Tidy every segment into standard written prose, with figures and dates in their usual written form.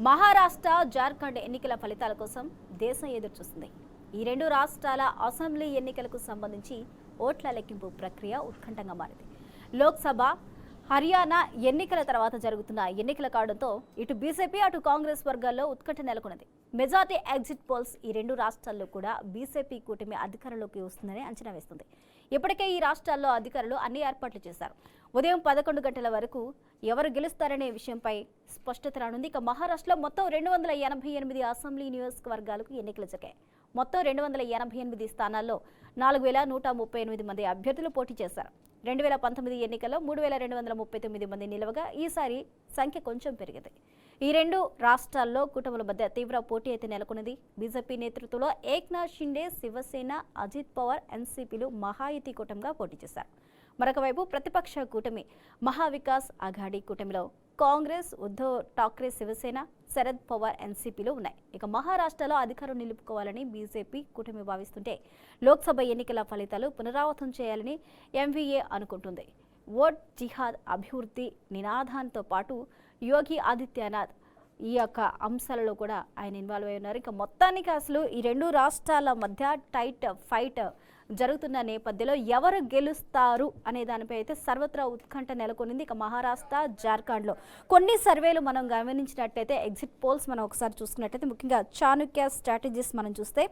మహారాష్ట్ర, జార్ఖండ్ ఎన్నికల ఫలితాల కోసం దేశం ఎదురుచూస్తుంది. ఈ రెండు రాష్ట్రాల అసెంబ్లీ ఎన్నికలకు సంబంధించి ఓట్ల లెక్కింపు ప్రక్రియ ఉత్కంఠంగా మారింది. లోక్సభ, హర్యానా ఎన్నికల తర్వాత జరుగుతున్న ఎన్నికల కావడంతో ఇటు బీజేపీ అటు కాంగ్రెస్ వర్గాల్లో ఉత్కంఠ నెలకొన్నది. మెజార్టీ ఎగ్జిట్ పోల్స్ ఈ రెండు రాష్ట్రాల్లో కూడా బీజేపీ కూటమి అధికారంలోకి వస్తుందని అంచనా వేస్తుంది. ఇప్పటికే ఈ రాష్ట్రాల్లో అధికారులు అన్ని ఏర్పాట్లు చేశారు. ఉదయం 11 గంటల వరకు ఎవరు గెలుస్తారనే విషయంపై స్పష్టత రానుంది. ఇక మహారాష్ట్రలో మొత్తం 288 అసెంబ్లీ నియోజకవర్గాలకు ఎన్నికలు జరిగాయి. మొత్తం 288 స్థానాల్లో 4138 మంది అభ్యర్థులు పోటీ చేశారు. 2019 ఎన్నికల్లో 3239 మంది నిలవగా ఈసారి సంఖ్య కొంచెం పెరిగింది. ఈ రెండు రాష్ట్రాల్లో కూటముల మధ్య తీవ్ర పోటీ అయితే నెలకొన్నది. బీజేపీ నేతృత్వంలో ఏక్నాథ్ షిండే, శివసేన, అజిత్ పవార్, ఎన్సీపీలు మహాయుతి కూటమిగా పోటీ చేశారు. మరొక వైపు ప్రతిపక్ష కూటమి మహావికాస్ అఘాడీ కూటమిలో కాంగ్రెస్, ఉద్ధవ్ ఠాక్రే శివసేన, శరద్ పవార్ ఎన్సీపీలు ఉన్నాయి. ఇక మహారాష్ట్రలో అధికారం నిలుపుకోవాలని బీజేపీ కూటమి భావిస్తుంటే లోక్సభ ఎన్నికల ఫలితాలు పునరావృతం చేయాలని ఎంవీఏ అనుకుంటుంది. ఓట్ జిహాద్ అభివృద్ధి నినాదంతో పాటు యోగి ఆదిత్యనాథ్ ఈ యొక్క అంశాలలో కూడా ఆయన ఇన్వాల్వ్ అయి ఉన్నారు. ఇక మొత్తానికి అసలు ఈ రెండు రాష్ట్రాల మధ్య టైట్ ఫైట్ జరుగుతున్న నేపథ్యంలో ఎవరు గెలుస్తారు అనే దానిపై అయితే సర్వత్రా ఉత్కంఠ నెలకొనింది. ఇక మహారాష్ట్ర, జార్ఖండ్లో కొన్ని సర్వేలు మనం గమనించినట్టయితే, ఎగ్జిట్ పోల్స్ మనం ఒకసారి చూసుకున్నట్టయితే, ముఖ్యంగా చాణుక్య స్ట్రాటజీస్ మనం చూస్తే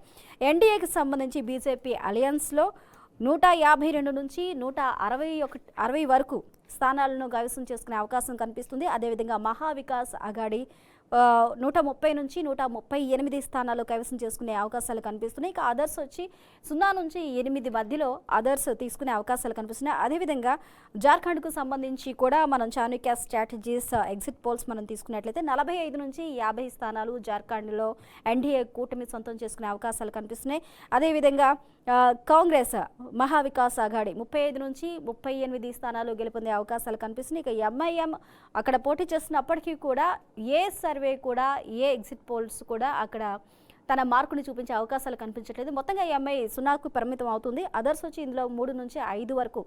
ఎన్డీఏకి సంబంధించి బీజేపీ అలయన్స్లో 152 నుంచి 160 వరకు స్థానాలను కైవసం చేసుకునే అవకాశం కనిపిస్తుంది. అదేవిధంగా మహావికాస్ అఘాడీ 130 నుంచి 138 స్థానాలు కైవసం చేసుకునే అవకాశాలు కనిపిస్తున్నాయి. ఇక అదర్స్ వచ్చి 0 నుంచి 8 మధ్యలో అదర్స్ తీసుకునే అవకాశాలు కనిపిస్తున్నాయి. అదేవిధంగా జార్ఖండ్కు సంబంధించి కూడా మనం చాణుక్య స్ట్రాటజీస్ ఎగ్జిట్ పోల్స్ మనం తీసుకున్నట్లయితే 45 నుంచి 50 స్థానాలు జార్ఖండ్లో ఎన్డీఏ కూటమి సొంతం చేసుకునే అవకాశాలు కనిపిస్తున్నాయి. అదేవిధంగా కాంగ్రెస్ మహావికాస్ అఘాడీ 35 నుంచి 38 స్థానాలు గెలుపొందే అవకాశాలు కనిపిస్తున్నాయి. ఇక ఎంఐఎం అక్కడ పోటీ చేస్తున్నప్పటికీ కూడా ఏ సర్వే కూడా, ఏ ఎగ్జిట్ పోల్స్ కూడా అక్కడ తన మార్కుని చూపించే అవకాశాలు కనిపించట్లేదు. మొత్తంగా ఎంఐ 0కు పరిమితం అవుతుంది. అదర్స్ వచ్చి ఇందులో 3 నుంచి 5 వరకు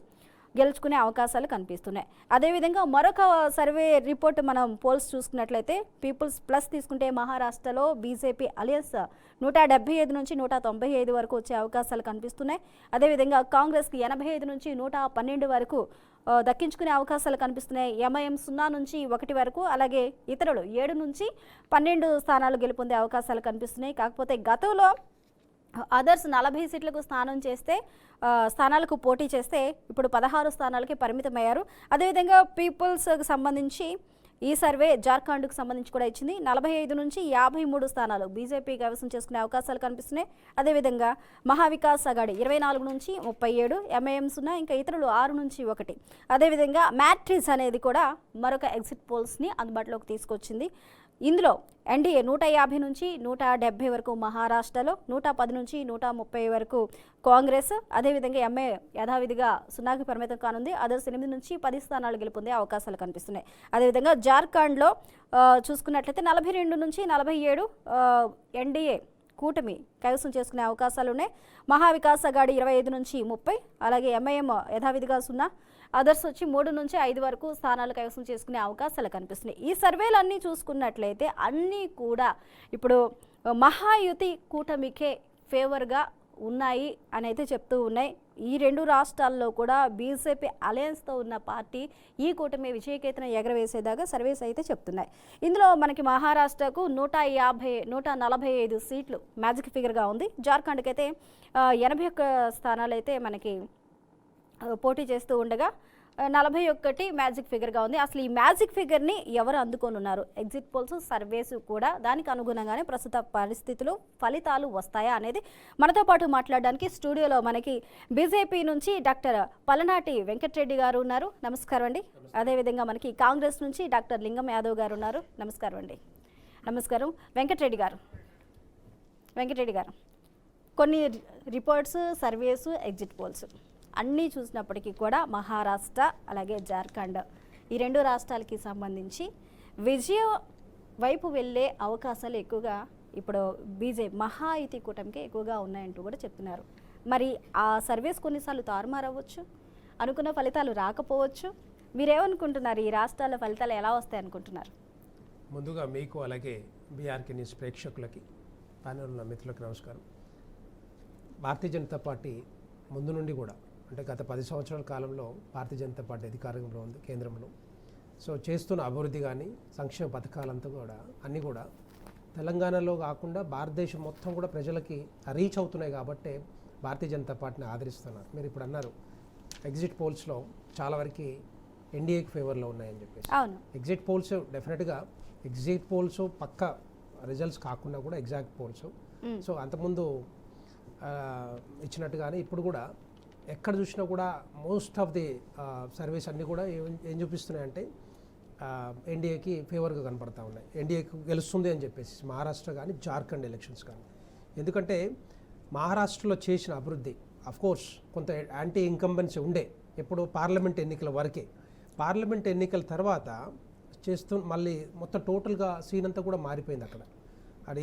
గెలుచుకునే అవకాశాలు కనిపిస్తున్నాయి. అదేవిధంగా మరొక సర్వే రిపోర్ట్ మనం పోల్స్ చూసుకున్నట్లయితే, పీపుల్స్ ప్లస్ తీసుకుంటే మహారాష్ట్రలో బీజేపీ అలయన్స్ 175 నుంచి 195 వరకు వచ్చే అవకాశాలు కనిపిస్తున్నాయి. అదేవిధంగా కాంగ్రెస్కి 85 నుంచి 112 వరకు దక్కించుకునే అవకాశాలు కనిపిస్తున్నాయి. ఎంఐఎం 0 నుంచి 1 వరకు, అలాగే ఇతరులు 7 నుంచి 12 స్థానాలు గెలుపొందే అవకాశాలు కనిపిస్తున్నాయి. కాకపోతే గతంలో అదర్స్ 40 సీట్లకు స్థానాలకు పోటీ చేస్తే ఇప్పుడు 16 స్థానాలకి పరిమితమయ్యారు. అదేవిధంగా పీపుల్స్కి సంబంధించి ఈ సర్వే జార్ఖండ్కు సంబంధించి కూడా ఇచ్చింది. 45 నుంచి 53 స్థానాలు బీజేపీ కైవసం చేసుకునే అవకాశాలు కనిపిస్తున్నాయి. అదేవిధంగా మహావికాస్ అఘాడీ 24 నుంచి 37, ఎంఐఎం 0, ఇంకా ఇతరులు 6 నుంచి 1. అదేవిధంగా మ్యాట్రిక్స్ అనేది కూడా మరొక ఎగ్జిట్ పోల్స్ని అందుబాటులోకి తీసుకొచ్చింది. ఇందులో ఎన్డీఏ 150 నుంచి 170 వరకు మహారాష్ట్రలో, 110 నుంచి 130 వరకు కాంగ్రెస్, అదేవిధంగా ఎంఐ యథావిధిగా 0కి పరిమితం కానుంది. అదర్స్ 8 నుంచి 10 స్థానాలు గెలుపొందే అవకాశాలు కనిపిస్తున్నాయి. అదేవిధంగా జార్ఖండ్లో చూసుకున్నట్లయితే 42 నుంచి 47 ఎన్డీఏ కూటమి కైవసం చేసుకునే అవకాశాలు ఉన్నాయి. మహావికాస్ అఘాడీ 25 నుంచి 30, అలాగే ఎంఐఎం యథావిధిగా 0, అదర్స్ వచ్చి 3 నుంచి 5 వరకు స్థానాలు కైవసం చేసుకునే అవకాశాలు కనిపిస్తున్నాయి. ఈ సర్వేలన్నీ చూసుకున్నట్లయితే అన్నీ కూడా ఇప్పుడు మహాయుతి కూటమికే ఫేవర్గా ఉన్నాయి అని అయితే చెప్తూ ఉన్నాయి. ఈ రెండు రాష్ట్రాల్లో కూడా బీజేపీ అలయన్స్తో ఉన్న పార్టీ ఈ కూటమి విజయకేతనం ఎగరవేసేదాకా సర్వేస్ అయితే చెప్తున్నాయి. ఇందులో మనకి మహారాష్ట్రకు 145 సీట్లు మ్యాజిక్ ఫిగర్గా ఉంది. జార్ఖండ్కి అయితే 81 స్థానాలు అయితే మనకి పోటీ చేస్తూ ఉండగా 41 మ్యాజిక్ ఫిగర్గా ఉంది. అసలు ఈ మ్యాజిక్ ఫిగర్ని ఎవరు అందుకోనున్నారు? ఎగ్జిట్ పోల్స్, సర్వేస్ కూడా దానికి అనుగుణంగానే ప్రస్తుత పరిస్థితులు, ఫలితాలు వస్తాయా అనేది మనతో పాటు మాట్లాడడానికి స్టూడియోలో మనకి బీజేపీ నుంచి డాక్టర్ పలనాటి వెంకటరెడ్డి గారు ఉన్నారు. నమస్కారం అండి. అదేవిధంగా మనకి కాంగ్రెస్ నుంచి డాక్టర్ లింగం యాదవ్ గారు ఉన్నారు. నమస్కారం అండి. నమస్కారం. వెంకటరెడ్డి గారు కొన్ని రిపోర్ట్స్, సర్వేస్, ఎగ్జిట్ పోల్స్ అన్నీ చూసినప్పటికీ కూడా మహారాష్ట్ర అలాగే జార్ఖండ్ ఈ రెండు రాష్ట్రాలకి సంబంధించి విజయ వైపు వెళ్ళే అవకాశాలు ఎక్కువగా ఇప్పుడు బీజేపీ మహాయుతి కూటమికి ఎక్కువగా ఉన్నాయంటూ కూడా చెప్తున్నారు. మరి ఆ సర్వేస్ కొన్నిసార్లు తారుమారవచ్చు, అనుకున్న ఫలితాలు రాకపోవచ్చు. మీరేమనుకుంటున్నారు? ఈ రాష్ట్రాల ఫలితాలు ఎలా వస్తాయి అనుకుంటున్నారు? ముందుగా మీకు అలాగే బీఆర్కే న్యూస్ ప్రేక్షకులకి ప్యానెల్ ఉన్న మిత్రులకు నమస్కారం. భారతీయ జనతా పార్టీ ముందు నుండి కూడా అంటే గత 10 సంవత్సరాల కాలంలో భారతీయ జనతా పార్టీ అధికారంలో ఉంది కేంద్రంలో. సో చేస్తున్న అభివృద్ధి కానీ సంక్షేమ పథకాలంతా కూడా అన్నీ కూడా తెలంగాణలో కాకుండా భారతదేశం మొత్తం కూడా ప్రజలకి రీచ్ అవుతున్నాయి కాబట్టి భారతీయ జనతా పార్టీని ఆదరిస్తున్నారు. మీరు ఇప్పుడు అన్నారు ఎగ్జిట్ పోల్స్లో చాలా వరకు ఎన్డీఏకి ఫేవర్లో ఉన్నాయని చెప్పేసి. ఎగ్జిట్ పోల్స్ డెఫినెట్గా ఎగ్జిట్ పోల్స్ పక్క రిజల్ట్స్ కాకుండా కూడా ఎగ్జాక్ట్ పోల్స్. సో అంతకుముందు ఇచ్చినట్టుగానే ఇప్పుడు కూడా ఎక్కడ చూసినా కూడా మోస్ట్ ఆఫ్ ది సర్వీస్ అన్నీ కూడా ఏం చూపిస్తున్నాయంటే ఎన్డీఏకి ఫేవర్గా కనపడతా ఉన్నాయి. ఎన్డీఏకి గెలుస్తుంది అని చెప్పేసి మహారాష్ట్ర కానీ జార్ఖండ్ ఎలక్షన్స్ కానీ. ఎందుకంటే మహారాష్ట్రలో చేసిన అభివృద్ధి అఫ్కోర్స్ కొంత యాంటీ ఇన్కంబెన్సీ ఉండే ఎప్పుడు పార్లమెంట్ ఎన్నికల వరకే. పార్లమెంట్ ఎన్నికల తర్వాత మళ్ళీ మొత్తం టోటల్గా సీన్ అంతా కూడా మారిపోయింది. అక్కడ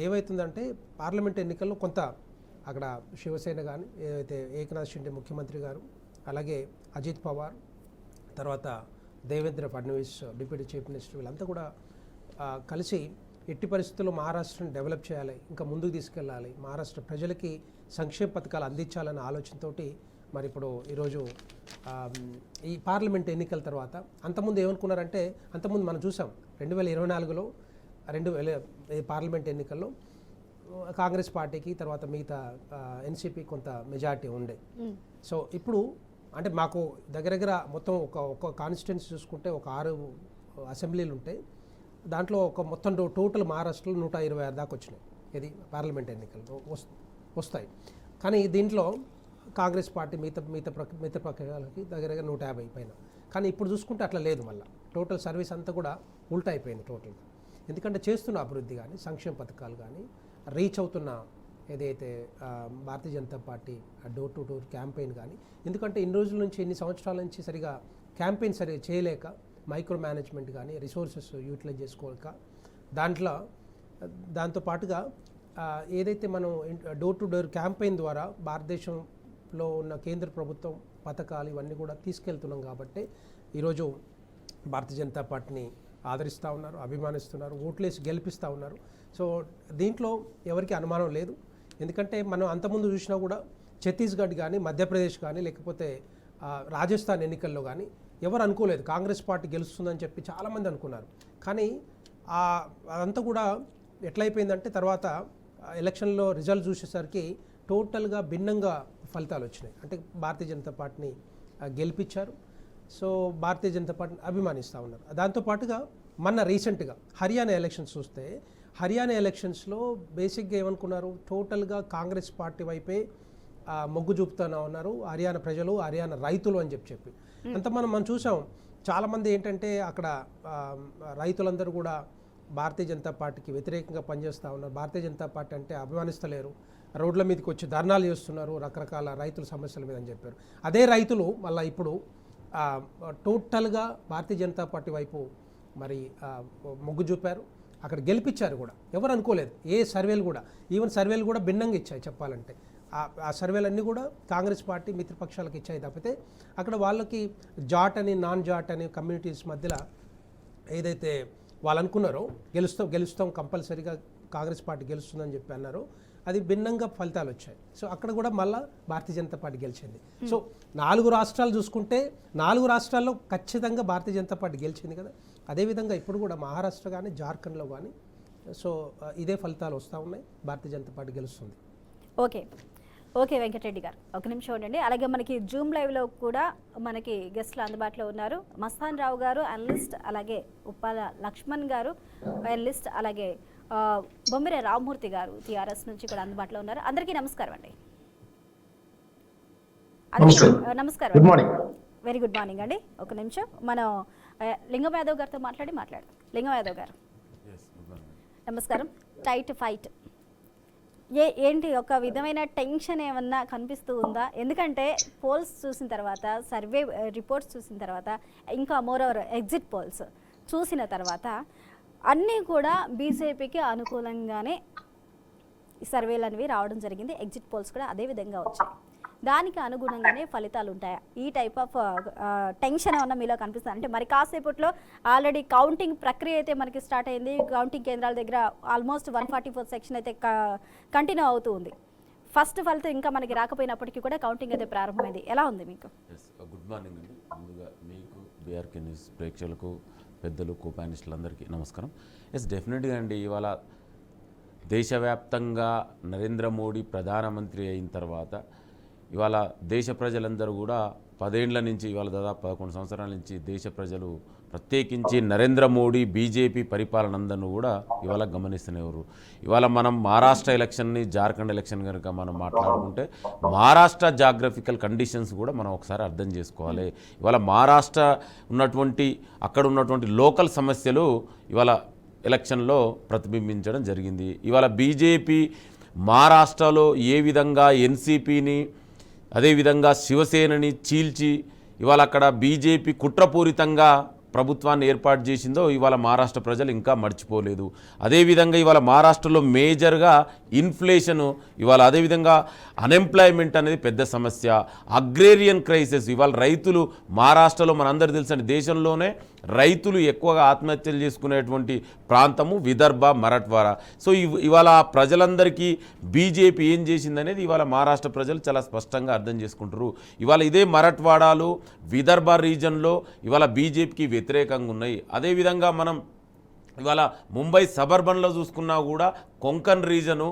ఏమవుతుందంటే పార్లమెంట్ ఎన్నికల్లో కొంత అక్కడ శివసేన కానీ ఏదైతే ఏకనాథ్ షిండే ముఖ్యమంత్రి గారు, అలాగే అజిత్ పవార్, తర్వాత Devendra Fadnavis deputy chief minister, వీళ్ళంతా కూడా కలిసి ఎట్టి పరిస్థితుల్లో మహారాష్ట్రను డెవలప్ చేయాలి, ఇంకా ముందుకు తీసుకెళ్ళాలి, మహారాష్ట్ర ప్రజలకి సంక్షేమ పథకాలు అందించాలనే ఆలోచనతోటి మరి ఇప్పుడు ఈరోజు ఈ పార్లమెంట్ ఎన్నికల తర్వాత అంతకుముందు ఏమనుకున్నారంటే అంతకుముందు మనం చూసాం 2024లో పార్లమెంట్ ఎన్నికల్లో కాంగ్రెస్ పార్టీకి తర్వాత మిగతా ఎన్సీపీ కొంత మెజారిటీ ఉండే. సో ఇప్పుడు అంటే మాకు దగ్గర మొత్తం ఒక కాన్స్టిట్యున్సీ చూసుకుంటే ఒక 6 అసెంబ్లీలు ఉంటాయి. దాంట్లో ఒక మొత్తం టోటల్ మహారాష్ట్రలో 126 దాకా వచ్చినాయి. ఇది పార్లమెంట్ ఎన్నికల్లో వస్తాయి. కానీ దీంట్లో కాంగ్రెస్ పార్టీ మిగతా పక్షాలకి దగ్గర 150 పైన. కానీ ఇప్పుడు చూసుకుంటే అట్లా లేదు. మళ్ళీ టోటల్ సర్వీస్ అంతా కూడా ఉల్టా అయిపోయింది టోటల్గా. ఎందుకంటే చేస్తున్న అభివృద్ధి కానీ సంక్షేమ పథకాలు కానీ రీచ్ అవుతున్న ఏదైతే Bharatiya Janata Party door to door campaign కానీ, ఎందుకంటే ఇన్ని రోజుల నుంచి ఎన్ని సంవత్సరాల నుంచి సరిగా క్యాంపెయిన్ సరిగా చేయలేక మైక్రో మేనేజ్మెంట్ కానీ రిసోర్సెస్ యూటిలైజ్ చేసుకోలేక దాంతోపాటుగా ఏదైతే మనం డోర్ టు డోర్ క్యాంపెయిన్ ద్వారా భారతదేశంలో ఉన్న కేంద్ర ప్రభుత్వం పథకాలు ఇవన్నీ కూడా తీసుకెళ్తున్నాం కాబట్టి ఈరోజు భారతీయ జనతా పార్టీని ఆదరిస్తూ ఉన్నారు, అభిమానిస్తున్నారు, ఓట్లేసి గెలిపిస్తూ ఉన్నారు. సో దీంట్లో ఎవరికి అనుమానం లేదు. ఎందుకంటే మనం అంతకుముందు చూసినా కూడా ఛత్తీస్గఢ్ కానీ మధ్యప్రదేశ్ కానీ లేకపోతే రాజస్థాన్ ఎన్నికల్లో కానీ ఎవరు అనుకోలేదు కాంగ్రెస్ పార్టీ గెలుస్తుందని చెప్పి చాలామంది అనుకున్నారు. కానీ అదంతా కూడా ఎట్లయిపోయిందంటే తర్వాత ఎలక్షన్లో రిజల్ట్ చూసేసరికి టోటల్గా భిన్నంగా ఫలితాలు వచ్చినాయి. అంటే భారతీయ జనతా పార్టీని గెలిపించారు. సో భారతీయ జనతా పార్టీని అభిమానిస్తూ ఉన్నారు. దాంతోపాటుగా మొన్న రీసెంట్గా హర్యానా ఎలక్షన్స్ చూస్తే హర్యానా ఎలక్షన్స్లో బేసిక్గా ఏమనుకున్నారు, టోటల్గా కాంగ్రెస్ పార్టీ వైపే మొగ్గు చూపుతూనే ఉన్నారు హర్యానా ప్రజలు, హర్యానా రైతులు అని చెప్పి అంత మనం చూసాం. చాలామంది ఏంటంటే అక్కడ రైతులందరూ కూడా భారతీయ జనతా పార్టీకి వ్యతిరేకంగా పనిచేస్తూ ఉన్నారు. భారతీయ జనతా పార్టీ అంటే అభిమానిస్తలేరు, రోడ్ల మీదకి వచ్చి ధర్నాలు చేస్తున్నారు రకరకాల రైతుల సమస్యల మీద అని చెప్పారు. అదే రైతులు మళ్ళీ ఇప్పుడు టోటల్గా భారతీయ జనతా పార్టీ వైపు మరి మొగ్గు చూపారు, అక్కడ గెలిపించారు కూడా. ఎవరు అనుకోలేదు. ఏ సర్వేలు కూడా ఈవెన్ సర్వేలు కూడా భిన్నంగా ఇచ్చాయి చెప్పాలంటే. ఆ సర్వేలన్నీ కూడా కాంగ్రెస్ పార్టీ మిత్రపక్షాలకు ఇచ్చాయి తప్పితే అక్కడ వాళ్ళకి జాట్ అని నాన్ జాట్ అని కమ్యూనిటీస్ మధ్యలో ఏదైతే వాళ్ళు అనుకున్నారో గెలుస్తాం కంపల్సరీగా కాంగ్రెస్ పార్టీ గెలుస్తుందని చెప్పి అన్నారో అది భిన్నంగా ఫలితాలు వచ్చాయి. సో అక్కడ కూడా మళ్ళీ భారతీయ జనతా పార్టీ గెలిచింది. సో 4 రాష్ట్రాలు చూసుకుంటే 4 రాష్ట్రాల్లో ఖచ్చితంగా భారతీయ జనతా పార్టీ గెలిచింది కదా. అదేవిధంగా ఇప్పుడు కూడా మహారాష్ట్ర కానీ జార్ఖండ్లో కానీ సో ఇదే ఫలితాలు వస్తూ ఉన్నాయి, భారతీయ జనతా పార్టీ గెలుస్తుంది. ఓకే వెంకటరెడ్డి గారు, ఒక నిమిషం ఉండండి. అలాగే మనకి జూమ్ లైవ్లో కూడా మనకి గెస్ట్లు అందుబాటులో ఉన్నారు. మస్తాన్ రావు గారు అనలిస్ట్, అలాగే ఉప్పాల లక్ష్మణ్ గారు అనలిస్ట్, అలాగే బొమ్మిరే రామ్మూర్తి గారు టీఆర్ఎస్ నుంచి కూడా అందుబాటులో ఉన్నారు. అందరికీ నమస్కారం అండి. నమస్కారం, వెరీ గుడ్ మార్నింగ్ అండి. ఒక నిమిషం మనం లింగం యాదవ్ గారితో మాట్లాడదాం. లింగం యాదవ్ గారు నమస్కారం. టైట్ ఫైట్ ఏంటి, ఒక విధమైన టెన్షన్ ఏమన్నా కనిపిస్తూ ఉందా? ఎందుకంటే పోల్స్ చూసిన తర్వాత, సర్వే రిపోర్ట్స్ చూసిన తర్వాత, ఇంకా మోరోవర్ ఎగ్జిట్ పోల్స్ చూసిన తర్వాత అన్నీ కూడా బీజేపీకి అనుకూలంగానే ఈ సర్వేలు అనేవి రావడం జరిగింది. ఎగ్జిట్ పోల్స్ కూడా అదే విధంగా వచ్చాయి. దానికి అనుగుణంగానే ఫలితాలు ఉంటాయా? ఈ టైప్ ఆఫ్ టెన్షన్ ఏమన్నా మీలో కనిపిస్తుంది అంటే మరి కాసేపట్లో ఆల్రెడీ కౌంటింగ్ ప్రక్రియ అయితే మనకి స్టార్ట్ అయింది. కౌంటింగ్ కేంద్రాల దగ్గర ఆల్మోస్ట్ 144 సెక్షన్ అయితే కంటిన్యూ అవుతూ ఉంది. ఫస్ట్ ఫలితం ఇంకా మనకి రాకపోయినప్పటికీ కూడా కౌంటింగ్ అయితే ప్రారంభమైంది. ఎలా ఉంది మీకు? గుడ్ మార్నింగ్ అండి. ముందుగా మీకు బీఆర్కే న్యూస్ ప్రేక్షకులకు, పెద్దలు, కోపానిస్టులందరికీ నమస్కారం. డెఫినెట్గా అండి, ఇవాళ దేశవ్యాప్తంగా నరేంద్ర మోడీ ప్రధానమంత్రి అయిన తర్వాత ఇవాళ దేశ ప్రజలందరూ కూడా 10 ఏళ్ల నుంచి, ఇవాళ దాదాపు 11 సంవత్సరాల నుంచి దేశ ప్రజలు ప్రత్యేకించి నరేంద్ర మోడీ బీజేపీ పరిపాలన అందరినీ కూడా ఇవాళ గమనిస్తున్నారు. ఇవాళ మనం మహారాష్ట్ర ఎలక్షన్ని, జార్ఖండ్ ఎలక్షన్ కనుక మనం మాట్లాడుకుంటే మహారాష్ట్ర జాగ్రఫికల్ కండిషన్స్ కూడా మనం ఒకసారి అర్థం చేసుకోవాలి. ఇవాళ మహారాష్ట్ర అక్కడ ఉన్నటువంటి లోకల్ సమస్యలు ఇవాళ ఎలక్షన్లో ప్రతిబింబించడం జరిగింది. ఇవాళ బీజేపీ మహారాష్ట్రలో ఏ విధంగా ఎన్సీపీని, అదేవిధంగా శివసేనని చీల్చి ఇవాళ అక్కడ బీజేపీ కుట్రపూరితంగా ప్రభుత్వాన్ని ఏర్పాటు చేసిందో ఇవాళ మహారాష్ట్ర ప్రజలు ఇంకా మర్చిపోలేదు. అదేవిధంగా ఇవాళ మహారాష్ట్రలో మేజర్గా ఇన్ఫ్లేషను, ఇవాళ అదేవిధంగా అన్ఎంప్లాయ్మెంట్ అనేది పెద్ద సమస్య, అగ్రేరియన్ క్రైసిస్. ఇవాళ రైతులు మహారాష్ట్రలో మనందరూ తెలుసండి, దేశంలోనే రైతులు ఎక్కువగా ఆత్మహత్యలు చేసుకునేటువంటి ప్రాంతము విదర్భ, మరాఠ్వాడా. సో ఇవాళ ప్రజలందరికీ బీజేపీ ఏం చేసిందనేది ఇవాళ మహారాష్ట్ర ప్రజలు చాలా స్పష్టంగా అర్థం చేసుకుంటారు. ఇవాళ ఇదే మరాఠ్వాడాలు, విదర్భ రీజన్లో ఇవాళ బీజేపీకి వ్యతిరేకంగా ఉన్నాయి. అదేవిధంగా మనం ఇవాళ ముంబై సబర్బన్లో చూసుకున్నా కూడా కొంకన్ రీజను,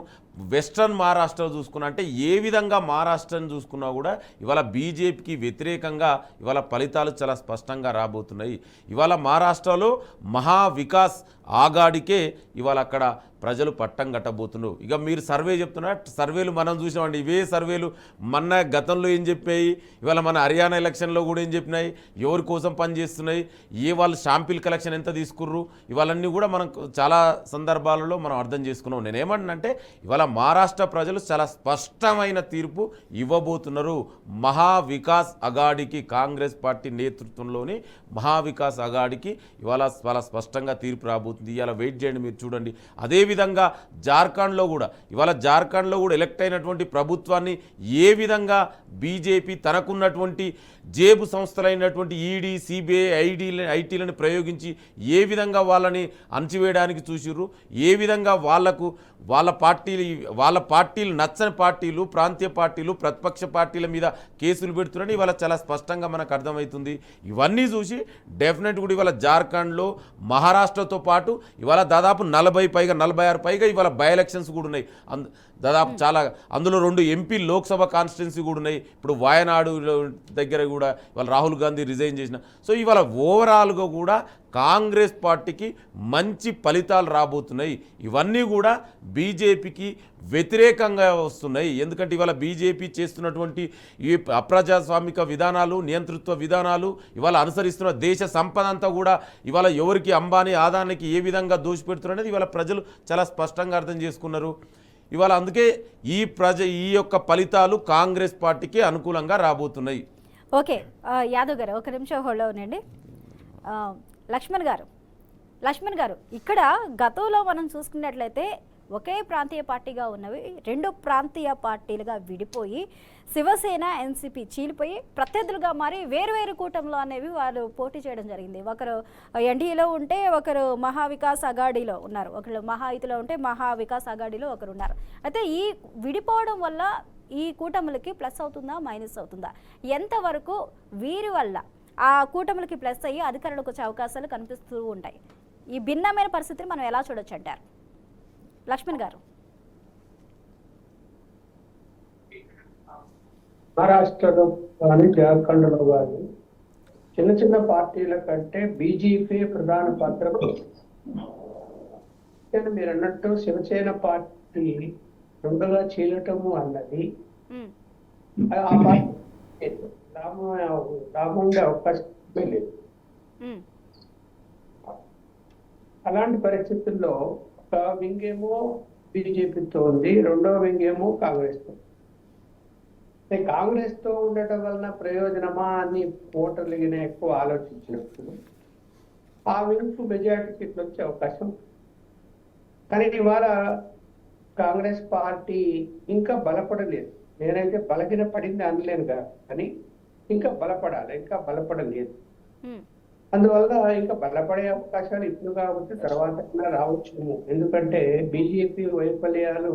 వెస్ట్రన్ మహారాష్ట్ర చూసుకున్నా, అంటే ఏ విధంగా మహారాష్ట్రను చూసుకున్నా కూడా ఇవాళ బీజేపీకి వ్యతిరేకంగా ఇవాళ ఫలితాలు చాలా స్పష్టంగా రాబోతున్నాయి. ఇవాళ మహారాష్ట్రలో మహా వికాస్ ఆగాడికే ఇవాళ అక్కడ ప్రజలు పట్టం కట్టబోతున్నారు. ఇక మీరు సర్వే చెప్తున్నారు, సర్వేలు మనం చూసామండి. ఇవే సర్వేలు మొన్న గతంలో ఏం చెప్పాయి, ఇవాళ మన హర్యానా ఎలక్షన్లో కూడా ఏం చెప్పినాయి, ఎవరి కోసం పనిచేస్తున్నాయి, వాళ్ళు శాంపిల్ కలెక్షన్ ఎంత తీసుకుర్రు, ఇవాళన్నీ కూడా మనం చాలా సందర్భాలలో మనం అర్థం చేసుకున్నాం. నేనేమంటున్నంటే ఇవాళ మహారాష్ట్ర ప్రజలు చాలా స్పష్టమైన తీర్పు ఇవ్వబోతున్నారు. మహా వికాస్ అఘాడీకి, కాంగ్రెస్ పార్టీ నేతృత్వంలోని మహా వికాస్ అఘాడీకి ఇవాళ చాలా స్పష్టంగా తీర్పు రాబోతుంది. ఇవాళ వెయిట్ చేయండి, మీరు చూడండి. అదేవిధంగా జార్ఖండ్లో కూడా ఎలక్ట్ అయినటువంటి ప్రభుత్వాన్ని ఏ విధంగా బీజేపీ తనకున్నటువంటి జేబు సంస్థలైనటువంటి ఈడీ, సిబిఐ, ఐటీలను ప్రయోగించి ఏ విధంగా వాళ్ళని అణచివేయడానికి చూసిర్రు, ఏ విధంగా వాళ్ళ పార్టీలు నచ్చని పార్టీలు, ప్రాంతీయ పార్టీలు, ప్రతిపక్ష పార్టీల మీద కేసులు పెడుతున్నారని ఇవాళ చాలా స్పష్టంగా మనకు అర్థమవుతుంది. ఇవన్నీ చూసి డెఫినెట్ కూడా ఇవాళ జార్ఖండ్లో, మహారాష్ట్రతో పాటు ఇవాళ దాదాపు 46 పైగా ఇవాళ బై ఎలక్షన్స్ కూడా ఉన్నాయి. దాదాపు చాలా, అందులో 2 ఎంపీ లోక్సభ కాన్స్టిట్యున్సీ కూడా ఉన్నాయి. ఇప్పుడు వాయనాడు దగ్గర కూడా ఇవాళ రాహుల్ గాంధీ రిజైన్ చేసిన. సో ఇవాళ ఓవరాల్గా కూడా కాంగ్రెస్ పార్టీకి మంచి ఫలితాలు రాబోతున్నాయి. ఇవన్నీ కూడా బీజేపీకి వ్యతిరేకంగా వస్తున్నాయి. ఎందుకంటే ఇవాళ బీజేపీ చేస్తున్నటువంటి ఈ అప్రజాస్వామిక విధానాలు, నియంతృత్వ విధానాలు, ఇవాళ అనుసరిస్తున్న దేశ సంపద అంతా కూడా ఇవాళ ఎవరికి, అంబానీ, ఆదానికి ఏ విధంగా దోషిపెడుతున్నారు అనేది ఇవాళ ప్రజలు చాలా స్పష్టంగా అర్థం చేసుకున్నారు. ఇవాళ అందుకే ఈ యొక్క ఫలితాలు కాంగ్రెస్ పార్టీకి అనుకూలంగా రాబోతున్నాయి. ఓకే యాదవ్ గారు, ఒక నిమిషం హోల్డ్లో ఉండండి. లక్ష్మణ్ గారు, ఇక్కడ గతంలో మనం చూసుకున్నట్లయితే ఒకే ప్రాంతీయ పార్టీగా ఉన్నవి 2 ప్రాంతీయ పార్టీలుగా విడిపోయి శివసేన, ఎన్సీపీ చీలిపోయి ప్రత్యర్థులుగా మారి వేరువేరు కూటమిలో అనేవి వాళ్ళు పోటీ చేయడం జరిగింది. ఒకరు ఎన్డీఏలో ఉంటే ఒకరు మహావికాస్ అఘాడీలో ఉన్నారు, ఒకరు మహాయుతిలో ఉంటే మహావికాస్ అఘాడీలో ఒకరు ఉన్నారు. అయితే ఈ విడిపోవడం వల్ల ఈ కూటములకి ప్లస్ అవుతుందా, మైనస్ అవుతుందా? ఎంతవరకు వీరి వల్ల ఆ కూటములకి ప్లస్ అయ్యి అధికారులకు వచ్చే అవకాశాలు కనిపిస్తూ ఉంటాయి? ఈ భిన్నమైన పరిస్థితిని మనం ఎలా చూడొచ్చు అంటారు లక్ష్మణ్ గారు? మహారాష్ట్రలో కానీ, జార్ఖండ్లో కానీ చిన్న చిన్న పార్టీల కంటే బీజేపీ ప్రధాన పాత్ర. మీరు అన్నట్టు శివసేన పార్టీ రెండుగా చీలటము అన్నది ఆ పార్టీ లాభం ఉండే అవకాశం లేదు. అలాంటి పరిస్థితుల్లో ఒక వింగేమో బీజేపీతో ఉంది, రెండవ వింగేమో కాంగ్రెస్తో. కాంగ్రెస్తో ఉండటం వలన ప్రయోజనమా అని ఓటర్లు ఎక్కువ ఆలోచించినప్పుడు ఆ వింగ్కు మెజారిటీ సీట్లు వచ్చే అవకాశం. కానీ ఇవాళ కాంగ్రెస్ పార్టీ ఇంకా బలపడలేదు. నేనైతే బలహీన పడింది అనలేను కానీ ఇంకా బలపడాలి, ఇంకా బలపడలేదు. అందువల్ల ఇంకా బలపడే అవకాశాలు ఇప్పుడు కాబట్టి తర్వాత రావచ్చు. ఎందుకంటే బీజేపీ వైఫల్యాలు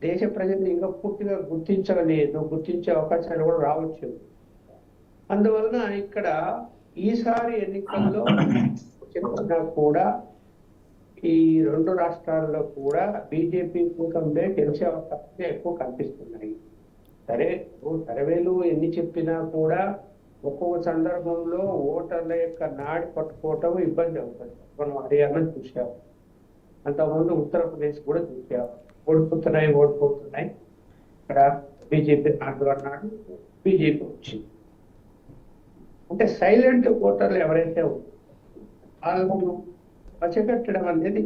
దేశ ప్రజలు ఇంకా పూర్తిగా గుర్తించే అవకాశాలు కూడా రావచ్చు. అందువలన ఇక్కడ ఈసారి ఎన్నికల్లో కూడా ఈ 2 రాష్ట్రాల్లో కూడా బీజేపీ కూటమిదే గెలిచే అవకాశాలు ఎక్కువ కనిపిస్తున్నాయి. సరే సర్వేలు ఎన్ని చెప్పినా కూడా ఒక్కొక్క సందర్భంలో ఓటర్ల యొక్క నాడి పట్టుకోవటం ఇబ్బంది అవుతుంది. మనం హర్యానా చూసాము, అంతకుముందు ఉత్తరప్రదేశ్ కూడా చూసాము. ఓడిపోతున్నాయి. ఇక్కడ బీజేపీ నాడు బీజేపీ వచ్చింది. అంటే సైలెంట్ ఓటర్లు ఎవరైతే వాళ్ళను పచ్చగట్టడం అనేది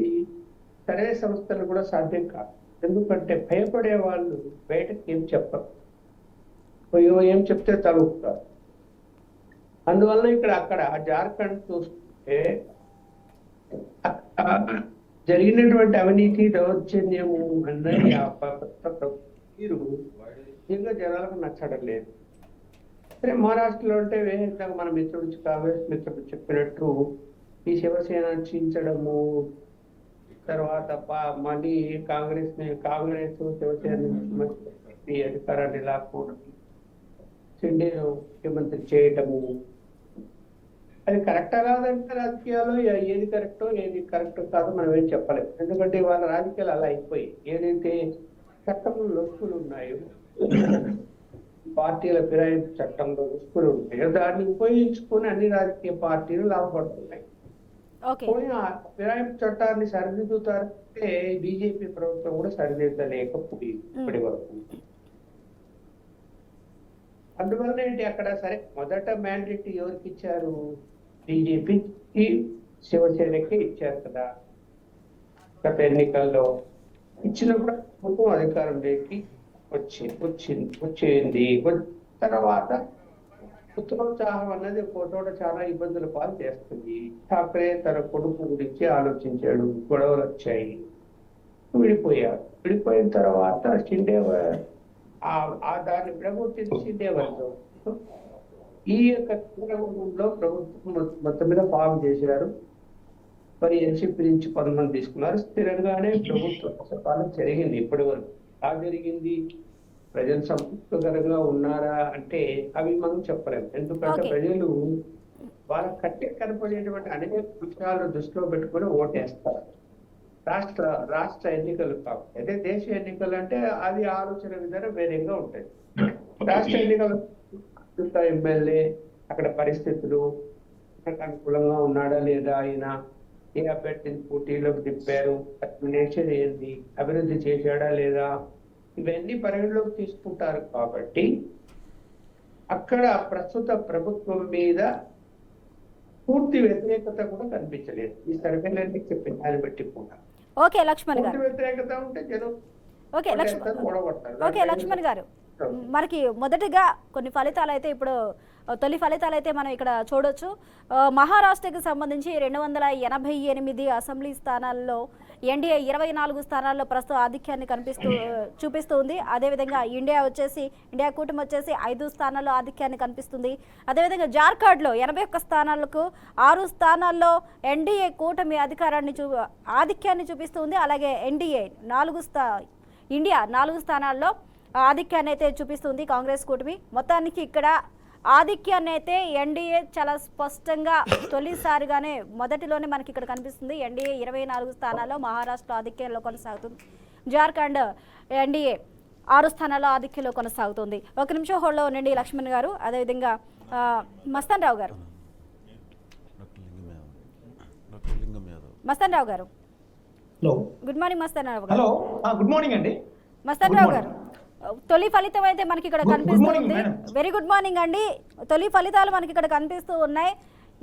సర్వే సంస్థలు కూడా సాధ్యం కాదు. ఎందుకంటే భయపడే వాళ్ళు బయటకు ఏం చెప్పరు, ఏం చెప్తే తలుపుతారు. అందువల్ల అక్కడ జార్ఖండ్ చూస్తే జరిగినటువంటి అవినీతి దౌర్జన్యము అన్నది తీరు నిజంగా జనాలకు నచ్చడం లేదు. సరే మహారాష్ట్రలో అంటే మన కాంగ్రెస్ మిత్రుడు చెప్పినట్టు ఈ శివసేన చించడము, తర్వాత మళ్ళీ కాంగ్రెస్ శివసేన అధికారాన్ని లాక్కోవడం, షిండేను ముఖ్యమంత్రి చేయటము, అది కరెక్టా కాదంటే రాజకీయాలు ఏది కరెక్ట్ కాదో మనం ఏం చెప్పలేము. ఎందుకంటే వాళ్ళ రాజకీయాలు అలా అయిపోయి ఏదైతే చట్టంలో లొసుకులు ఉన్నాయో, పార్టీల ఫిరాయింపు చట్టంలో లొసుకులు ఉన్నాయో దాన్ని ఉపయోగించుకొని అన్ని రాజకీయ పార్టీలు లాభపడుతున్నాయి. పోయి ఆ ఫిరాయింపు చట్టాన్ని సరిదిద్దుతారంటే బీజేపీ ప్రభుత్వం కూడా సరిదిద్దలేకపోయింది ఇప్పటి వరకు. అందువల్ల అక్కడ సరే మొదట మ్యాండేట్ ఎవరికి ఇచ్చారు? బీజేపీకి శివసేనకి ఇచ్చారు కదా. గత ఎన్నికల్లో ఇచ్చినప్పుడు ప్రభుత్వం అధికారంలోకి వచ్చింది. తర్వాత పుత్రోత్సాహం అన్నది ఫోటోలో చాలా ఇబ్బందులు పాలు చేస్తుంది. ఠాక్రే తన కొడుకు గురించి ఆలోచించాడు, గొడవలు వచ్చాయి, విడిపోయిన తర్వాత షిండే దాన్ని విడగొట్టింది షిండే వర్గం. ఈ యొక్క కేంద్రంలో ప్రభుత్వం మొత్తం మీద ఫామ్ చేశారు. మరి ఎన్సీపీ నుంచి కొంతమంది తీసుకున్నారు. స్థిరంగానే ప్రభుత్వ పాలన జరిగింది ఇప్పటి వరకు. ఎలా జరిగింది? ప్రజలు సంతృప్తికరంగా ఉన్నారా అంటే అవి మనం చెప్పలేము. ఎందుకంటే ప్రజలు వాళ్ళ కట్టి కనపడేటువంటి అనేక విషయాలు దృష్టిలో పెట్టుకుని ఓటేస్తారు. రాష్ట్ర ఎన్నికలు కావు. అదే దేశ ఎన్నికలు అంటే అది ఆలోచన విధానం వేరేగా ఉంటుంది. రాష్ట్ర ఎన్నికలు ఎమ్మెల్యే అక్కడ పరిస్థితులు అనుకూలంగా ఉన్నాడా లేదా, ఆయన ఏ అభ్యర్థిని పోటీలోకి తిప్పారు, నేచర్ ఏంది, అభివృద్ధి చేశాడా లేదా, ఇవన్నీ పరిగణలోకి తీసుకుంటారు. కాబట్టి అక్కడ ప్రస్తుత ప్రభుత్వం మీద పూర్తి వ్యతిరేకత కూడా కనిపించలేదు. ఈ సర్వేలన్నీ చెప్పిన దాన్ని బట్టి కూడా పూర్తి వ్యతిరేకత ఉంటే జనం లక్ష్మణ్ గారు, మనకి మొదటిగా కొన్ని ఫలితాలు అయితే ఇప్పుడు తొలి ఫలితాలు అయితే మనం ఇక్కడ చూడొచ్చు. మహారాష్ట్రకి సంబంధించి 288 అసెంబ్లీ స్థానాల్లో ఎన్డీఏ 24 స్థానాల్లో ప్రస్తుత ఆధిక్యాన్ని చూపిస్తుంది. అదేవిధంగా ఇండియా కూటమి వచ్చేసి 5 స్థానాల్లో ఆధిక్యాన్ని కనిపిస్తుంది. అదేవిధంగా జార్ఖండ్లో 81 స్థానాలకు 6 స్థానాల్లో ఎన్డీఏ కూటమి ఆధిక్యాన్ని చూపిస్తుంది. అలాగే ఇండియా 4 స్థానాల్లో ఆధిక్యాన్ని అయితే చూపిస్తుంది కాంగ్రెస్ కూటమి. మొత్తానికి ఇక్కడ ఆధిక్యాన్ని అయితే ఎన్డీఏ చాలా స్పష్టంగా తొలిసారిగానే మొదటిలోనే మనకి ఇక్కడ కనిపిస్తుంది. ఎన్డీఏ 24 స్థానాల్లో మహారాష్ట్ర ఆధిక్యంలో కొనసాగుతుంది. జార్ఖండ్ ఎన్డీఏ 6 స్థానాల్లో ఆధిక్యంలో కొనసాగుతుంది. ఒక నిమిషం హోల్డ్లో ఉండండి లక్ష్మణ్ గారు. అదేవిధంగా మస్తాన్ రావు గారు. గుడ్ మార్నింగ్ మస్తాన్ రావు గారు. గుడ్ మార్నింగ్ అండి. మస్తాన్ రావు గారు, తొలి ఫలితం అయితే మనకి ఇక్కడ కనిపిస్తుంది. వెరీ గుడ్ మార్నింగ్ అండి. తొలి ఫలితాలు మనకి ఇక్కడ కనిపిస్తూ ఉన్నాయి.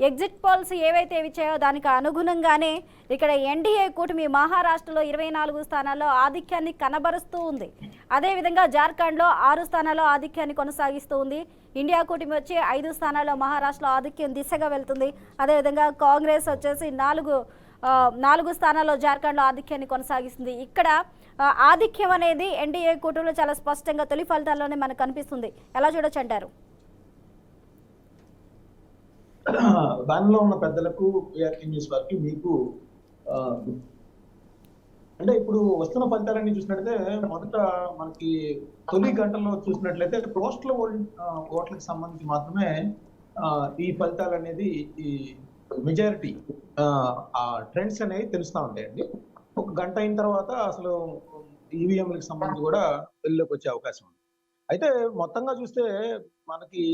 ఎగ్జిట్ పోల్స్ ఏవైతే ఇచ్చాయో దానికి అనుగుణంగానే ఇక్కడ ఎన్డీఏ కూటమి మహారాష్ట్రలో 24 స్థానాల్లో ఆధిక్యాన్ని కనబరుస్తూ ఉంది. అదేవిధంగా జార్ఖండ్లో 6 స్థానాల్లో ఆధిక్యాన్ని కొనసాగిస్తూ ఉంది. ఇండియా కూటమి వచ్చి 5 స్థానాల్లో మహారాష్ట్రలో ఆధిక్యం దిశగా వెళ్తుంది. అదేవిధంగా కాంగ్రెస్ వచ్చేసి 4 4 స్థానాల్లో జార్ఖండ్లో ఆధిక్యాన్ని కొనసాగిస్తుంది. ఇక్కడ ఆధిక్యం అనేది ఎన్డీఏ కూటమిలో చాలా స్పష్టంగా తొలి ఫలితాల్లోనే మనకు కనిపిస్తుంది. ఎలా చూడొచ్చు అంటారు? దానిలో ఉన్న పెద్దలకు ఏఆర్కే న్యూస్ వారికి మీకు అంటే ఇప్పుడు వస్తున్న ఫలితాలన్నీ చూసినట్లయితే మొదట మనకి తొలి గంటల్లో చూసినట్లయితే పోస్టల్ ఓట్లకు సంబంధించి మాత్రమే ఈ ఫలితాలు అనేది ఈ మెజారిటీ ఆ ట్రెండ్స్ అనేవి తెలుస్తూ ఉంటాయండి. ఒక గంట అయిన తర్వాత అసలు ఈవీఎంలకు సంబంధించి కూడా వెళ్ళిలోకి వచ్చే అవకాశం ఉంది. అయితే మొత్తంగా చూస్తే మనకి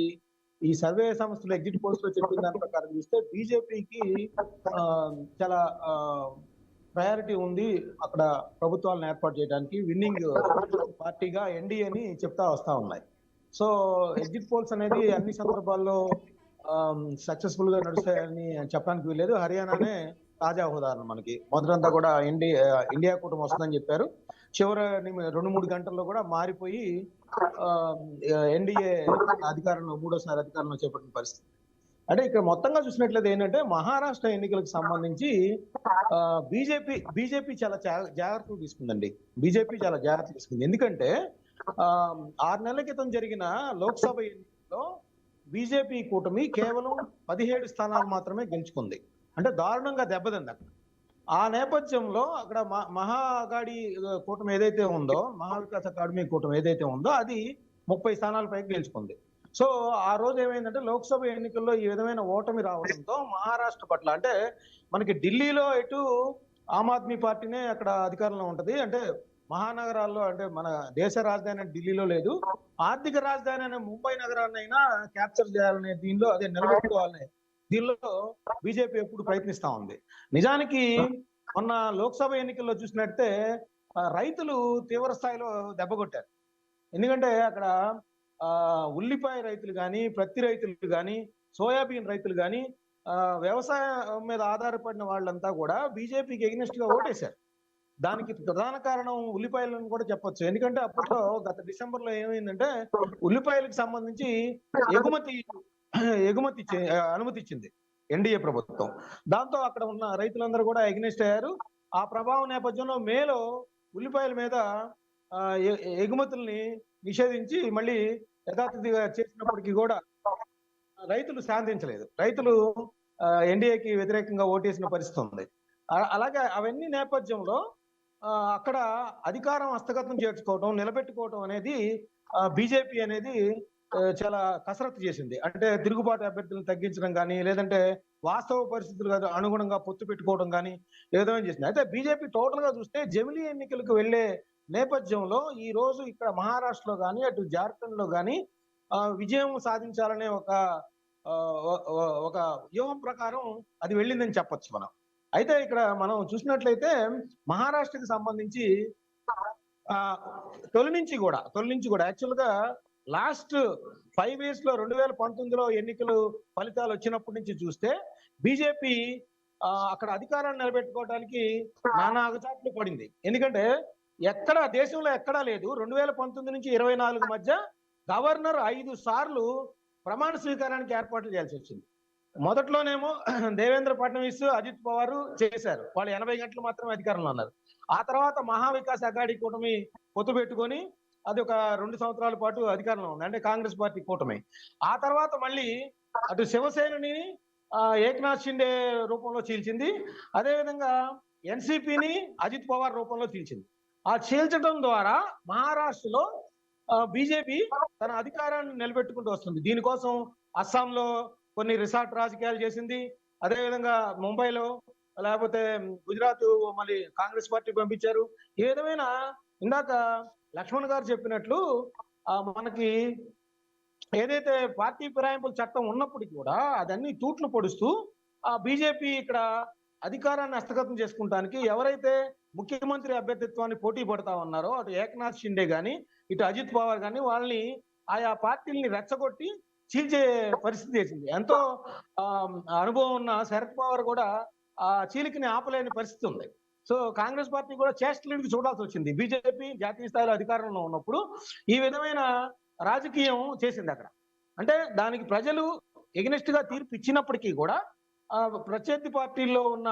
ఈ సర్వే సంస్థలు ఎగ్జిట్ పోల్స్ లో చెప్పిన దాని ప్రకారం చూస్తే బీజేపీకి చాలా ప్రయారిటీ ఉంది అక్కడ ప్రభుత్వాలను ఏర్పాటు చేయడానికి. విన్నింగ్ పార్టీగా ఎన్డీఏని చెప్తా వస్తా ఉన్నాయి. సో ఎగ్జిట్ పోల్స్ అనేది అన్ని సందర్భాల్లో సక్సెస్ఫుల్ గా నడుస్తాయని చెప్పడానికి వీల్లేదు. హర్యానానే తాజా ఉదాహరణ. మనకి మొదటంతా కూడా ఇండియా కూటమి వస్తుందని చెప్పారు. చివరి 2-3 గంటల్లో కూడా మారిపోయి ఎన్డీఏ అధికారంలో 3వ అధికారంలో చేపట్టిన పరిస్థితి. అంటే ఇక్కడ మొత్తంగా చూసినట్లయితే ఏంటంటే మహారాష్ట్ర ఎన్నికలకు సంబంధించి బీజేపీ చాలా జాగ్రత్తలు తీసుకుందండి. బీజేపీ చాలా జాగ్రత్తలు తీసుకుంది. ఎందుకంటే 6 నెలల క్రితం జరిగిన లోక్సభ ఎన్నికల్లో బీజేపీ కూటమి కేవలం 17 స్థానాలు మాత్రమే గెలుచుకుంది. అంటే దారుణంగా దెబ్బతింది అక్కడ. ఆ నేపథ్యంలో అక్కడ మహాగాడి కూటమి ఏదైతే ఉందో, మహావికాస్ అకాడమీ కూటమి ఏదైతే ఉందో అది 30 స్థానాలపైకి గెలుచుకుంది. సో ఆ రోజు ఏమైందంటే లోక్సభ ఎన్నికల్లో ఈ విధమైన ఓటమి రావడంతో మహారాష్ట్ర పట్ల, అంటే మనకి ఢిల్లీలో ఎటు ఆమ్ ఆద్మీ పార్టీనే అక్కడ అధికారంలో ఉంటది. అంటే మహానగరాల్లో, అంటే మన దేశ రాజధాని ఢిల్లీలో లేదు, ఆర్థిక రాజధాని అనే ముంబై నగరాన్నైనా క్యాప్చర్ చేయాలనే దీనిలో, అదే నిలబెట్టుకోవాలనే దీనిలో బీజేపీ ఎప్పుడు ప్రయత్నిస్తా ఉంది. నిజానికి మొన్న లోక్సభ ఎన్నికల్లో చూసినట్టే రైతులు తీవ్ర స్థాయిలో దెబ్బకొట్టారు. ఎందుకంటే అక్కడ ఉల్లిపాయ రైతులు కానీ, ప్రత్తి రైతులు కానీ, సోయాబీన్ రైతులు కానీ, వ్యవసాయం మీద ఆధారపడిన వాళ్ళంతా కూడా బీజేపీకి ఎగ్నెస్ట్ గా ఓటేశారు. దానికి ప్రధాన కారణం ఉల్లిపాయలను కూడా చెప్పొచ్చు. ఎందుకంటే అప్పట్లో గత డిసెంబర్ లో ఏమైందంటే ఉల్లిపాయలకు సంబంధించి ఎగుమతి అనుమతి ఇచ్చింది ఎన్డీఏ ప్రభుత్వం. దాంతో అక్కడ ఉన్న రైతులందరూ కూడా ఎగ్నెస్ట్ అయ్యారు. ఆ ప్రభావం నేపథ్యంలో మేలో ఉల్లిపాయల మీద ఎగుమతుల్ని నిషేధించి మళ్ళీ యథాతథిగా చేసినప్పటికీ కూడా రైతులు శాంతించలేదు. రైతులు ఎన్డీఏకి వ్యతిరేకంగా ఓటేసిన పరిస్థితి ఉంది. అలాగే అవన్నీ నేపథ్యంలో అక్కడ అధికారం హస్తగతం చేర్చుకోవడం, నిలబెట్టుకోవడం అనేది బీజేపీ అనేది చాలా కసరత్తు చేసింది. అంటే తిరుగుబాటు అభ్యర్థులను తగ్గించడం కానీ, లేదంటే వాస్తవ పరిస్థితులకు అనుగుణంగా పొత్తు పెట్టుకోవడం కానీ ఏదైనా చేసింది. అయితే బీజేపీ టోటల్ గా చూస్తే జమిలీ ఎన్నికలకు వెళ్లే నేపథ్యంలో ఈ రోజు ఇక్కడ మహారాష్ట్రలో కానీ, అటు జార్ఖండ్ లో కానీ విజయం సాధించాలనే ఒక వ్యూహం ప్రకారం అది వెళ్ళిందని చెప్పొచ్చు మనం. అయితే ఇక్కడ మనం చూసినట్లయితే మహారాష్ట్రకి సంబంధించి తొలి నుంచి కూడా యాక్చువల్ గా లాస్ట్ 5 years లో 2019లో ఎన్నికలు ఫలితాలు వచ్చినప్పటి నుంచి చూస్తే బీజేపీ అక్కడ అధికారాన్ని నిలబెట్టుకోవడానికి నానా అగచాట్లు పడింది. ఎందుకంటే దేశంలో ఎక్కడా లేదు 2019 నుంచి 24 మధ్య గవర్నర్ 5 సార్లు ప్రమాణ స్వీకారానికి ఏర్పాట్లు చేయాల్సి వచ్చింది. మొదట్లోనేమో దేవేంద్ర ఫడ్నవీస్, అజిత్ పవార్ చేశారు. వాళ్ళు 80 గంటలు మాత్రమే అధికారంలో ఉన్నారు. ఆ తర్వాత మహావికాస్ అఘాడీ కూటమి పొత్తు పెట్టుకొని అది ఒక 2 సంవత్సరాల పాటు అధికారంలో ఉంది, అంటే కాంగ్రెస్ పార్టీ కూటమి. ఆ తర్వాత మళ్ళీ అటు శివసేనని ఏక్నాథ్ షిండే రూపంలో చీల్చింది, అదేవిధంగా ఎన్సీపీని అజిత్ పవార్ రూపంలో చీల్చింది. ఆ చీల్చడం ద్వారా మహారాష్ట్రలో బీజేపీ తన అధికారాన్ని నిలబెట్టుకుంటూ వస్తుంది. దీనికోసం అస్సాంలో కొన్ని రిసార్ట్ రాజకీయాలు చేసింది, అదేవిధంగా ముంబైలో, లేకపోతే గుజరాత్ మళ్ళీ కాంగ్రెస్ పార్టీ పంపించారు. ఈ విధమైన ఇందాక లక్ష్మణ్ గారు చెప్పినట్లు మనకి ఏదైతే పార్టీ ఫిరాయింపుల చట్టం ఉన్నప్పటికీ కూడా అదన్నీ తూట్లు పొడుస్తూ ఆ బీజేపీ ఇక్కడ అధికారాన్ని హస్తగతం చేసుకుంటానికి ఎవరైతే ముఖ్యమంత్రి అభ్యర్థిత్వాన్ని పోటీ పడతా ఉన్నారో అటు ఏక్నాథ్ షిండే గాని, ఇటు అజిత్ పవార్ గాని, వాళ్ళని ఆయా పార్టీల్ని రెచ్చగొట్టి చీల్చే పరిస్థితి చేసింది. ఎంతో అనుభవం ఉన్న శరద్ పవార్ కూడా ఆ చీలికని ఆపలేని పరిస్థితి ఉంది. సో కాంగ్రెస్ పార్టీ కూడా చేష్టలుడికి చూడాల్సి వచ్చింది. బీజేపీ జాతీయ స్థాయిలో అధికారంలో ఉన్నప్పుడు ఈ విధమైన రాజకీయం చేసింది అక్కడ. అంటే దానికి ప్రజలు ఎగ్నెస్ట్ గా తీర్పు ఇచ్చినప్పటికీ కూడా ప్రత్యర్థి పార్టీల్లో ఉన్న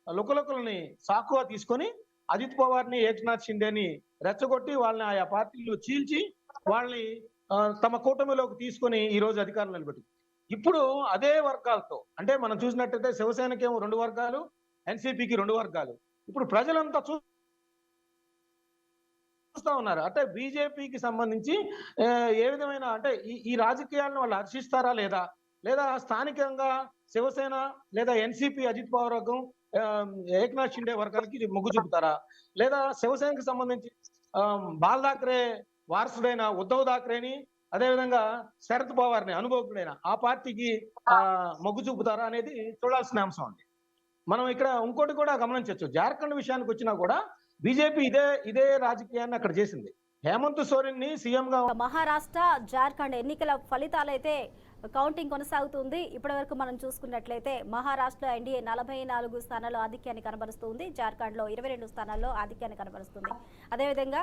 లుకలుకలని సాకుగా తీసుకొని అజిత్ పవార్ని ఏక్నాథ్ షిండేని రెచ్చగొట్టి వాళ్ళని ఆయా పార్టీలు చీల్చి వాళ్ళని తమ కూటమిలోకి తీసుకొని ఈ రోజు అధికారం నిలబెట్టింది. ఇప్పుడు అదే వర్గాలతో అంటే మనం చూసినట్టయితే శివసేనకేమో 2 వర్గాలు, ఎన్సీపీకి 2 వర్గాలు. ఇప్పుడు ప్రజలంతా చూస్తా ఉన్నారు. అంటే బీజేపీకి సంబంధించి ఏ విధమైన అంటే ఈ రాజకీయాలను వాళ్ళు హర్షిస్తారా లేదా స్థానికంగా శివసేన లేదా ఎన్సీపీ అజిత్ పవార్ వర్గం ఏక్నాథ్ షిండే వర్గానికి మొగ్గు చూపుతారా, లేదా శివసేనకి సంబంధించి బాల్ ఠాక్రే వారసుడైన ఉద్ధవ్ ఠాక్రేని అదేవిధంగా శరద్ పవార్ని అనుభవకుడైన ఆ పార్టీకి మొగ్గు చూపుతారా అనేది చూడాల్సిన అంశం అండి. మనం ఇక్కడ ఇంకోటి కూడా గమనించవచ్చు. జార్ఖండ్ విషయానికి వచ్చినా కూడా బీజేపీ ఇదే రాజకీయాన్ని అక్కడ చేసింది. హేమంత్ సోరెన్ ని సీఎం గా మహారాష్ట్ర జార్ఖండ్ ఎన్నికల ఫలితాలైతే కౌంటింగ్ కొనసాగుతుంది. ఇప్పటి వరకు మనం చూసుకున్నట్లయితే మహారాష్ట్రలో ఎన్డీఏ 44 స్థానాల్లో ఆధిక్యాన్ని కనబరుస్తుంది. జార్ఖండ్లో 22 స్థానాల్లో ఆధిక్యాన్ని కనబరుస్తుంది. అదేవిధంగా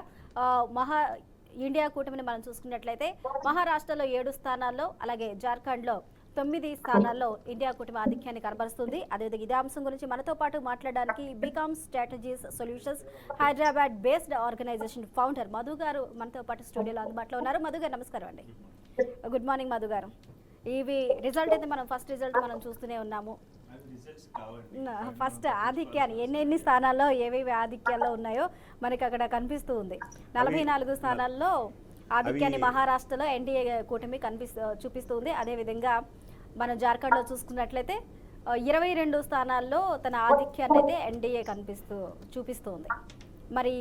ఇండియా కూటమిని మనం చూసుకున్నట్లయితే మహారాష్ట్రలో 7 స్థానాల్లో, అలాగే జార్ఖండ్లో 9 స్థానాల్లో ఇండియా కూటమి ఆధిక్యాన్ని కనబరుస్తుంది. అదేవిధంగా ఇదే అంశం గురించి మనతో పాటు మాట్లాడడానికి BCom strategies solutions Hyderabad based organisation founder Madhu garu మనతో పాటు స్టూడియోలో అందుబాటులో ఉన్నారు. మధు గారు నమస్కారం అండి. గుడ్ మార్నింగ్ మధు గారు. ఇవి రిజల్ట్ అయితే ఫస్ట్ రిజల్ట్ మనం చూస్తూనే ఉన్నాము. ఫస్ట్ ఆధిక్యాన్ని ఎన్ని స్థానాల్లో ఏవేవి ఆధిక్యాల్లో ఉన్నాయో మనకి అక్కడ కనిపిస్తూ ఉంది. 44 స్థానాల్లో ఆధిక్యాన్ని మహారాష్ట్రలో ఎన్డీఏ కూటమి చూపిస్తుంది. అదేవిధంగా మనం జార్ఖండ్లో చూసుకున్నట్లయితే 22 స్థానాల్లో తన ఆధిక్యాన్ని అయితే ఎన్డీఏ చూపిస్తుంది. మరి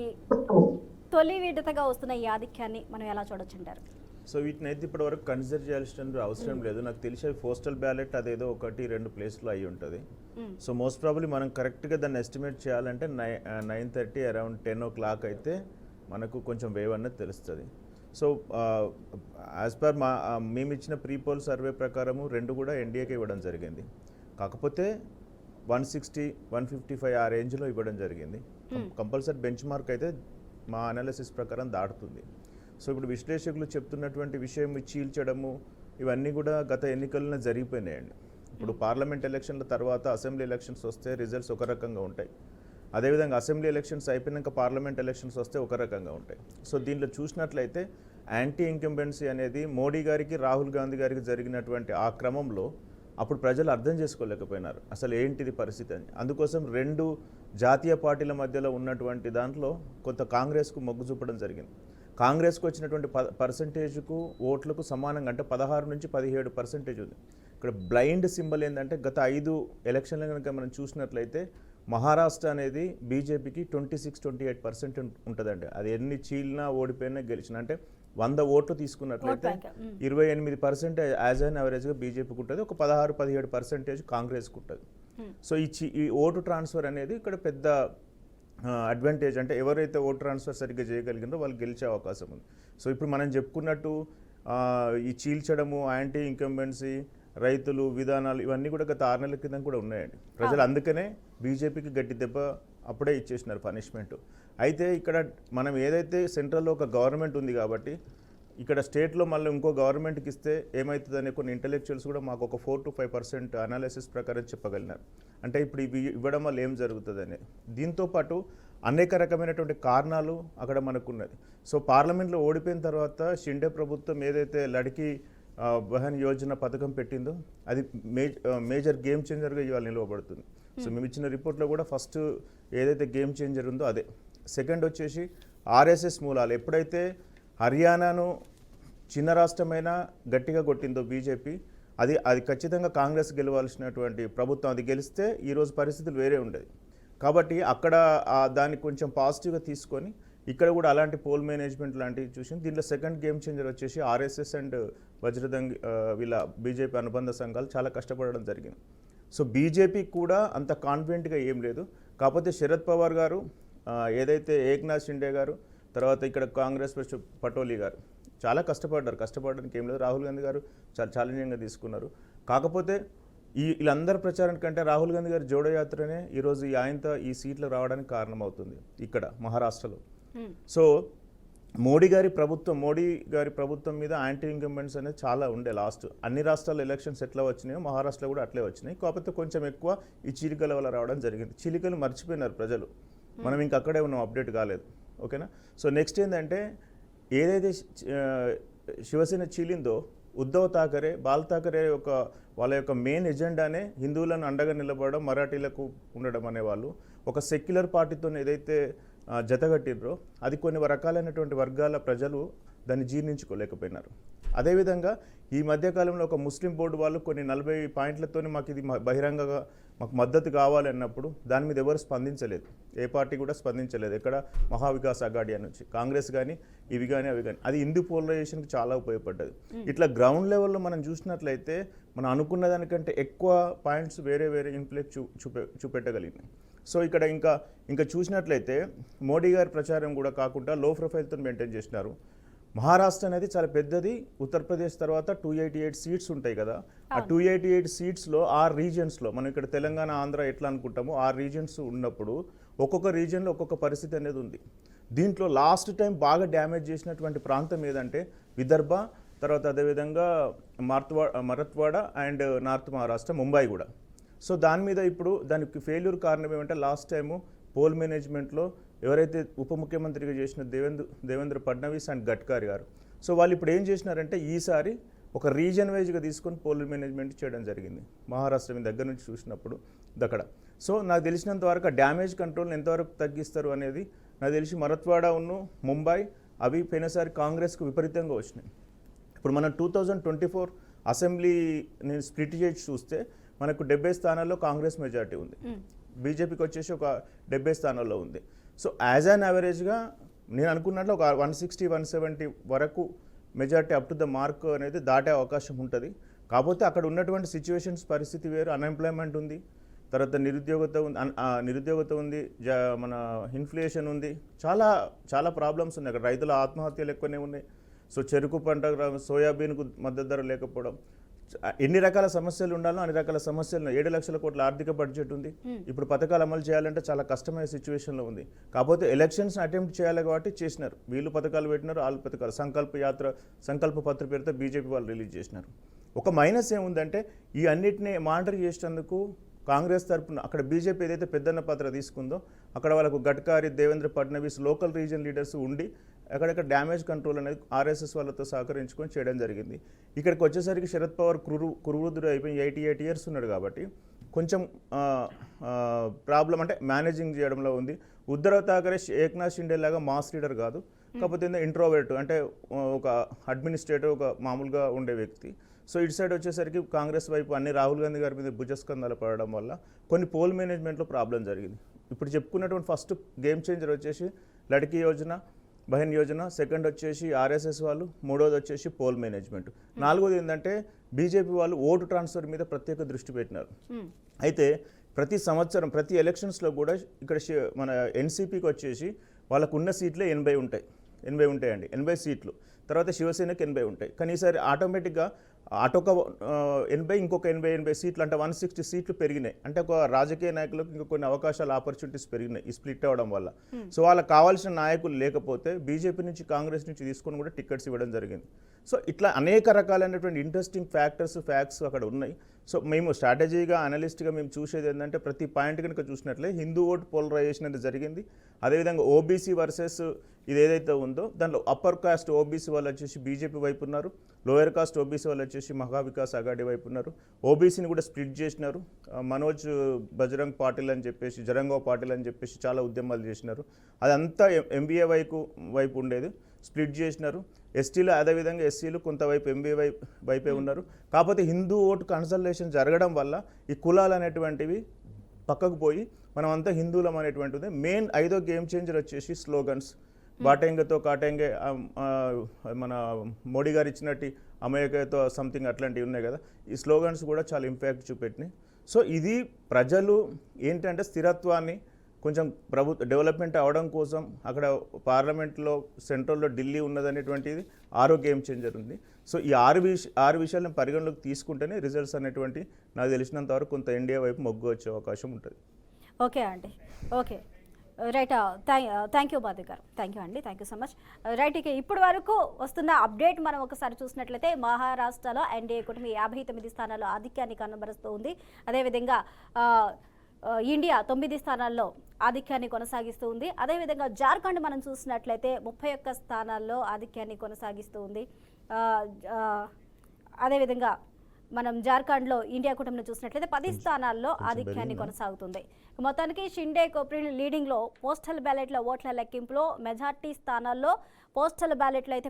తొలి విడతగా వస్తున్న ఈ ఆధిక్యాన్ని మనం ఎలా చూడొచ్చంటారు? సో వీటిని అయితే ఇప్పటి వరకు కన్సిడర్ చేయాల్సిన అవసరం లేదు. నాకు తెలిసి పోస్టల్ బ్యాలెట్ అదేదో 1-2 ప్లేస్లో అయి ఉంటుంది. సో మోస్ట్ ప్రాబబ్లీ మనం కరెక్ట్గా దాన్ని ఎస్టిమేట్ చేయాలంటే 9:30 అరౌండ్ 10 o'clock అయితే మనకు కొంచెం వేవ్ అన్నది తెలుస్తుంది. సో యాజ్ పర్ మేము ఇచ్చిన ప్రీపోల్ సర్వే ప్రకారము 2 కూడా ఎన్డీఏకి ఇవ్వడం జరిగింది. కాకపోతే 160-155 ఆ రేంజ్లో ఇవ్వడం జరిగింది. కంపల్సరీ బెంచ్ మార్క్ అయితే మా అనాలిసిస్ ప్రకారం దాటుతుంది. సో ఇప్పుడు విశ్లేషకులు చెప్తున్నటువంటి విషయం చీల్చడము ఇవన్నీ కూడా గత ఎన్నికల్లో జరిగిపోయినాయండి. ఇప్పుడు పార్లమెంట్ ఎలక్షన్ల తర్వాత అసెంబ్లీ ఎలక్షన్స్ వస్తే రిజల్ట్స్ ఒక రకంగా ఉంటాయి. అదేవిధంగా అసెంబ్లీ ఎలక్షన్స్ అయిపోయినాక పార్లమెంట్ ఎలక్షన్స్ వస్తే ఒక రకంగా ఉంటాయి. సో దీంట్లో చూసినట్లయితే యాంటీ ఇంకంబెన్సీ అనేది మోడీ గారికి రాహుల్ గాంధీ గారికి జరిగినటువంటి ఆ క్రమంలో అప్పుడు ప్రజలు అర్థం చేసుకోలేకపోయినారు అసలు ఏంటిది పరిస్థితి అని. అందుకోసం 2 జాతీయ పార్టీల మధ్యలో ఉన్నటువంటి దాంట్లో కొంత కాంగ్రెస్కు మొగ్గు చూపడం జరిగింది. కాంగ్రెస్కు వచ్చినటువంటి పర్సంటేజ్కు ఓట్లకు సమానంగా అంటే 16-17% ఉంది. ఇక్కడ బ్లైండ్ సింబల్ ఏంటంటే గత 5 ఎలక్షన్లు కనుక మనం చూసినట్లయితే మహారాష్ట్ర అనేది బీజేపీకి 26-28% ఉంటుందండి. అది ఎన్ని చీలినా ఓడిపోయినా గెలిచిన అంటే 100 ఓట్లు తీసుకున్నట్లయితే 28% యాజ్ అన్ యావరేజ్గా బీజేపీకి ఉంటుంది, ఒక 16-17% కాంగ్రెస్కి ఉంటుంది. సో ఈ ఓటు ట్రాన్స్ఫర్ అనేది ఇక్కడ పెద్ద అడ్వాంటేజ్. అంటే ఎవరైతే ఓటు ట్రాన్స్ఫర్ సరిగ్గా చేయగలిగినారో వాళ్ళు గెలిచే అవకాశం ఉంది. సో ఇప్పుడు మనం చెప్పుకున్నట్టు ఈ చీల్చడము, యాంటీ ఇంకంబెన్సీ, రైతులు విధానాలు ఇవన్నీ కూడా గత 6 నెలల క్రితం కూడా ఉన్నాయండి. ప్రజలు అందుకనే బీజేపీకి గట్టి దెబ్బ అప్పుడే ఇచ్చేసినారు పనిష్మెంట్. అయితే ఇక్కడ మనం ఏదైతే సెంట్రల్లో ఒక గవర్నమెంట్ ఉంది కాబట్టి ఇక్కడ స్టేట్లో మళ్ళీ ఇంకో గవర్నమెంట్కి ఇస్తే ఏమవుతుందనే కొన్ని ఇంటెలెక్చువల్స్ కూడా మాకు ఒక 4-5% అనాలిసిస్ ప్రకారం చెప్పగలిగినారు. అంటే ఇప్పుడు ఇవి ఇవ్వడం వల్ల ఏం జరుగుతుందని. దీంతోపాటు అనేక రకమైనటువంటి కారణాలు అక్కడ మనకున్నది. సో పార్లమెంట్లో ఓడిపోయిన తర్వాత షిండే ప్రభుత్వం ఏదైతే లడికి బహన్ యోజన పథకం పెట్టిందో అది మేజర్ గేమ్ చేంజర్గా ఇవాళ నిలవబడుతుంది. సో మేము ఇచ్చిన రిపోర్ట్లో కూడా ఫస్ట్ ఏదైతే గేమ్ చేంజర్ ఉందో అదే. సెకండ్ వచ్చేసి ఆర్ఎస్ఎస్ మూలాలు. ఎప్పుడైతే హర్యానాను చిన్న రాష్ట్రమైనా గట్టిగా కొట్టిందో బీజేపీ, అది ఖచ్చితంగా కాంగ్రెస్ గెలవాల్సినటువంటి ప్రభుత్వం. అది గెలిస్తే ఈరోజు పరిస్థితులు వేరే ఉండేది. కాబట్టి అక్కడ దాన్ని కొంచెం పాజిటివ్గా తీసుకొని ఇక్కడ కూడా అలాంటి పోల్ మేనేజ్మెంట్ లాంటివి చూసింది. దీంట్లో సెకండ్ గేమ్ చేంజర్ వచ్చేసి ఆర్ఎస్ఎస్ అండ్ వజ్రదంగి వీళ్ళ బీజేపీ అనుబంధ సంఘాలు చాలా కష్టపడడం జరిగింది. సో బీజేపీ కూడా అంత కాన్ఫిడెంట్గా ఏం లేదు. కాకపోతే శరద్ పవార్ గారు, ఏదైతే ఏక్నాథ్ షిండే గారు, తర్వాత ఇక్కడ కాంగ్రెస్ పటోలీ గారు చాలా కష్టపడడానికి ఏం లేదు. రాహుల్ గాంధీ గారు చాలా ఛాలెంజింగ్గా తీసుకున్నారు. కాకపోతే వీళ్ళందరి ప్రచారానికంటే రాహుల్ గాంధీ గారి జోడో యాత్రనే ఈరోజు ఆయనతో ఈ సీట్లు రావడానికి కారణమవుతుంది ఇక్కడ మహారాష్ట్రలో. సో మోడీ గారి ప్రభుత్వం మీద యాంటీ ఇంకంబెంట్స్ అనేది చాలా ఉండే లాస్ట్ అన్ని రాష్ట్రాల్లో ఎలక్షన్స్ ఎట్లా వచ్చినాయో మహారాష్ట్రలో కూడా అట్లే వచ్చినాయి. కాకపోతే కొంచెం ఎక్కువ ఈ చీలికల వల్ల రావడం జరిగింది. చీలికలు మర్చిపోయినారు ప్రజలు, మనం ఇంక అక్కడే ఉన్నాం, అప్డేట్ కాలేదు. ఓకేనా. సో నెక్స్ట్ ఏంటంటే ఏదైతే శివసేన చీలిందో ఉద్ధవ్ ఠాకరే, బాల్ ఠాకరే వాళ్ళ యొక్క మెయిన్ ఎజెండానే హిందువులను అండగా నిలబడడం, మరాఠీలకు ఉండడం అనేవాళ్ళు. ఒక సెక్యులర్ పార్టీతో ఏదైతే జతగట్టిర్రో అది కొన్ని రకాలైనటువంటి వర్గాల ప్రజలు దాన్ని జీర్ణించుకోలేకపోయినారు. అదేవిధంగా ఈ మధ్యకాలంలో ఒక ముస్లిం బోర్డు వాళ్ళు కొన్ని 40 పాయింట్లతో మాకు ఇది బహిరంగంగా మాకు మద్దతు కావాలి అన్నప్పుడు దాని మీద ఎవరు స్పందించలేదు, ఏ పార్టీ కూడా స్పందించలేదు. ఎక్కడ మహావికాస్ అఘాడి నుంచి కాంగ్రెస్ కానీ ఇవి కానీ అవి కానీ, అది హిందూ పోలరైజేషన్కి చాలా ఉపయోగపడ్డది. ఇట్లా గ్రౌండ్ లెవెల్లో మనం చూసినట్లయితే మనం అనుకున్న దానికంటే ఎక్కువ పాయింట్స్ వేరే ఇన్ఫ్లెక్స్ చూపెట్టగలిగినాయి. సో ఇక్కడ ఇంకా చూసినట్లయితే మోడీ గారి ప్రచారం కూడా కాకుండా లో ప్రొఫైల్తో మెయింటైన్ చేసినారు. మహారాష్ట్ర అనేది చాలా పెద్దది, ఉత్తరప్రదేశ్ తర్వాత 288 సీట్స్ ఉంటాయి కదా, ఆ 288 సీట్స్లో 6 రీజన్స్లో మనం ఇక్కడ తెలంగాణ ఆంధ్ర ఎట్లా అనుకుంటామో 6 రీజన్స్ ఉన్నప్పుడు ఒక్కొక్క రీజన్లో ఒక్కొక్క పరిస్థితి అనేది ఉంది. దీంట్లో లాస్ట్ టైం బాగా డ్యామేజ్ చేసినటువంటి ప్రాంతం ఏదంటే విదర్భ, తర్వాత అదేవిధంగా మరత్వాడ అండ్ నార్త్ మహారాష్ట్ర, ముంబై కూడా. సో దాని మీద ఇప్పుడు దానికి ఫెయిల్యూర్ కారణం ఏమంటే లాస్ట్ టైము పోల్ మేనేజ్మెంట్లో ఎవరైతే ఉప ముఖ్యమంత్రిగా చేసిన దేవేంద్ర ఫడ్నవీస్ అండ్ గడ్కరీ గారు, సో వాళ్ళు ఇప్పుడు ఏం చేసినారంటే ఈసారి ఒక రీజన్ వైజ్గా తీసుకొని పోల్ మేనేజ్మెంట్ చేయడం జరిగింది. మహారాష్ట్ర మీ దగ్గర నుంచి చూసినప్పుడు అక్కడ. సో నాకు తెలిసినంత వరకు డ్యామేజ్ కంట్రోల్ని ఎంతవరకు తగ్గిస్తారు అనేది నాకు తెలిసి మరత్వాడ ముంబై అవి పోయినసారి కాంగ్రెస్కు విపరీతంగా వచ్చినాయి. ఇప్పుడు మనం 2024 అసెంబ్లీని స్ప్లిట్ చేసి చూస్తే మనకు 70 స్థానాల్లో కాంగ్రెస్ మెజార్టీ ఉంది, బీజేపీకి వచ్చేసి ఒక 70 స్థానాల్లో ఉంది. సో యాజ్ అన్ యావరేజ్గా నేను అనుకున్నట్లు ఒక 160-170 వరకు majority up to the mark అనేది దాటే అవకాశం ఉంటుంది. కాకపోతే అక్కడ ఉన్నటువంటి సిచ్యువేషన్స్ పరిస్థితి వేరు, అన్ఎంప్లాయ్మెంట్ ఉంది, తర్వాత నిరుద్యోగత ఉంది, మన ఇన్ఫ్లేషన్ ఉంది, చాలా ప్రాబ్లమ్స్ ఉన్నాయి అక్కడ. రైతుల ఆత్మహత్యలు ఎక్కువనే ఉన్నాయి. సో చెరుకు పంట, సోయాబీన్కు మద్దతు ధర లేకపోవడం, ఎన్ని రకాల సమస్యలు ఉండాలో అన్ని రకాల సమస్యలు. 7 లక్షల కోట్ల ఆర్థిక బడ్జెట్ ఉంది, ఇప్పుడు పథకాలు అమలు చేయాలంటే చాలా కష్టమైన సిచ్యువేషన్లో ఉంది. కాకపోతే ఎలక్షన్స్ అటెంప్ట్ చేయాలి కాబట్టి చేసినారు, వీళ్ళు పథకాలు పెట్టినారు, వాళ్ళు పథకాలు సంకల్ప పత్ర పేరుతో బీజేపీ వాళ్ళు రిలీజ్ చేసినారు. ఒక మైనస్ ఏముందంటే ఈ అన్నిటినీ మానిటర్ చేసేందుకు కాంగ్రెస్ తరఫున అక్కడ బీజేపీ ఏదైతే పెద్దన్న పాత్ర తీసుకుందో అక్కడ వాళ్ళకు Gadkari, Devendra Fadnavis, local reason leaders ఉండి అక్కడక్కడ డ్యామేజ్ కంట్రోల్ అనేది ఆర్ఎస్ఎస్ వాళ్ళతో సహకరించుకొని చేయడం జరిగింది. ఇక్కడికి వచ్చేసరికి శరద్ పవార్ కురువృద్ధుడు అయిపోయి 88 years ఉన్నాడు కాబట్టి కొంచెం ప్రాబ్లం అంటే మేనేజింగ్ చేయడంలో ఉంది. ఉద్ధవ్ ఠాకరే ఏక్నాథ్ షిండే లాగా మాస్ లీడర్ కాదు, కాకపోతే ఇంట్రోవర్ట్ అంటే ఒక అడ్మినిస్ట్రేటివ్, ఒక మామూలుగా ఉండే వ్యక్తి. సో ఇటు సైడ్ వచ్చేసరికి కాంగ్రెస్ వైపు అన్ని రాహుల్ గాంధీ గారి మీద భుజస్కంధాలు పడడం వల్ల కొన్ని పోల్ మేనేజ్మెంట్లో ప్రాబ్లం జరిగింది. ఇప్పుడు చెప్పుకున్నటువంటి ఫస్ట్ గేమ్ చేంజర్ వచ్చేసి లడ్కీ యోజన, బహన్ యోజన, సెకండ్ వచ్చేసి ఆర్ఎస్ఎస్ వాళ్ళు, మూడోది వచ్చేసి పోల్ మేనేజ్మెంట్, నాలుగోది ఏంటంటే బీజేపీ వాళ్ళు ఓటు ట్రాన్స్ఫర్ మీద ప్రత్యేక దృష్టి పెట్టినారు. అయితే ప్రతి సంవత్సరం ప్రతి ఎలక్షన్స్లో కూడా ఇక్కడ మన ఎన్సీపీకి వచ్చేసి వాళ్ళకు ఉన్న సీట్లే 80 ఉంటాయండి, 80 సీట్లు. తర్వాత శివసేనకి 80 ఉంటాయి. కానీ ఈసారి ఆటోమేటిక్గా అటొక 80 ఇంకొక 80 సీట్లు అంటే 160 సీట్లు పెరిగినాయి. అంటే ఒక రాజకీయ నాయకులకు ఇంకా కొన్ని అవకాశాలు, ఆపర్చునిటీస్ పెరిగినాయి ఈ స్ప్లిట్ అవ్వడం వల్ల. సో వాళ్ళకి కావాల్సిన నాయకులు లేకపోతే బీజేపీ నుంచి కాంగ్రెస్ నుంచి తీసుకొని కూడా టికెట్స్ ఇవ్వడం జరిగింది. సో ఇట్లా అనేక రకాలైనటువంటి ఇంట్రెస్టింగ్ ఫ్యాక్ట్స్ అక్కడ ఉన్నాయి. సో మేము స్ట్రాటజీగా అనలిస్ట్గా మేము చూసేది ఏంటంటే ప్రతి పాయింట్ కనుక చూసినట్లే హిందూ ఓట్ పోలరైజేషన్ అనేది జరిగింది. అదేవిధంగా ఓబీసీ వర్సెస్ ఇది ఏదైతే ఉందో దాంట్లో అప్పర్ కాస్ట్ ఓబీసీ వాళ్ళు వచ్చేసి బీజేపీ వైపు ఉన్నారు, లోయర్ కాస్ట్ ఓబీసీ వాళ్ళు వచ్చేసి మహావికాస్ అఘాడి వైపు ఉన్నారు. ఓబీసీని కూడా స్ప్లిట్ చేసినారు. మనోజ్ బజరంగ్ పాటిల్ అని చెప్పేసి, జరంగో పాటిల్ అని చెప్పేసి చాలా ఉద్యమాలు చేసినారు. అదంతా ఎంబీఏ వైపు ఉండేది, స్ప్లిట్ చేసినారు. ఎస్టీలు అదేవిధంగా ఎస్సీలు కొంతవైపు ఎంబీఏ వైపే ఉన్నారు. కాకపోతే హిందూ ఓటు కన్సల్టేషన్ జరగడం వల్ల ఈ కులాలు అనేటువంటివి పక్కకు పోయి మనం అంతా హిందువులం అనేటువంటిది. మెయిన్ 5వ గేమ్ చేంజర్ వచ్చేసి స్లోగన్స్. బాటెంగతో కాటెంగే, మన మోడీ గారు ఇచ్చినట్టు అమేయకతో సంథింగ్ అట్లాంటివి ఉన్నాయి కదా, ఈ స్లోగన్స్ కూడా చాలా ఇంపాక్ట్ చూపెట్టినాయి. సో ఇది ప్రజలు ఏంటంటే స్థిరత్వాన్ని కొంచెం డెవలప్మెంట్ అవడం కోసం అక్కడ పార్లమెంట్లో సెంట్రల్లో ఢిల్లీ ఉన్నదనేటువంటిది 6వ గేమ్ చేంజర్ ఉంది. సో ఈ 6 విషయాలను పరిగణలోకి తీసుకుంటేనే రిజల్ట్స్ అనేటువంటి నాకు తెలిసినంత వరకు కొంత ఇండియా వైపు మొగ్గు వచ్చే అవకాశం ఉంటుంది. ఓకే అండి, ఓకే. రైట్. థ్యాంక్ యూ బాధి గారు. థ్యాంక్ యూ అండి. Thank you so much. Right. ఇక ఇప్పటి వరకు వస్తున్న అప్డేట్ మనం ఒకసారి చూసినట్లయితే మహారాష్ట్రలో ఎన్డీఏ కూటమి 59 స్థానాల్లో ఆధిక్యాన్ని కనబరుస్తూ ఉంది. అదేవిధంగా ఇండియా 9 స్థానాల్లో ఆధిక్యాన్ని కొనసాగిస్తూ ఉంది. అదేవిధంగా జార్ఖండ్ మనం చూసినట్లయితే 31 స్థానాల్లో ఆధిక్యాన్ని కొనసాగిస్తూ ఉంది. అదేవిధంగా మనం జార్ఖండ్లో ఇండియా కూటమిని చూసినట్లయితే 10 స్థానాల్లో ఆధిక్యాన్ని కొనసాగుతుంది. మొత్తానికి షిండే కోప్రిల్ లీడింగ్లో పోస్టల్ బ్యాలెట్ల ఓట్ల లెక్కింపులో మెజార్టీ స్థానాల్లో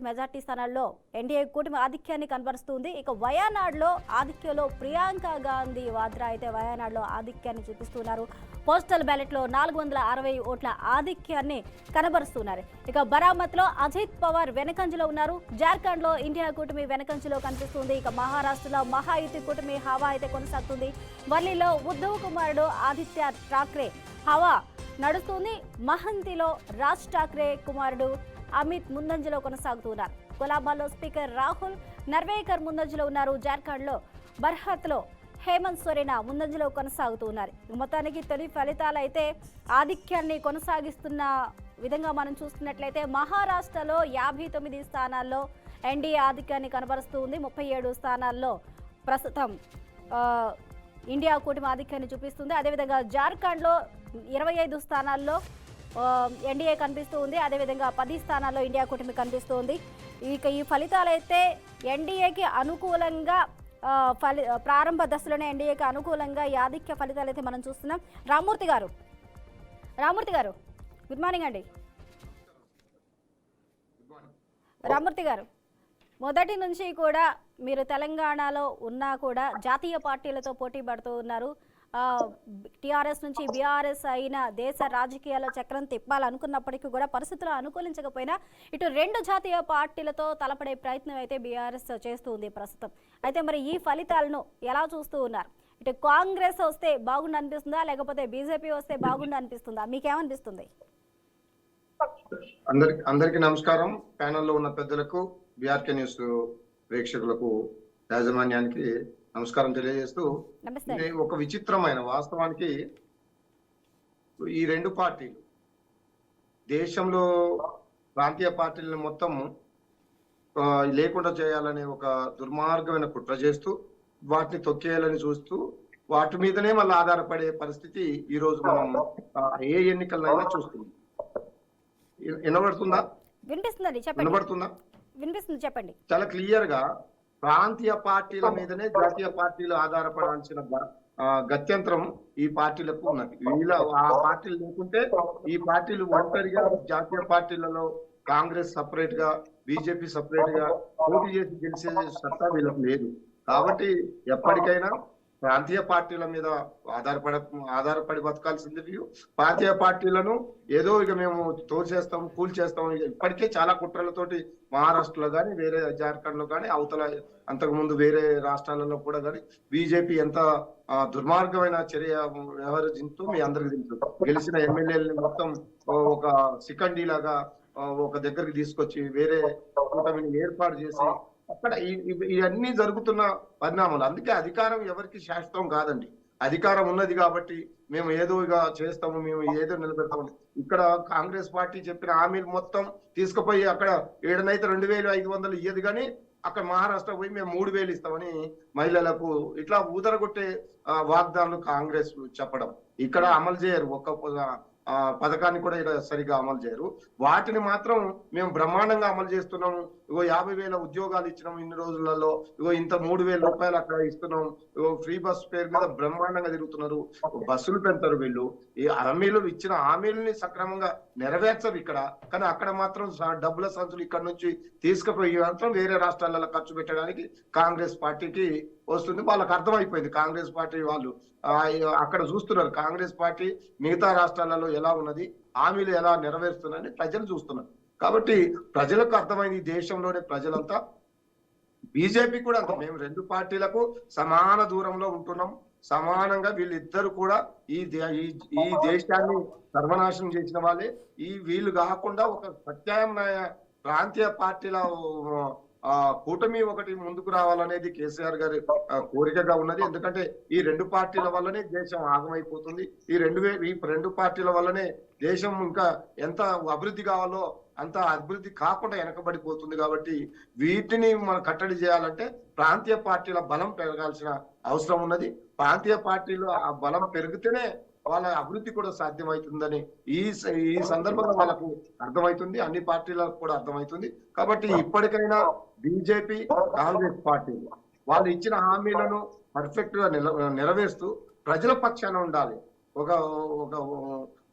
మెజార్టీ స్థానాల్లో ఎన్డీఏ కూటమి ఆధిక్యాన్ని కనబరుస్తుంది. ఇక వయనాడ్లో ఆధిక్యంలో ప్రియాంక గాంధీ వాద్రా అయితే వయనాడ్లో ఆధిక్యాన్ని చూపిస్తున్నారు. పోస్టల్ బ్యాలెట్లో 460 ఓట్ల ఆధిక్యాన్ని కనబరుస్తున్నారు. ఇక బరామత్లో అజిత్ పవార్ వెనకంజలో ఉన్నారు. జార్ఖండ్లో ఇండియా కూటమి వెనకంజలో కనిపిస్తుంది. ఇక మహారాష్ట్రలో మహాయుతి కూటమి హవా అయితే కొనసాగుతుంది. వర్లీలో ఉద్ధవ్ కుమారుడు ఆదిత్య ఠాక్రే హవా నడుస్తుంది. మహంతిలో రాజ్ ఠాక్రే కుమారుడు అమిత్ ముందంజలో కొనసాగుతున్నారు. కొలాబాలో స్పీకర్ రాహుల్ నర్వేకర్ ముందంజలో ఉన్నారు. జార్ఖండ్లో బర్హత్లో హేమంత్ సోరెన్ ముందంజలో కొనసాగుతున్నారు. మొత్తానికి తొలి ఫలితాలు అయితే ఆధిక్యాన్ని కొనసాగిస్తున్న విధంగా మనం చూస్తున్నట్లయితే మహారాష్ట్రలో 59 స్థానాల్లో ఎన్డీఏ ఆధిక్యాన్ని కనబరుస్తూ ఉంది. 37 స్థానాల్లో ప్రస్తుతం ఇండియా కూటమి ఆధిక్యాన్ని చూపిస్తుంది. అదేవిధంగా జార్ఖండ్లో 25 స్థానాల్లో ఎన్డీఏ కనిపిస్తూ ఉంది. అదేవిధంగా 10 స్థానాల్లో ఇండియా కూటమి కనిపిస్తుంది. ఇక ఈ ఫలితాలు అయితే ఎన్డీఏకి అనుకూలంగా ప్రారంభ దశలోనే ఎన్డీఏకి అనుకూలంగా ఈ ఆధిక్య ఫలితాలు అయితే మనం చూస్తున్నాం. రామ్మూర్తి గారు గుడ్ మార్నింగ్ అండి. రామ్మూర్తి గారు, మొదటి నుంచి కూడా మీరు తెలంగాణలో ఉన్నా కూడా జాతీయ పార్టీలతో పోటీ పడుతూ ఉన్నారు. టీఆర్ఎస్ నుంచి బీఆర్ఎస్ అయిన దేశ రాజకీయాల్లో చక్రం తిప్పాలనుకున్నప్పటికీ కూడా పరిస్థితులు అనుకూలించకపోయినా ఇటు 2 జాతీయ పార్టీలతో తలపడే ప్రయత్నం అయితే బీఆర్ఎస్ చేస్తూ ఉంది ప్రస్తుతం. అయితే మరి ఈ ఫలితాలను ఎలా చూస్తూ ఉన్నారు? ఇటు కాంగ్రెస్ వస్తే బాగుండు అనిపిస్తుందా, లేకపోతే బీజేపీ వస్తే బాగుండు అనిపిస్తుందా? మీకేమనిపిస్తుంది? అందరికీ నమస్కారం. ప్యానెల్లో ఉన్న పెద్దలకు, బీఆర్కే న్యూస్ ప్రేక్షకులకు, యాజమాన్యానికి నమస్కారం తెలియజేస్తూ, ఇది ఒక విచిత్రమైన వాస్తవానికి ఈ 2 పార్టీలు దేశంలో ప్రాంతీయ పార్టీలను మొత్తం లేకుండా చేయాలనే ఒక దుర్మార్గమైన కుట్ర చేస్తూ వాటిని తొక్కేయాలని చూస్తూ వాటి మీదనే మళ్ళీ ఆధారపడే పరిస్థితి ఈ రోజు మనం ఏ ఎన్నికలైనా చూస్తుంది. వినబడుతుందా? వినిపిస్తుంది, చెప్పండి. చాలా క్లియర్ గా ప్రాంతీయ పార్టీల మీదనే జాతీయ పార్టీలు ఆధారపడాల్సిన గత్యంతరం ఈ పార్టీలకు ఉన్నది. ఆ పార్టీలు లేకుంటే ఈ పార్టీలు ఒంటరిగా జాతీయ పార్టీలలో కాంగ్రెస్ సపరేట్ గా, బీజేపీ సపరేట్ గా పోటీ చేసి గెలిచే సత్తా వీళ్ళకు లేదు. కాబట్టి ఎప్పటికైనా ప్రాంతీయ పార్టీల మీద ఆధారపడి బతకాల్సింది. ప్రాంతీయ పార్టీలను ఏదో ఇక మేము తోచేస్తాం, కూల్చేస్తాం. ఇప్పటికే చాలా కుట్రలతోటి మహారాష్ట్రలో కానీ, వేరే జార్ఖండ్ లో కానీ, అవతల అంతకుముందు వేరే రాష్ట్రాలలో కూడా కానీ బీజేపీ ఎంత దుర్మార్గమైన చర్య వ్యవహరిస్తూ మీ అందరికి తెలుసు. గెలిచిన ఎమ్మెల్యేలని మొత్తం ఒక సికండీ లాగా ఒక దగ్గరికి తీసుకొచ్చి వేరే కూటమిని ఏర్పాటు చేసి అక్కడ ఇవన్నీ జరుగుతున్న పరిణామాలు. అందుకే అధికారం ఎవరికి శాశ్వతం కాదండి. అధికారం ఉన్నది కాబట్టి మేము ఏదో ఇక చేస్తాము, మేము ఏదో నిలబెడతాము. ఇక్కడ కాంగ్రెస్ పార్టీ చెప్పిన హామీలు మొత్తం తీసుకుపోయి అక్కడ ఏడనైతే 2500 ఇయ్యదు కానీ అక్కడ మహారాష్ట్ర పోయి మేము 3000 ఇస్తామని మహిళలకు ఇట్లా ఊదరగొట్టే వాగ్దానాలు కాంగ్రెస్ చెప్పడం. ఇక్కడ అమలు చేయరు, ఒక్క పథకాన్ని కూడా ఇక్కడ సరిగా అమలు చేయరు. వాటిని మాత్రం మేము బ్రహ్మాండంగా అమలు చేస్తున్నాము. ఇగో 50,000 ఉద్యోగాలు ఇచ్చినాం ఇన్ని రోజులలో, ఇగో ఇంత 3,000 రూపాయలు అక్కడ ఇస్తున్నాం, ఇగో ఫ్రీ బస్ పేరు మీద బ్రహ్మాండంగా తిరుగుతున్నారు. బస్సులు పెడతారు వీళ్ళు. ఈ హామీలు ఇచ్చిన హామీలని సక్రమంగా నెరవేర్చరు ఇక్కడ. కానీ అక్కడ మాత్రం డబ్బుల సంచులు ఇక్కడ నుంచి తీసుకుపోయి మాత్రం వేరే రాష్ట్రాలలో ఖర్చు పెట్టడానికి కాంగ్రెస్ పార్టీకి వస్తుంది. వాళ్ళకి అర్థమైపోయింది. కాంగ్రెస్ పార్టీ వాళ్ళు అక్కడ చూస్తున్నారు కాంగ్రెస్ పార్టీ మిగతా రాష్ట్రాలలో ఎలా ఉన్నది, హామీలు ఎలా నెరవేరుస్తున్నాయని ప్రజలు చూస్తున్నారు. కాబట్టి ప్రజలకు అర్థమైంది, ఈ దేశంలోనే ప్రజలంతా, బీజేపీ కూడా అంత. మేము 2 పార్టీలకు సమాన దూరంలో ఉంటున్నాం. సమానంగా వీళ్ళిద్దరు కూడా ఈ దేశాన్ని సర్వనాశనం చేసిన వాళ్ళే. వీళ్ళు కాకుండా ఒక ప్రత్యామ్నాయ ప్రాంతీయ పార్టీల కూటమి ఒకటి ముందుకు రావాలనేది కేసీఆర్ గారి కోరికగా ఉన్నది. ఎందుకంటే ఈ రెండు పార్టీల వల్లనే దేశం ఆగమైపోతుంది. ఈ రెండు పార్టీల వల్లనే దేశం ఇంకా ఎంత అభివృద్ధి కావాలో అంత అభివృద్ధి కాకుండా వెనకబడిపోతుంది. కాబట్టి వీటిని మనం కట్టడి చేయాలంటే ప్రాంతీయ పార్టీల బలం పెరగాల్సిన అవసరం ఉన్నది. ప్రాంతీయ పార్టీలు ఆ బలం పెరిగితేనే వాళ్ళ అభివృద్ధి కూడా సాధ్యమవుతుందని ఈ సందర్భంగా వాళ్ళకు అర్థమవుతుంది, అన్ని పార్టీలకు కూడా అర్థమవుతుంది. కాబట్టి ఇప్పటికైనా బీజేపీ, కాంగ్రెస్ పార్టీలు వాళ్ళు ఇచ్చిన హామీలను పర్ఫెక్ట్ గా నెరవేరుస్తూ ప్రజల పక్షాన ఉండాలి. ఒక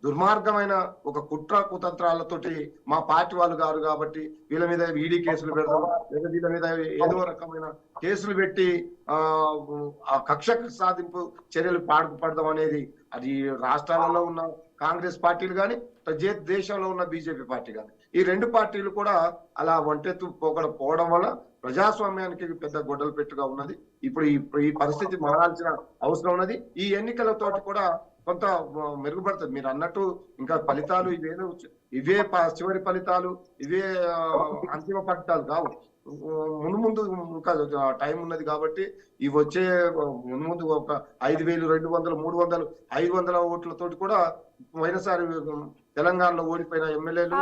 దుర్మార్గమైన ఒక కుట్ర కుతంత్రాలతోటి మా పార్టీ వాళ్ళు గారు కాబట్టి వీళ్ళ మీద ఈడీ కేసులు పెడదాం, లేదా వీళ్ళ మీద ఏదో రకమైన కేసులు పెట్టి ఆ కక్ష సాధింపు చర్యలు పడదాం అనేది అది రాష్ట్రాలలో ఉన్న కాంగ్రెస్ పార్టీలు కానీ దేశంలో ఉన్న బీజేపీ పార్టీ కానీ ఈ రెండు పార్టీలు కూడా అలా ఒంటెత్తు పోవడం వల్ల ప్రజాస్వామ్యానికి పెద్ద గొడ్డలు పెట్టుగా ఉన్నది. ఇప్పుడు ఈ పరిస్థితి మారాల్సిన అవసరం ఉన్నది. ఈ ఎన్నికలతోటి కూడా కొంత మెరుగుపడుతుంది. మీరు అన్నట్టు ఇంకా ఫలితాలు ఇవే చివరి ఫలితాలు, ఇవే అంతిమ ఫలితాలు కావు. ముందు ఇంకా టైం ఉన్నది కాబట్టి ఇవి వచ్చే ముందు ఒక 5,200, 300, 500 ఓట్లతోటి కూడా పోయినసారి తెలంగాణలో ఓడిపోయిన ఎమ్మెల్యేలు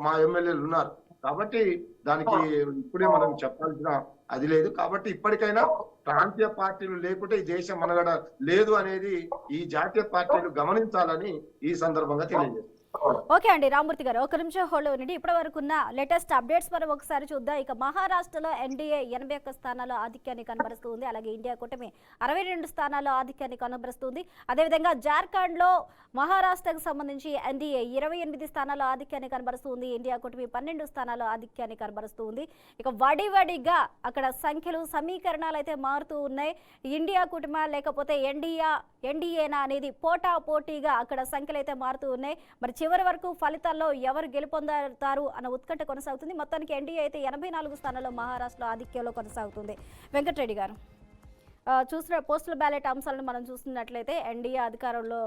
మా ఎమ్మెల్యేలు ఉన్నారు. కాబట్టి దానికి ఇప్పుడే మనం చెప్పాల్సిన అది లేదు. కాబట్టి ఇప్పటికైనా ప్రాంతీయ పార్టీలు లేకుంటే ఈ దేశం మనగడ లేదు అనేది ఈ జాతీయ పార్టీలు గమనించాలని ఈ సందర్భంగా తెలియజేస్తారు. ఓకే అండి, రామూర్తి గారు ఒక నిమిషం హోల్డ్ ఉండండి. ఇప్పటి వరకు ఉన్న లేటెస్ట్ అప్డేట్స్ మనం ఒకసారి చూద్దాం. ఇక మహారాష్ట్రలో ఎన్డీఏ 81 స్థానాల్లో ఆధిక్యాన్ని కనబరుస్తుంది. అలాగే ఇండియా కూటమి 62 స్థానాల్లో ఆధిక్యాన్ని కనబరుస్తుంది. అదేవిధంగా జార్ఖండ్లో మహారాష్ట్రకు సంబంధించి ఎన్డీఏ 28 స్థానాల్లో ఆధిక్యాన్ని కనబరుస్తుంది. ఇండియా కూటమి 12 స్థానాల్లో ఆధిక్యాన్ని కనబరుస్తుంది. ఇక వడివడిగా అక్కడ సంఖ్యలు సమీకరణాలు అయితే మారుతూ ఉన్నాయి. ఇండియా కూటమి లేకపోతే ఎన్డీఏనా అనేది పోటాపోటీగా అక్కడ సంఖ్యలు అయితే మారుతూ ఉన్నాయి. మరి చివరి వరకు ఫలితాల్లో ఎవరు గెలుపొందుతారు అన్న ఉత్కంఠ కొనసాగుతుంది. మొత్తానికి ఎన్డీఏ అయితే 84 స్థానాల్లో మహారాష్ట్రలో ఆధిక్యంలో కొనసాగుతుంది. వెంకటరెడ్డి గారు చూసిన పోస్టల్ బ్యాలెట్ అంశాలను మనం చూస్తున్నట్లయితే ఎన్డీఏ అధికారంలో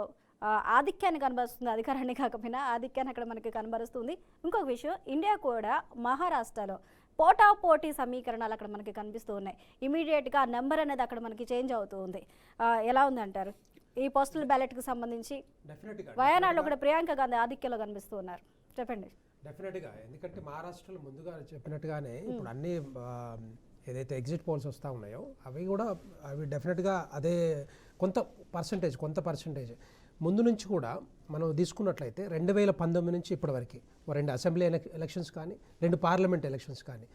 ఆధిక్యాన్ని కనబరుస్తుంది. అధికారాన్ని కాకపోయినా ఆధిక్యాన్ని అక్కడ మనకి కనబరుస్తుంది. ఇంకొక విషయం, ఇండియా కూడా మహారాష్ట్రలో పోటాపోటీ సమీకరణాలు అక్కడ మనకి కనిపిస్తూ ఉన్నాయి. ఇమీడియట్గా నెంబర్ అనేది అక్కడ మనకి చేంజ్ అవుతూ ఉంది. ఎలా ఉంది అంటారు ఈ పోస్టల్ బ్యాలెట్కి సంబంధించి? వయనాడులో కూడా ప్రియాంక గాంధీ ఆధిక్యంలో కనిపిస్తూ ఉన్నారు, చెప్పండి. డెఫినెట్గా, ఎందుకంటే మహారాష్ట్రలో ముందుగా చెప్పినట్టుగానే ఇప్పుడు అన్ని ఏదైతే ఎగ్జిట్ పోల్స్ వస్తూ ఉన్నాయో అవి డెఫినెట్గా అదే కొంత పర్సంటేజ్ ముందు నుంచి కూడా మనం తీసుకున్నట్లయితే 2019 నుంచి ఇప్పటివరకు 2 అసెంబ్లీ ఎలక్షన్స్ కానీ 2 పార్లమెంట్ ఎలక్షన్స్ కానీ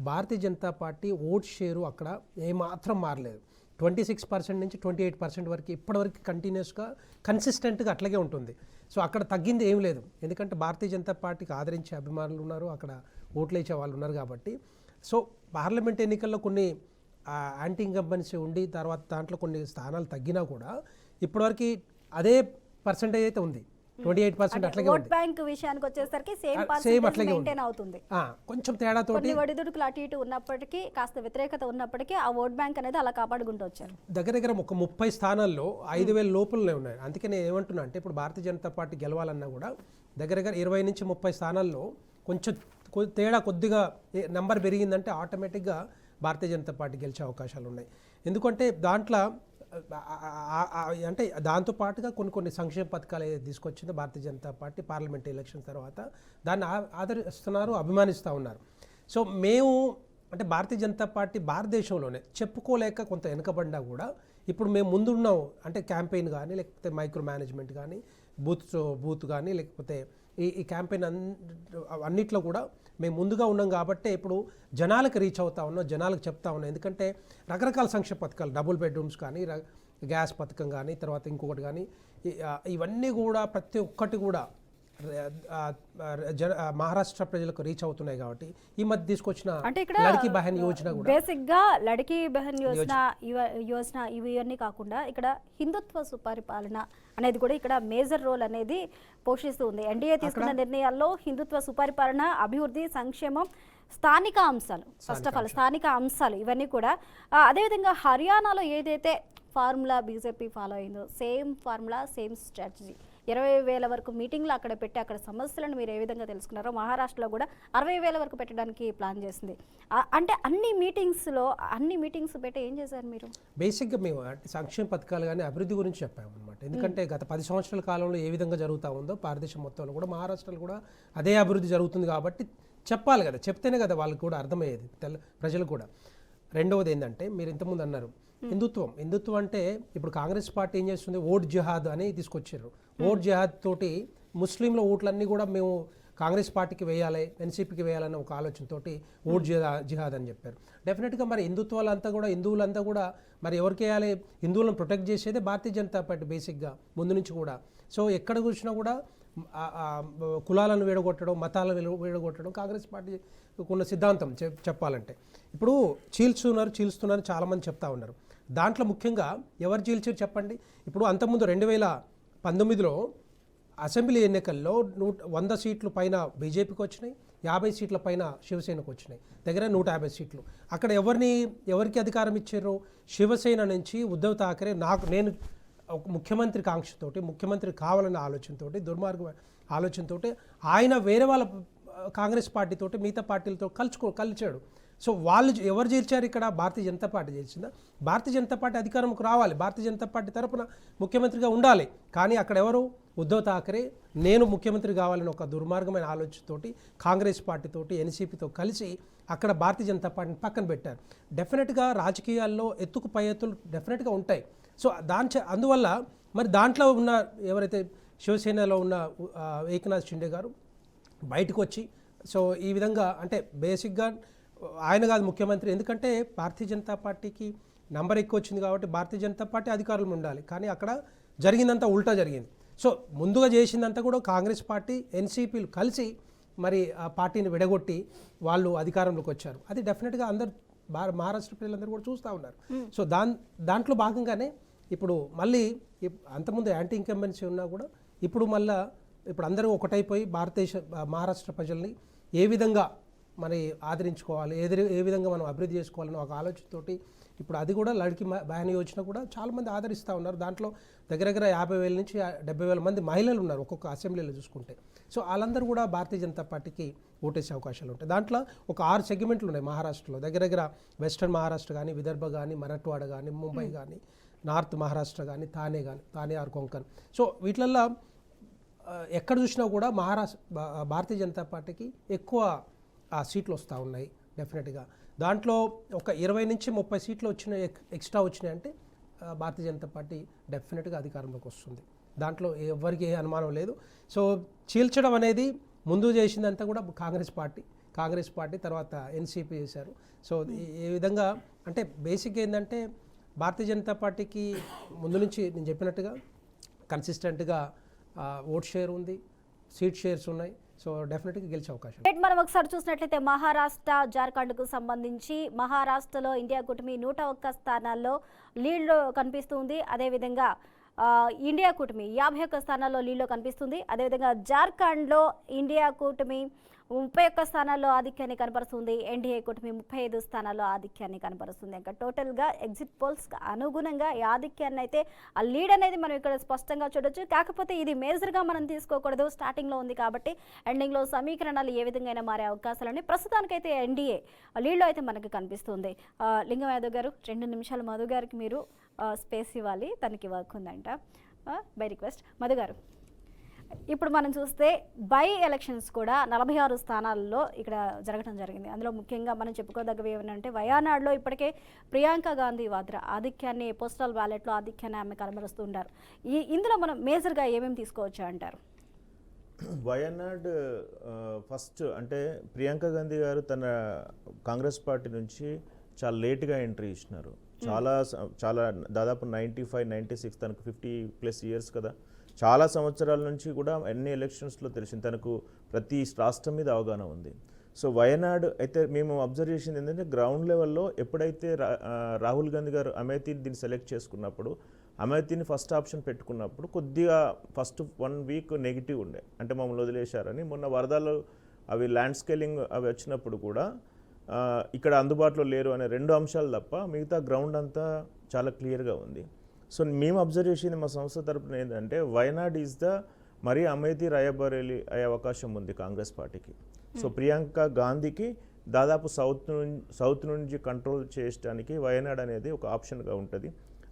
భారతీయ జనతా పార్టీ ఓట్ షేరు అక్కడ ఏమాత్రం మారలేదు. 26% నుంచి 28% వరకు ఇప్పటివరకు కంటిన్యూస్గా కన్సిస్టెంట్గా అట్లాగే ఉంటుంది. సో అక్కడ తగ్గింది ఏం లేదు, ఎందుకంటే భారతీయ జనతా పార్టీకి ఆదరించే అభిమానులు ఉన్నారు, అక్కడ ఓట్లు వేసే వాళ్ళు ఉన్నారు కాబట్టి. సో పార్లమెంట్ ఎన్నికల్లో కొన్ని యాంటీ ఇన్కంబెన్సీ ఉండి తర్వాత దాంట్లో కొన్ని స్థానాలు తగ్గినా కూడా ఇప్పటివరకు అదే పర్సెంటేజ్ అయితే ఉంది, 28% అట్లాగే ఉంది. ఓట్ బ్యాంక్ విషయానికి వచ్చేసరికి సేమ్ అట్లాగే మెయింటైన్ అవుతుంది. కొంచెం తేడాతోటి ఒడిదుడుకులు అటు ఇటు ఉన్నప్పటికీ, కాస్త వ్యతిరేకత ఉన్నప్పటికీ ఆ ఓట్ బ్యాంక్ అనేది అలా కాపాడుకుంటూ వచ్చారు. దగ్గర ఒక 30 స్థానాల్లో 5,000 లోపలనే ఉన్నాయి. అందుకే నేను ఏమంటున్నా అంటే ఇప్పుడు భారతీయ జనతా పార్టీ గెలవాలన్నా కూడా దగ్గర 20 నుంచి 30 స్థానాల్లో కొంచెం తేడా కొద్దిగా నెంబర్ పెరిగిందంటే ఆటోమేటిక్గా భారతీయ జనతా పార్టీ గెలిచే అవకాశాలు ఉన్నాయి. ఎందుకంటే దాంట్లో అంటే దాంతోపాటుగా కొన్ని సంక్షేమ పథకాలు ఏదైతే తీసుకొచ్చిందో భారతీయ జనతా పార్టీ పార్లమెంట్ ఎలక్షన్ తర్వాత దాన్ని ఆదరిస్తున్నారు, అభిమానిస్తూ ఉన్నారు. సో మేము అంటే భారతీయ జనతా పార్టీ భారతదేశంలోనే చెప్పుకోలేక కొంత వెనుకబడినా కూడా ఇప్పుడు మేము ముందున్నాం అంటే క్యాంపెయిన్ కానీ లేకపోతే మైక్రో మేనేజ్మెంట్ కానీ బూత్ కానీ లేకపోతే ఈ క్యాంపెయిన్ అన్నిట్లో కూడా మేము ముందుగా ఉన్నాం కాబట్టి ఇప్పుడు జనాలకు రీచ్ అవుతా ఉన్నాం, జనాలకు చెప్తా ఉన్నాం. ఎందుకంటే రకరకాల సంక్షేమ పథకాలు, డబుల్ బెడ్రూమ్స్ కానీ, గ్యాస్ పథకం కానీ, తర్వాత ఇంకొకటి కానీ, ఇవన్నీ కూడా ప్రతి ఒక్కటి కూడా మహారాష్ట్ర ప్రజలకు రీచ్ అవుతున్నాయి. కాబట్టి ఈ మధ్య తీసుకొచ్చిన లడ్కీ బహన్ యోజన కూడా బేసిక్ గా లడ్కీ బహన్ యోజన ఇవన్నీ కాకుండా ఇక్కడ హిందుత్వ సుపరిపాలన అనేది కూడా ఇక్కడ మేజర్ రోల్ అనేది పోషిస్తుంది. ఎన్డీఏ తీసుకున్న నిర్ణయాల్లో హిందుత్వ సుపరిపాలన, అభివృద్ధి, సంక్షేమం, స్థానిక అంశాలు, ఫస్ట్ ఆఫ్ ఆల్ స్థానిక అంశాలు ఇవన్నీ కూడా. అదేవిధంగా హర్యానాలో ఏదైతే ఫార్ములా బీజేపీ ఫాలో అయిందో సేమ్ ఫార్ములా, సేమ్ స్ట్రాటజీ 20,000 వరకు మీటింగ్లు అక్కడ పెట్టి అక్కడ సమస్యలను మీరు ఏ విధంగా తెలుసుకున్నారో మహారాష్ట్రలో కూడా 60,000 వరకు పెట్టడానికి ప్లాన్ చేసింది. అంటే అన్ని మీటింగ్స్ పెట్టి ఏం చేశారు మీరు? బేసిక్గా మేము సంక్షేమ పథకాలు కానీ అభివృద్ధి గురించి చెప్పాము అనమాట. ఎందుకంటే గత 10 సంవత్సరాల కాలంలో ఏ విధంగా జరుగుతూ ఉందో భారతదేశం మొత్తంలో కూడా మహారాష్ట్రలో కూడా అదే అభివృద్ధి జరుగుతుంది కాబట్టి చెప్పాలి కదా, చెప్తేనే కదా వాళ్ళకి కూడా అర్థమయ్యేది ప్రజలు కూడా. రెండవది ఏంటంటే మీరు ఇంతకుముందు అన్నారు హిందుత్వం అంటే ఇప్పుడు కాంగ్రెస్ పార్టీ ఏం చేస్తుంది, ఓట్ జిహాద్ అని తీసుకొచ్చారు. ఓట్ జిహాద్ తోటి ముస్లింల ఓట్లన్నీ కూడా మేము కాంగ్రెస్ పార్టీకి వేయాలి, ఎన్సీపీకి వేయాలన్న ఒక ఆలోచనతోటి ఓట్ జిహాద్ అని చెప్పారు. డెఫినెట్గా మరి హిందువులంతా కూడా మరి ఎవరికి వేయాలి, హిందువులను ప్రొటెక్ట్ చేసేదే భారతీయ జనతా పార్టీ బేసిక్గా ముందు నుంచి కూడా. సో ఎక్కడ చూసినా కూడా కులాలను వేడగొట్టడం, మతాలను వేడగొట్టడం కాంగ్రెస్ పార్టీ ఉన్న సిద్ధాంతం చెప్పాలంటే. ఇప్పుడు చీల్స్తున్నారు చాలామంది చెప్తా ఉన్నారు. దాంట్లో ముఖ్యంగా ఎవరు చీల్చారు చెప్పండి. ఇప్పుడు అంతకుముందు 2019లో అసెంబ్లీ ఎన్నికల్లో 100 సీట్లు పైన బీజేపీకి వచ్చినాయి, 50 సీట్ల పైన శివసేనకు వచ్చినాయి, దగ్గర 150 సీట్లు. అక్కడ ఎవరికి అధికారం ఇచ్చారు? శివసేన నుంచి ఉద్ధవ్ ఠాకరే నేను ముఖ్యమంత్రి కాంక్షతోటి, ముఖ్యమంత్రి కావాలన్న ఆలోచనతోటి, దుర్మార్గ ఆలోచనతోటి ఆయన వేరే వాళ్ళ కాంగ్రెస్ పార్టీతోటి మిగతా పార్టీలతో కలిచాడు. సో వాళ్ళు ఎవరు చేర్చారు ఇక్కడ? భారతీయ జనతా పార్టీ చేర్చిందా? భారతీయ జనతా పార్టీ అధికారంకు రావాలి, భారతీయ జనతా పార్టీ తరపున ముఖ్యమంత్రిగా ఉండాలి. కానీ అక్కడ ఎవరు? ఉద్ధవ్ ఠాకరే నేను ముఖ్యమంత్రి కావాలని ఒక దుర్మార్గమైన ఆలోచనతోటి కాంగ్రెస్ పార్టీతోటి ఎన్సీపీతో కలిసి అక్కడ భారతీయ జనతా పార్టీని పక్కన పెట్టారు. డెఫినెట్గా రాజకీయాల్లో ఎత్తుకు పై ఎత్తులు డెఫినెట్గా ఉంటాయి. సో అందువల్ల మరి దాంట్లో ఉన్న ఎవరైతే శివసేనలో ఉన్న ఏకనాథ్ షిండే గారు బయటకు వచ్చి సో ఈ విధంగా అంటే బేసిక్గా ఆయన కాదు ముఖ్యమంత్రి, ఎందుకంటే భారతీయ జనతా పార్టీకి నంబర్ ఎక్కువ వచ్చింది కాబట్టి భారతీయ జనతా పార్టీ అధికారులు ఉండాలి. కానీ అక్కడ జరిగిందంతా ఉల్టా జరిగింది. సో ముందుగా చేసిందంతా కూడా కాంగ్రెస్ పార్టీ ఎన్సీపీలు కలిసి మరి ఆ పార్టీని విడగొట్టి వాళ్ళు అధికారంలోకి వచ్చారు. అది డెఫినెట్గా అందరు మహారాష్ట్ర ప్రజలందరూ కూడా చూస్తూ ఉన్నారు. సో దాంట్లో భాగంగానే ఇప్పుడు మళ్ళీ అంతకుముందు యాంటీ ఇన్కంబెన్సీ ఉన్నా కూడా ఇప్పుడు అందరూ ఒకటైపోయి మహారాష్ట్ర ప్రజల్ని ఏ విధంగా మరి ఆదరించుకోవాలి, ఏ విధంగా మనం అభివృద్ధి చేసుకోవాలని ఒక ఆలోచనతోటి ఇప్పుడు అది కూడా లడ్కీ బహన్ యోజన కూడా చాలామంది ఆదరిస్తూ ఉన్నారు. దాంట్లో దగ్గర 50,000 నుంచి 70,000 మంది మహిళలు ఉన్నారు ఒక్కొక్క అసెంబ్లీలో చూసుకుంటే. సో వాళ్ళందరూ కూడా భారతీయ జనతా పార్టీకి ఓటేసే అవకాశాలు ఉంటాయి. దాంట్లో ఒక 6 సెగ్మెంట్లు ఉన్నాయి మహారాష్ట్రలో. దగ్గర వెస్టర్న్ మహారాష్ట్ర కానీ, విదర్భ కానీ, మరాఠ్వాడ కానీ, ముంబై కానీ, నార్త్ మహారాష్ట్ర కానీ, థానే ఆర్ కొంకన్. సో వీటిలల్లో ఎక్కడ చూసినా కూడా భారతీయ జనతా పార్టీకి ఎక్కువ సీట్లు వస్తూ ఉన్నాయి డెఫినెట్గా. దాంట్లో ఒక 20 నుంచి 30 సీట్లు ఎక్స్ట్రా వచ్చినాయంటే భారతీయ జనతా పార్టీ డెఫినెట్గా అధికారంలోకి వస్తుంది. దాంట్లో ఎవరికి ఏ అనుమానం లేదు. సో చీల్చడం అనేది ముందు చేసిందంతా కూడా కాంగ్రెస్ పార్టీ తర్వాత ఎన్సీపీ చేశారు. సో ఈ విధంగా అంటే బేసిక్ ఏంటంటే భారతీయ జనతా పార్టీకి ముందు నుంచి నేను చెప్పినట్టుగా కన్సిస్టెంట్గా ఓట్ షేర్ ఉంది, సీట్ షేర్స్ ఉన్నాయి. సో డెఫినెట్గా గెలిచే అవకాశం. మనం ఒకసారి చూసినట్లయితే మహారాష్ట్ర, జార్ఖండ్కు సంబంధించి మహారాష్ట్రలో ఇండియా కూటమి 101 స్థానాల్లో లీడ్లో కనిపిస్తుంది. అదేవిధంగా ఇండియా కూటమి 51 స్థానాల్లో లీడ్లో కనిపిస్తుంది. అదేవిధంగా జార్ఖండ్లో ఇండియా కూటమి 31 స్థానాల్లో ఆధిక్యాన్ని కనపరుస్తుంది. ఎన్డీఏ కూటమి 35 స్థానాల్లో ఆధిక్యాన్ని కనపరుస్తుంది. ఇంకా టోటల్గా ఎగ్జిట్ పోల్స్ అనుగుణంగా ఈ ఆధిక్యాన్ని అయితే ఆ లీడ్ అనేది మనం ఇక్కడ స్పష్టంగా చూడొచ్చు. కాకపోతే ఇది మేజర్గా మనం తీసుకోకూడదు, స్టార్టింగ్లో ఉంది కాబట్టి ఎండింగ్లో సమీకరణాలు ఏ విధంగా మారే అవకాశాలని ప్రస్తుతానికైతే ఎన్డీఏ లీడ్లో అయితే మనకు కనిపిస్తుంది. లింగం యాదవ్ గారు 2 నిమిషాలు మధు గారికి మీరు స్పేస్ ఇవ్వాలి, తనకి వర్క్ ఉందంట. బై రిక్వెస్ట్ మధు గారు, ఇప్పుడు మనం చూస్తే బై ఎలక్షన్స్ కూడా 46 స్థానాల్లో ఇక్కడ జరగడం జరిగింది. అందులో ముఖ్యంగా మనం చెప్పుకోదగ్గవి ఏమంటే వయానాడులో ఇప్పటికే ప్రియాంక గాంధీ వాద్రా ఆధిక్యాన్ని పోస్టల్ బ్యాలెట్లో ఆధిక్యాన్ని ఆమె కనబరుస్తూ ఉంటారు. ఇందులో మనం మేజర్గా ఏమేమి తీసుకోవచ్చు అంటారు? వయనాడ్ ఫస్ట్ అంటే ప్రియాంక గాంధీ గారు తన కాంగ్రెస్ పార్టీ నుంచి చాలా లేట్గా ఎంట్రీ ఇచ్చినారు. చాలా దాదాపు 95-96 తనకు 50+ ఇయర్స్ కదా, చాలా సంవత్సరాల నుంచి కూడా ఎన్ని ఎలక్షన్స్లో తెలిసింది, తనకు ప్రతి రాష్ట్రం మీద అవగాహన ఉంది. సో వయనాడ్ అయితే మేము అబ్జర్వ్ చేసింది ఏంటంటే గ్రౌండ్ లెవెల్లో ఎప్పుడైతే రాహుల్ గాంధీ గారు అమేథీని దీన్ని సెలెక్ట్ చేసుకున్నప్పుడు, అమేథీని ఫస్ట్ ఆప్షన్ పెట్టుకున్నప్పుడు కొద్దిగా ఫస్ట్ 1 వీక్ నెగిటివ్ ఉండే, అంటే మమ్మల్ని వదిలేశారని. మొన్న వరదలు అవి ల్యాండ్ స్కేలింగ్ అవి వచ్చినప్పుడు కూడా ఇక్కడ అందుబాటులో లేరు అనే 2 అంశాలు తప్ప మిగతా గ్రౌండ్ అంతా చాలా క్లియర్గా ఉంది. సో మేము అబ్జర్వ్ చేసింది మా సంస్థ తరపున ఏంటంటే వయనాడ్ ఈజ్ ద మరీ అమేథీ రాయబరేలీ అయ్యే అవకాశం ఉంది కాంగ్రెస్ పార్టీకి. సో ప్రియాంక గాంధీకి దాదాపు సౌత్ నుంచి కంట్రోల్ చేయడానికి వయనాడ్ అనేది ఒక ఆప్షన్గా ఉంటుంది.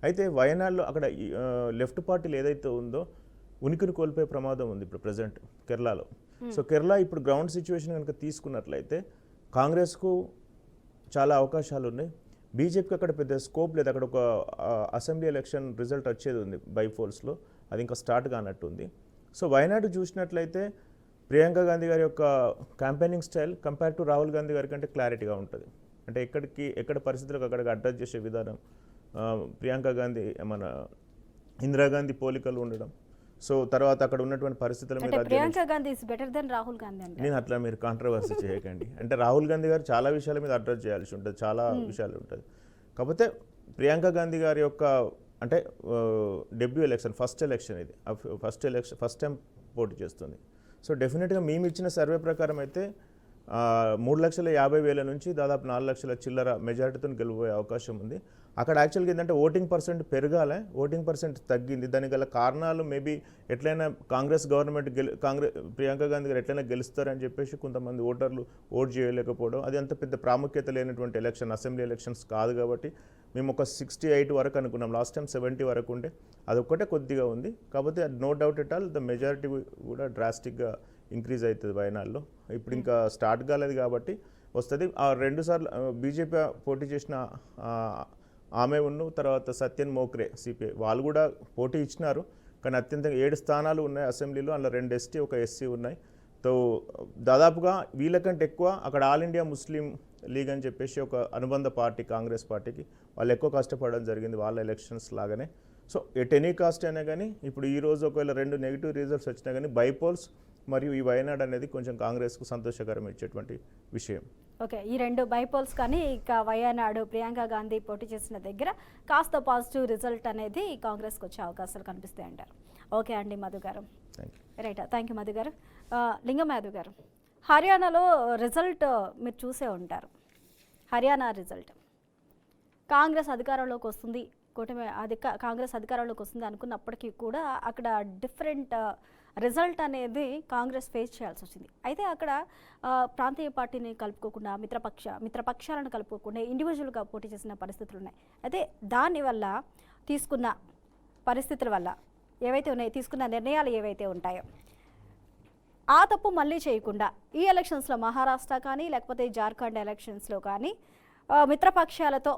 అయితే వయనాడ్లో అక్కడ లెఫ్ట్ పార్టీలు ఏదైతే ఉందో ఉనికిని కోల్పోయే ప్రమాదం ఉంది ఇప్పుడు ప్రజెంట్ కేరళలో. సో కేరళ ఇప్పుడు గ్రౌండ్ సిచ్యువేషన్ కనుక తీసుకున్నట్లయితే కాంగ్రెస్కు చాలా అవకాశాలు ఉన్నాయి. బీజేపీకి అక్కడ పెద్ద స్కోప్ లేదు. అక్కడ ఒక అసెంబ్లీ ఎలక్షన్ రిజల్ట్ వచ్చేది ఉంది బైపోల్స్లో, అది ఇంకా స్టార్ట్ కానట్టు ఉంది. సో వయనాడు చూసినట్లయితే ప్రియాంక గాంధీ గారి యొక్క campaigning style compare to Rahul Gandhi గారి కంటే క్లారిటీగా ఉంటుంది. అంటే ఎక్కడ పరిస్థితులకు అక్కడికి అడ్రస్ చేసే విధానం, ప్రియాంక గాంధీ మన ఇందిరాగాంధీ పోలికలు ఉండడం. సో తర్వాత అక్కడ ఉన్నటువంటి పరిస్థితుల మీద Priyanka Gandhi is better than Rahul Gandhi అంటే నేను అట్లా మీరు కాంట్రవర్సీ చేయకండి. అంటే రాహుల్ గాంధీ గారు చాలా విషయాల మీద అడ్రస్ చేయాల్సి ఉంటుంది, చాలా విషయాలు ఉంటుంది. కాకపోతే ప్రియాంక గాంధీ గారి యొక్క అంటే డెబ్యూ ఎలక్షన్ ఫస్ట్ ఎలక్షన్ ఇది, ఫస్ట్ టైం పోటీ చేస్తుంది. సో డెఫినెట్గా మేము ఇచ్చిన సర్వే ప్రకారం అయితే 3,50,000 నుంచి దాదాపు 4 లక్షల చిల్లర మెజారిటీతో గెలిపోయే అవకాశం ఉంది. అక్కడ యాక్చువల్గా ఏంటంటే ఓటింగ్ పర్సెంట్ పెరగాలి, ఓటింగ్ పర్సెంట్ తగ్గింది. దానికి గల కారణాలు మేబీ ఎట్లయినా కాంగ్రెస్ గవర్నమెంట్ ప్రియాంక గాంధీ గారు ఎట్లయినా గెలుస్తారని చెప్పేసి కొంతమంది ఓటర్లు ఓట్ చేయలేకపోవడం, అది అంత పెద్ద ప్రాముఖ్యత లేనటువంటి ఎలక్షన్, అసెంబ్లీ ఎలక్షన్స్ కాదు కాబట్టి మేము ఒక 68 వరకు అనుకున్నాం. లాస్ట్ టైం 70 వరకు ఉండే, అదొక్కటే కొద్దిగా ఉంది. కాకపోతే no doubt at all the majority కూడా డ్రాస్టిక్గా ఇంక్రీజ్ అవుతుంది వయనాడులో. ఇప్పుడు ఇంకా స్టార్ట్ కాలేదు కాబట్టి వస్తుంది. ఆ 2 సార్లు బీజేపీ పోటీ చేసిన ఆమె తర్వాత సత్యన్ మోక్రే సిపిఐ వాళ్ళు కూడా పోటీ ఇచ్చినారు. కానీ అత్యంతంగా 7 స్థానాలు ఉన్నాయి అసెంబ్లీలో, అందులో 2 ST 1 SC ఉన్నాయి. తో దాదాపుగా వీళ్ళకంటే ఎక్కువ అక్కడ ఆల్ ఇండియా ముస్లిం లీగ్ అని చెప్పేసి ఒక అనుబంధ పార్టీ కాంగ్రెస్ పార్టీకి, వాళ్ళు ఎక్కువ కష్టపడడం జరిగింది వాళ్ళ ఎలక్షన్స్ లాగానే. సో ఎట్ ఎనీ కాస్ట్ అయినా కానీ ఇప్పుడు ఈరోజు ఒకవేళ 2 నెగిటివ్ రిజల్ట్స్ వచ్చినా కానీ బైపోల్స్ మరియు ఈ వయనాడ్ అనేది కొంచెం కాంగ్రెస్కు సంతోషకరం ఇచ్చేటువంటి విషయం. ఓకే, ఈ 2 బైపోల్స్ కానీ ఇక వయనాడు ప్రియాంక గాంధీ పోటీ చేసిన దగ్గర కాస్త పాజిటివ్ రిజల్ట్ అనేది కాంగ్రెస్కి వచ్చే అవకాశాలు కనిపిస్తాయి అంటారు. ఓకే అండి మధు గారు, రైట్, థ్యాంక్ యూ మధు గారు. లింగం యాదవ్ గారు, హర్యానాలో రిజల్ట్ మీరు చూసే ఉంటారు. హర్యానా రిజల్ట్ కాంగ్రెస్ అధికారంలోకి వస్తుంది, కాంగ్రెస్ అధికారంలోకి వస్తుంది అనుకున్నప్పటికీ కూడా అక్కడ డిఫరెంట్ రిజల్ట్ అనేది కాంగ్రెస్ ఫేస్ చేయాల్సి వచ్చింది. అయితే అక్కడ ప్రాంతీయ పార్టీని కలుపుకోకుండా మిత్రపక్షాలను కలుపుకోకుండా ఇండివిజువల్గా పోటీ చేసిన పరిస్థితులు ఉన్నాయి. అయితే దానివల్ల తీసుకున్న పరిస్థితుల వల్ల ఏవైతే ఉన్నాయో, తీసుకున్న నిర్ణయాలు ఏవైతే ఉంటాయో ఆ తప్పు మళ్ళీ చేయకుండా ఈ ఎలక్షన్స్లో మహారాష్ట్ర కానీ లేకపోతే జార్ఖండ్ ఎలక్షన్స్లో కానీ మిత్రపక్షాలతో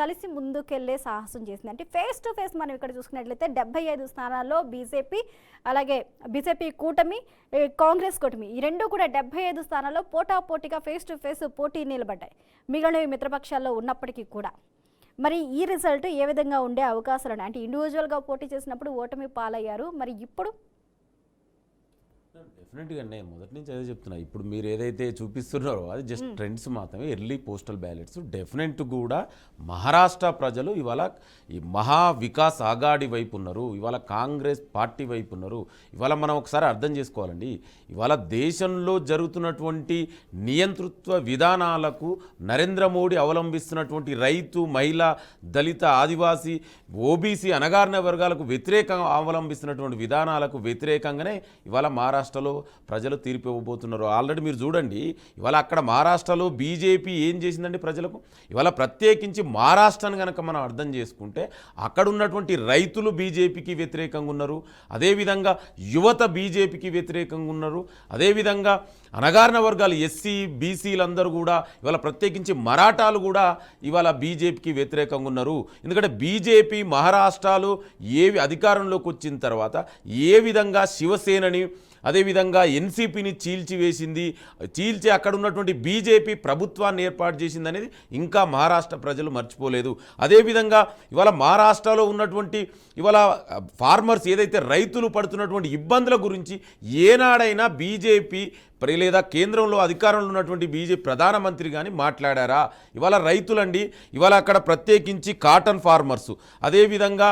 కలిసి ముందుకెళ్లే సాహసం చేసింది. అంటే ఫేస్ టు ఫేస్ మనం ఇక్కడ చూసుకున్నట్లయితే 75 స్థానాల్లో బీజేపీ, అలాగే బీజేపీ కూటమి, కాంగ్రెస్ కూటమి, ఈ 2 కూడా 75 స్థానాల్లో పోటాపోటీగా ఫేస్ టు ఫేస్ పోటీ నిలబడ్డాయి మిగిలినవి మిత్రపక్షాల్లో ఉన్నప్పటికీ కూడా. మరి ఈ రిజల్ట్ ఏ విధంగా ఉండే అవకాశాలు ఉన్నాయి? అంటే ఇండివిజువల్గా పోటీ చేసినప్పుడు ఓటమి పాలయ్యారు, మరి ఇప్పుడు డెఫినెట్గా నేను మొదటి నుంచి అదే చెప్తున్నా. ఇప్పుడు మీరు ఏదైతే చూపిస్తున్నారో అది జస్ట్ ట్రెండ్స్ మాత్రమే, ఎర్లీ పోస్టల్ బ్యాలెట్స్. డెఫినెట్ కూడా మహారాష్ట్ర ప్రజలు ఇవాళ ఈ మహా వికాస్ ఆఘాడి వైపు ఉన్నారు, ఇవాళ కాంగ్రెస్ పార్టీ వైపు ఉన్నారు. ఇవాళ మనం ఒకసారి అర్థం చేసుకోవాలండి, ఇవాళ దేశంలో జరుగుతున్నటువంటి నియంతృత్వ విధానాలకు నరేంద్ర మోడీ అవలంబిస్తున్నటువంటి రైతు, మహిళ, దళిత, ఆదివాసీ, ఓబీసీ అణగారిన వర్గాలకు వ్యతిరేకంగా అవలంబిస్తున్నటువంటి విధానాలకు వ్యతిరేకంగానే ఇవాళ మహారాష్ట్రలో ప్రజలు తీర్పు ఇవ్వబోతున్నారు. ఆల్రెడీ మీరు చూడండి, ఇవాళ అక్కడ మహారాష్ట్రలో బీజేపీ ఏం చేసిందండి ప్రజలకు. ఇవాళ ప్రత్యేకించి మహారాష్ట్రను కనుక మనం అర్థం చేసుకుంటే అక్కడ ఉన్నటువంటి రైతులు బీజేపీకి వ్యతిరేకంగా ఉన్నారు, అదేవిధంగా యువత బీజేపీకి వ్యతిరేకంగా ఉన్నారు, అదేవిధంగా అణగారిన వర్గాలు ఎస్సీ బీసీలందరూ కూడా ఇవాళ ప్రత్యేకించి మరాఠాలు కూడా ఇవాళ బీజేపీకి వ్యతిరేకంగా ఉన్నారు. ఎందుకంటే బీజేపీ మహారాష్ట్రలో అధికారంలోకి వచ్చిన తర్వాత ఏ విధంగా శివసేనని అదేవిధంగా ఎన్సీపీని చీల్చి అక్కడ ఉన్నటువంటి బీజేపీ ప్రభుత్వాన్ని ఏర్పాటు చేసింది అనేది ఇంకా మహారాష్ట్ర ప్రజలు మర్చిపోలేదు. అదేవిధంగా ఇవాళ మహారాష్ట్రలో ఉన్నటువంటి ఇవాళ ఫార్మర్స్ ఏదైతే రైతులు పడుతున్నటువంటి ఇబ్బందుల గురించి ఏనాడైనా బీజేపీ లేదా కేంద్రంలో అధికారంలో ఉన్నటువంటి బీజేపీ ప్రధానమంత్రి కానీ మాట్లాడారా? ఇవాళ రైతులండి, ఇవాళ అక్కడ ప్రత్యేకించి కాటన్ ఫార్మర్సు, అదేవిధంగా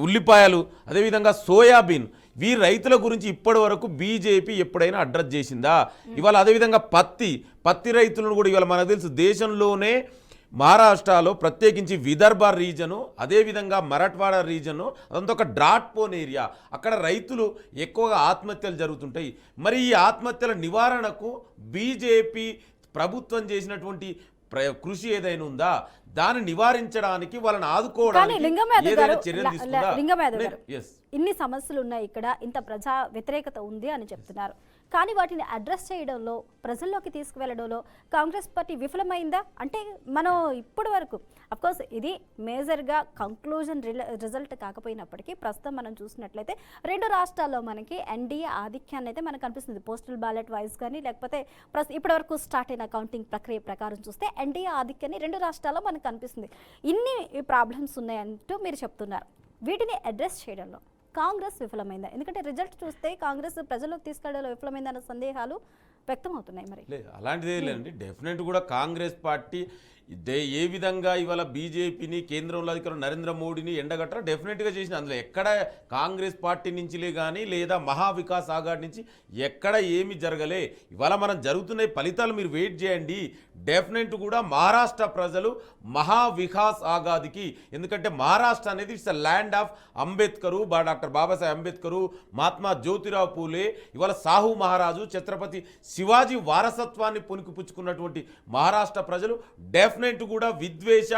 ఉల్లిపాయలు, అదేవిధంగా సోయాబీన్, వీరి రైతుల గురించి ఇప్పటి వరకు బీజేపీ ఎప్పుడైనా అడ్రస్ చేసిందా? ఇవాళ అదేవిధంగా పత్తి రైతులను కూడా ఇవాళ మనకు తెలుసు దేశంలోనే మహారాష్ట్రలో ప్రత్యేకించి విదర్భ రీజను, అదేవిధంగా మరాఠ్వాడ రీజను, అదంతా ఒక డ్రాట్ పోన్ ఏరియా. అక్కడ రైతులు ఎక్కువగా ఆత్మహత్యలు జరుగుతుంటాయి. మరి ఈ ఆత్మహత్యల నివారణకు బీజేపీ ప్రభుత్వం చేసినటువంటి కృషి ఏదైనా ఉందా? దాన్ని నివారించడానికి వాళ్ళని ఆదుకోవడానికి ఏదైనా చర్యలు తీసుకుందా? ఇన్ని సమస్యలు ఉన్నాయి ఇక్కడ, ఇంత ప్రజా వ్యతిరేకత ఉంది అని చెప్తున్నారు. కానీ వాటిని అడ్రస్ చేయడంలో, ప్రజల్లోకి తీసుకువెళ్ళడంలో కాంగ్రెస్ పార్టీ విఫలమైందా? అంటే మనం ఇప్పటి వరకు అఫ్కోర్స్ ఇది మేజర్గా కంక్లూజన్ రిజల్ట్ కాకపోయినప్పటికీ ప్రస్తుతం మనం చూసినట్లయితే 2 రాష్ట్రాల్లో మనకి ఎన్డీఏ ఆధిక్యాన్ని అయితే మనకు కనిపిస్తుంది. పోస్టల్ బ్యాలెట్ వైజ్ కానీ లేకపోతే ఇప్పటి వరకు స్టార్ట్ అయిన కౌంటింగ్ ప్రక్రియ ప్రకారం చూస్తే ఎన్డీఏ ఆధిక్యాన్ని 2 రాష్ట్రాల్లో మనకు కనిపిస్తుంది. ఇన్ని ప్రాబ్లమ్స్ ఉన్నాయంటూ మీరు చెప్తున్నారు. వీటిని అడ్రస్ చేయడంలో కాంగ్రెస్ విఫలమైందా? ఎందుకంటే రిజల్ట్ చూస్తే కాంగ్రెస్ ప్రజల్లోకి తీసుకెళ్లడంలో విఫలమైందన్న సందేహాలు వ్యక్తమవుతున్నాయి. మరి అలాంటిదే లేదండి. డెఫినెట్ కూడా కాంగ్రెస్ పార్టీ ఏ విధంగా ఇవాళ బీజేపీని, కేంద్రంలో అధికారం నరేంద్ర మోడీని ఎండగట్టరా డెఫినెట్గా చేసిన. అందులో ఎక్కడ కాంగ్రెస్ పార్టీ నుంచిలే కానీ లేదా మహావికాస్ ఆఘాడ్ నుంచి ఎక్కడ ఏమి జరగలే. ఇవాళ మనం జరుగుతున్న ఫలితాలు మీరు వెయిట్ చేయండి. డెఫినెట్ కూడా మహారాష్ట్ర ప్రజలు మహావికాస్ ఆఘాద్కి, ఎందుకంటే మహారాష్ట్ర అనేది it's land of Ambedkar, doctor Babasaheb Ambedkar, Mahatma Jyotirao Phule, ఇవాళ సాహు మహారాజు, ఛత్రపతి శివాజీ వారసత్వాన్ని పుణికిపుచ్చుకున్నటువంటి మహారాష్ట్ర ప్రజలు డెఫినెట్ కూడా విద్వేష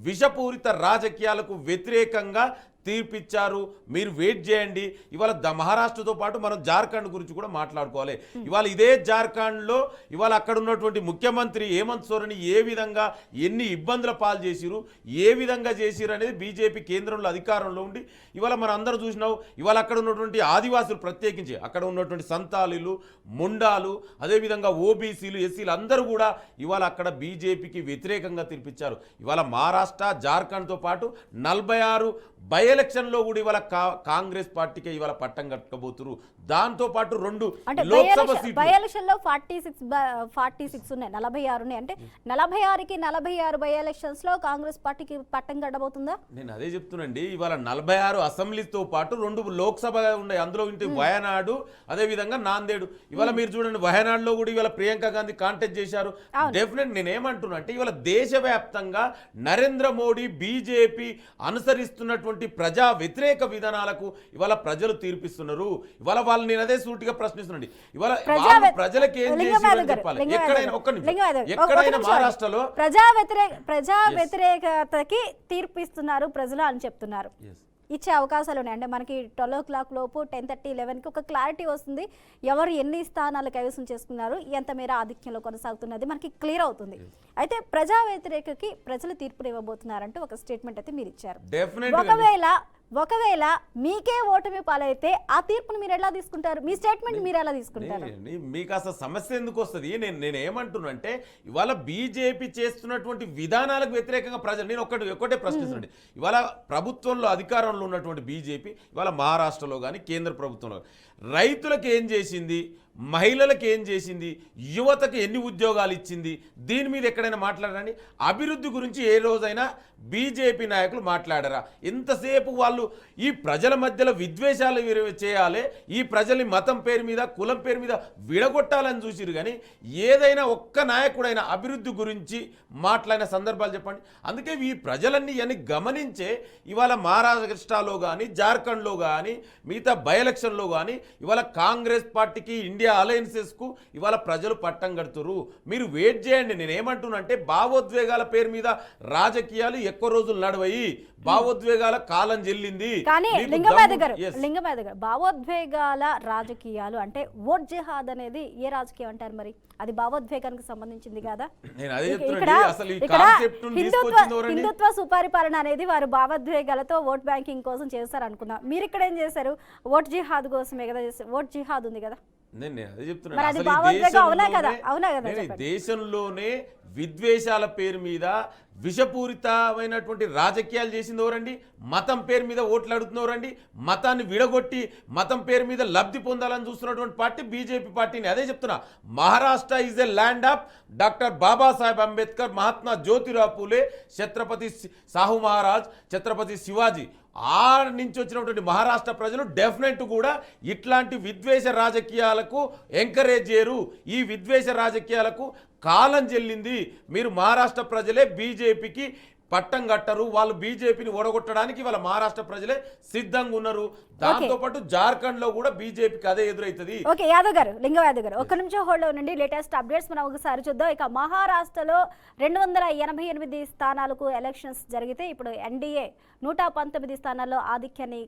విషపూరిత రాజకీయాలకు వ్యతిరేకంగా తీర్పిచ్చారు. మీరు వెయిట్ చేయండి. ఇవాళ మహారాష్ట్రతో పాటు మనం జార్ఖండ్ గురించి కూడా మాట్లాడుకోవాలి. ఇవాళ ఇదే జార్ఖండ్లో ఇవాళ అక్కడ ఉన్నటువంటి ముఖ్యమంత్రి హేమంత్ సోరెన్ ఏ విధంగా ఎన్ని ఇబ్బందుల పాలు చేసిరు, ఏ విధంగా చేసిరు అనేది బీజేపీ కేంద్రంలో అధికారంలో ఉండి ఇవాళ మనం అందరూ చూసినావు. ఇవాళ అక్కడ ఉన్నటువంటి ఆదివాసులు, ప్రత్యేకించి అక్కడ ఉన్నటువంటి సంతాలీలు, ముండాలు, అదేవిధంగా ఓబీసీలు, ఎస్సీలు అందరూ కూడా ఇవాళ అక్కడ బీజేపీకి వ్యతిరేకంగా తీర్పిచ్చారు. ఇవాళ మహారాష్ట్ర, జార్ఖండ్తో పాటు 46 బై ఎలక్షన్లో కూడా ఇవాళ కాంగ్రెస్ పార్టీకి ఇవాళ పట్టం కట్టబోతున్నారు. దాంతో పాటు 2 లోక్సభ సీట్లు బై ఎలక్షన్లో 46 ఉన్నాయి, 46 ఉన్నాయి. అంటే 46కి 46 బై ఎలక్షన్స్ లో కాంగ్రెస్ పార్టీకి పట్టం కట్టబోతుందా? నేను అదే చెప్తున్నాండి. ఇవాళ 46 అసెంబ్లీతో పాటు 2 లోక్సభ ఉన్నాయి. అందులో ఇంటి వయనాడు, అదే విధంగా నాందేడు. ఇవాళ మీరు చూడండి, వయనాడులో కూడా ఇవాళ ప్రియాంక గాంధీ కాంటెస్ట్ చేశారు. డెఫినెట్ నేనేమంటున్నా అంటే ఇవాళ దేశవ్యాప్తంగా నరేంద్ర మోడీ బీజేపీ అనుసరిస్తున్నటువంటి ప్రజా వ్యతిరేక విధానాలకు ఇవాళ ప్రజలు తీర్పిస్తున్నారు. ఇవాళ వాళ్ళు నేను అదే సూటిగా ప్రశ్నిస్తున్నాండి. ఇవాళ ప్రజలకు ఏం చేసి చెప్పాలి? ఎక్కడైనా మహారాష్ట్రలో ప్రజా వ్యతిరేకతకి తీర్పిస్తున్నారు ప్రజలు అని చెప్తున్నారు. ఇచ్చే అవకాశాలు ఉన్నాయి. అంటే మనకి 12 o'clock లోపు 10:30, 11కి ఒక క్లారిటీ వస్తుంది. ఎవరు ఎన్ని స్థానాలు కైవసం చేసుకున్నారు, ఎంత మేర ఆధిక్యంలో కొనసాగుతున్నది మనకి క్లియర్ అవుతుంది. అయితే ప్రజా వ్యతిరేకకి ప్రజలు తీర్పుని ఇవ్వబోతున్నారంటూ ఒక స్టేట్మెంట్ అయితే మీరు ఇచ్చారు. ఒకవేళ మీకే ఓటమి పాలైతే ఆ తీర్పును మీరు ఎలా తీసుకుంటారు? మీ స్టేట్మెంట్ మీరు ఎలా తీసుకుంటారు? మీకు అసలు సమస్య ఎందుకు వస్తుంది? నేను ఏమంటున్నా అంటే ఇవాళ బీజేపీ చేస్తున్నటువంటి విధానాలకు వ్యతిరేకంగా ప్రజలు, నేను ఒకటే ప్రశ్నిస్తున్నాండి. ఇవాళ ప్రభుత్వంలో అధికారంలో ఉన్నటువంటి బీజేపీ ఇవాళ మహారాష్ట్రలో కానీ కేంద్ర ప్రభుత్వంలో రైతులకు ఏం చేసింది, మహిళలకు ఏం చేసింది, యువతకు ఎన్ని ఉద్యోగాలు ఇచ్చింది, దీని మీద ఎక్కడైనా మాట్లాడారండి? అభివృద్ధి గురించి ఏ రోజైనా బీజేపీ నాయకులు మాట్లాడారా? ఎంతసేపు వాళ్ళు ఈ ప్రజల మధ్యలో విద్వేషాలు చేయాలి, ఈ ప్రజల్ని మతం పేరు మీద, కులం పేరు మీద విడగొట్టాలని చూసిరు. కానీ ఏదైనా ఒక్క నాయకుడైనా అభివృద్ధి గురించి మాట్లాడిన సందర్భాలు చెప్పండి. అందుకే ఈ ప్రజలన్నీ ఇవన్నీ గమనించే ఇవాళ మహారాష్ట్రలో కానీ, జార్ఖండ్లో కానీ, మిగతా బై ఎలక్షన్లో కానీ ఇవాళ కాంగ్రెస్ పార్టీకి, ఇండియా అలయన్సెస్కు ఇవాళ ప్రజలు పట్టం కడుతురు. మీరు వెయిట్ చేయండి. నేనేమంటున్నా అంటే భావోద్వేగాల పేరు మీద రాజకీయాలు ఎక్కువ రోజులు నడవయి, భావోద్వేగాల కాలం చెల్లింది. కానీ లింగమాధవ్ గారు భావోద్వేగాల రాజకీయాలు అంటే ఓట్ జిహాద్ అనేది ఏ రాజకీయం అంటారు? మరి అది భావోద్వేగానికి సంబంధించింది కదా. హిందుత్వ సుపరిపాలన అనేది వారు భావోద్వేగాలతో ఓట్ బ్యాంకింగ్ కోసం చేస్తారు అనుకున్నా. మీరు ఇక్కడ ఏం చేశారు? ఓట్ జిహాద్ కోసమే కదా చేస్తారు. ఓట్ జిహాద్ ఉంది కదా. నేను అదే చెప్తున్నా. దేశంలోనే విద్వేషాల పేరు మీద విషపూరితమైనటువంటి రాజకీయాలు చేసింది ఎవరండి? మతం పేరు మీద ఓట్లు అడుగుతున్నవరండి. మతాన్ని విడగొట్టి మతం పేరు మీద లబ్ధి పొందాలని చూస్తున్నటువంటి పార్టీ బీజేపీ పార్టీని. అదే చెప్తున్నా, Maharashtra is a land of doctor Babasaheb Ambedkar, Mahatma Jyotirao Phule, Chhatrapati Shahu Maharaj, Chhatrapati Shivaji ఆ నుంచి వచ్చినటువంటి మహారాష్ట్ర ప్రజలు డెఫినెట్ కూడా ఇట్లాంటి విద్వేష రాజకీయాలకు ఎంకరేజ్ చేయరు. ఈ విద్వేష రాజకీయాలకు కాలం చెల్లింది. మీరు మహారాష్ట్ర ప్రజలే బీజేపీకి పట్టం కట్టరు. వాళ్ళు బీజేపీని ఓడగొట్టడానికి వాళ్ళ మహారాష్ట్ర ప్రజలే సిద్ధంగా ఉన్నారు. దాంతోపాటు జార్ఖండ్ లో కూడా బీజేపీకి అదే ఎదురవుతుంది. ఓకే యాదవ్ గారు, లింగం యాదవ్ గారు, ఒక్క నిమిషం హోల్డ్ నుండి లేటెస్ట్ అప్డేట్స్ మనం ఒకసారి చూద్దాం. ఇక మహారాష్ట్రలో 288 స్థానాలకు ఎలక్షన్స్ జరిగితే ఇప్పుడు ఎన్డీఏ 119 స్థానాల్లో ఆధిక్యాన్ని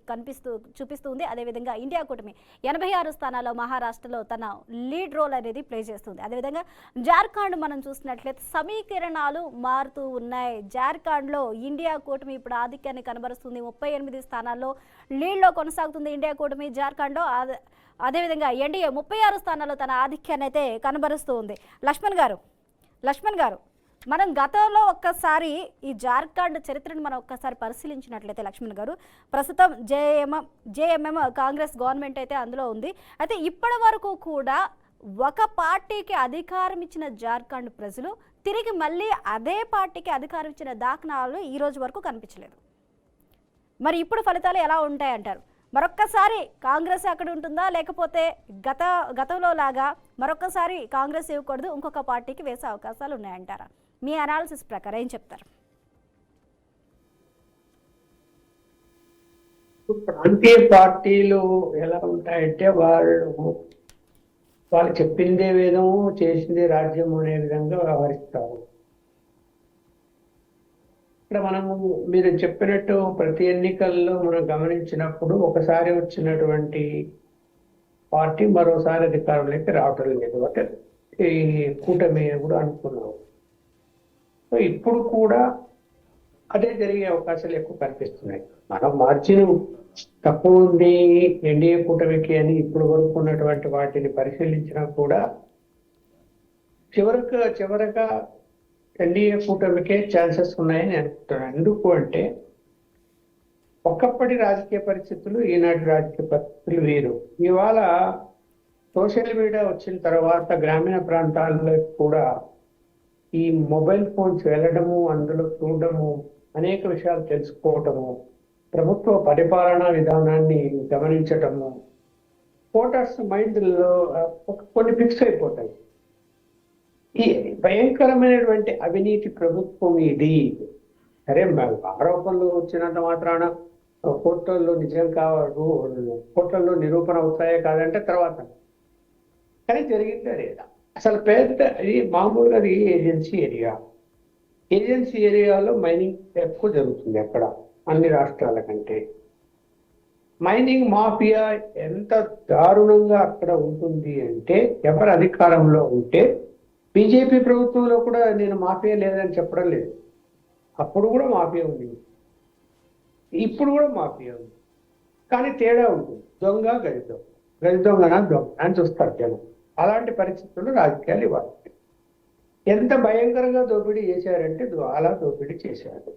చూపిస్తుంది. అదేవిధంగా ఇండియా కూటమి 86 స్థానాల్లో మహారాష్ట్రలో తన లీడ్ రోల్ అనేది ప్లే చేస్తుంది. అదేవిధంగా జార్ఖండ్ మనం చూసినట్లయితే సమీకరణాలు మారుతూ ఉన్నాయి. జార్ఖండ్లో ఇండియా కూటమి ఇప్పుడు ఆధిక్యాన్ని కనబరుస్తుంది. 38 స్థానాల్లో లీడ్లో కొనసాగుతుంది ఇండియా కూటమి జార్ఖండ్లో. అదేవిధంగా ఎన్డీఏ 36 స్థానాల్లో తన ఆధిక్యాన్ని అయితే కనబరుస్తూ ఉంది. లక్ష్మణ్ గారు, మనం గతంలో ఒక్కసారి ఈ జార్ఖండ్ చరిత్రను మనం ఒక్కసారి పరిశీలించినట్లయితే లక్ష్మణ్ గారు, ప్రస్తుతం జేఎంఎం కాంగ్రెస్ గవర్నమెంట్ అయితే అందులో ఉంది. అయితే ఇప్పటి వరకు కూడా ఒక పార్టీకి అధికారం ఇచ్చిన జార్ఖండ్ ప్రజలు తిరిగి మళ్ళీ అదే పార్టీకి అధికారం ఇచ్చిన దాఖలాలు ఈ రోజు వరకు కనిపించలేదు. మరి ఇప్పుడు ఫలితాలు ఎలా ఉంటాయంటారు? మరొక్కసారి కాంగ్రెస్ అక్కడ ఉంటుందా, లేకపోతే గతంలో లాగా మరొక్కసారి కాంగ్రెస్ ఇవ్వకూడదు ఇంకొక పార్టీకి వేసే అవకాశాలు ఉన్నాయంటారా? మీ అనాలిసిస్ ప్రకారం ఏం చెప్తారు? ప్రాంతీయ పార్టీలు ఎలా ఉంటాయంటే వాళ్ళు చెప్పిందే వేదము చేసిందే రాజ్యం అనే విధంగా వ్యవహరిస్తారు. ఇక్కడ మీరు చెప్పినట్టు ప్రతి ఎన్నికల్లో మనం గమనించినప్పుడు ఒకసారి వచ్చినటువంటి పార్టీ మరోసారి అధికారంలోకి రావటం లేదు. అంటే ఈ కూటమి కూడా అనుకున్నాం. సో ఇప్పుడు కూడా అదే జరిగే అవకాశాలు ఎక్కువ కనిపిస్తున్నాయి. మనం మార్జిన్ తక్కువ ఉంది ఎన్డీఏ కూటమికి అని ఇప్పుడు వరకు ఉన్నటువంటి వాటిని పరిశీలించినా కూడా చివరగా ఎన్డీఏ కూటమికే ఛాన్సెస్ ఉన్నాయని అనుకుంటున్నాను. ఎందుకు అంటే ఒకప్పటి రాజకీయ పరిస్థితులు ఈనాటి రాజకీయ పరిస్థితులు వేరు. ఇవాళ సోషల్ మీడియా వచ్చిన తర్వాత గ్రామీణ ప్రాంతాల్లో కూడా ఈ మొబైల్ ఫోన్స్ వెళ్ళడము, అందులో చూడడము, అనేక విషయాలు తెలుసుకోవటము, ప్రభుత్వ పరిపాలనా విధానాన్ని గమనించటము, ఓటర్స్ మైండ్లో కొన్ని ఫిక్స్ అయిపోతాయి. ఈ భయంకరమైనటువంటి అవినీతి ప్రభుత్వం ఇది. సరే ఆరోపణలు వచ్చినంత మాత్రాన కోర్టుల్లో నిజం కోర్టుల్లో నిరూపణ అవుతాయా కాదంటే తర్వాత, కానీ జరిగిందా లేదా? అసలు అది మామూలుగా అది ఏజెన్సీ ఏరియాలో మైనింగ్ ఎక్కువ జరుగుతుంది అక్కడ అన్ని రాష్ట్రాల కంటే. మైనింగ్ మాఫియా ఎంత దారుణంగా అక్కడ ఉంటుంది అంటే, ఎవరు అధికారంలో ఉంటే, బీజేపీ ప్రభుత్వంలో కూడా నేను మాఫియా లేదని చెప్పడం లేదు, అప్పుడు కూడా మాఫియా ఉంది, ఇప్పుడు కూడా మాఫియా ఉంది. కానీ తేడా ఉంటుంది. దొంగ గది దొంగ అని చూస్తారు జనం. అలాంటి పరిస్థితుల్లో రాజకీయాలు ఇవ్వాలి. ఎంత భయంకరంగా దోపిడీ చేశారంటే అలా దోపిడీ చేశారు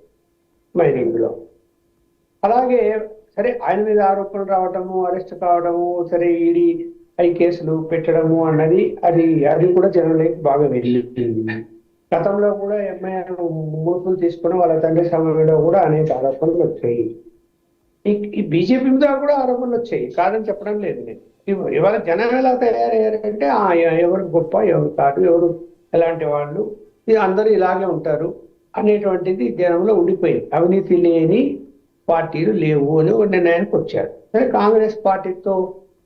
మైనింగ్లో. అలాగే సరే ఆయన మీద ఆరోపణలు రావటము, అరెస్ట్ కావడము, సరే ఈడీ కేసులు పెట్టడము అన్నది అది కూడా జనంలోకి బాగా వెళ్ళింది. గతంలో కూడా ఎంఐఆర్ మూర్పులు తీసుకుని వాళ్ళ తండ్రి సమయంలో కూడా అనేక ఆరోపణలు వచ్చాయి. ఈ బీజేపీ మీద కూడా ఆరోపణలు వచ్చాయి, కాదని చెప్పడం లేదు నేను. ఇవాళ జనం ఎలా తయారయ్యారంటే ఎవరు గొప్ప, ఎవరు కాదు, ఎవరు ఎలాంటి వాళ్ళు, అందరూ ఇలాగే ఉంటారు అనేటువంటిది జనంలో ఉండిపోయింది. అవినీతి లేని పార్టీలు లేవు అని ఒక నిర్ణయానికి వచ్చారు. సరే కాంగ్రెస్ పార్టీతో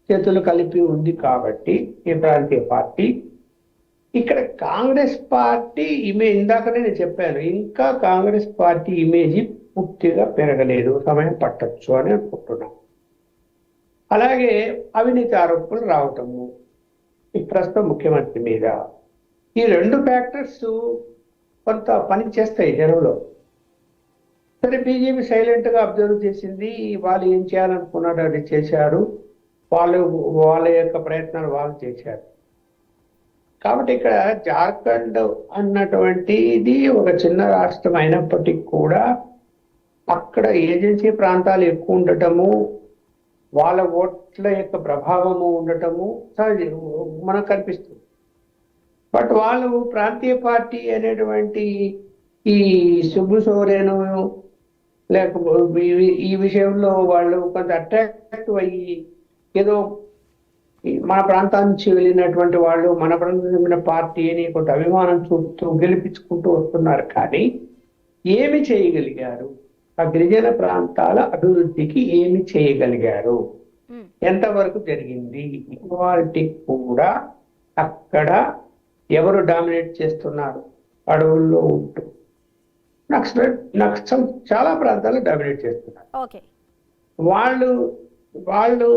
చేతులు కలిపి ఉంది కాబట్టి ఈ ప్రాంతీయ పార్టీ, ఇక్కడ కాంగ్రెస్ పార్టీ ఇమేజ్ ఇందాకనే నేను చెప్పాను, ఇంకా కాంగ్రెస్ పార్టీ ఇమేజ్ పూర్తిగా పెరగలేదు, సమయం పట్టచ్చు అని అనుకుంటున్నాను. అలాగే అవినీతి ఆరోపణలు రావటము ఈ ప్రస్తుతం ముఖ్యమంత్రి మీద, ఈ రెండు ఫ్యాక్టర్స్ కొంత పని చేస్తాయి జనంలో. సరే బీజేపీ సైలెంట్ గా అబ్జర్వ్ చేసింది, వాళ్ళు ఏం చేయాలనుకున్నారో అది చేశారు, వాళ్ళ యొక్క ప్రయత్నాలు వాళ్ళు చేశారు. కాబట్టి ఇక్కడ జార్ఖండ్ అన్నటువంటిది ఒక చిన్న రాష్ట్రం అయినప్పటికీ కూడా అక్కడ ఏజెన్సీ ప్రాంతాలు ఎక్కువ ఉండటము, వాళ్ళ ఓట్ల యొక్క ప్రభావము ఉండటము మనకు కనిపిస్తుంది. బట్ వాళ్ళు ప్రాంతీయ పార్టీ అనేటువంటి ఈ సుబ్బు సోరేను లేకపోతే ఈ విషయంలో వాళ్ళు కొంత అట్రాక్టివ్ అయ్యి ఏదో మన ప్రాంతం నుంచి వెళ్ళినటువంటి వాళ్ళు మన ప్రాంతం పార్టీ అని కొంత అభిమానం చూపుతూ గెలిపించుకుంటూ వస్తున్నారు. కానీ ఏమి చేయగలిగారు? ఆ గిరిజన ప్రాంతాల అభివృద్ధికి ఏమి చేయగలిగారు? ఎంతవరకు జరిగింది? ఇవాల్టి కూడా అక్కడ ఎవరు డామినేట్ చేస్తున్నారు? అడవుల్లో ఉంటూ నక్సల్ చాలా ప్రాంతాలు డామినేట్ చేస్తున్నారు. వాళ్ళు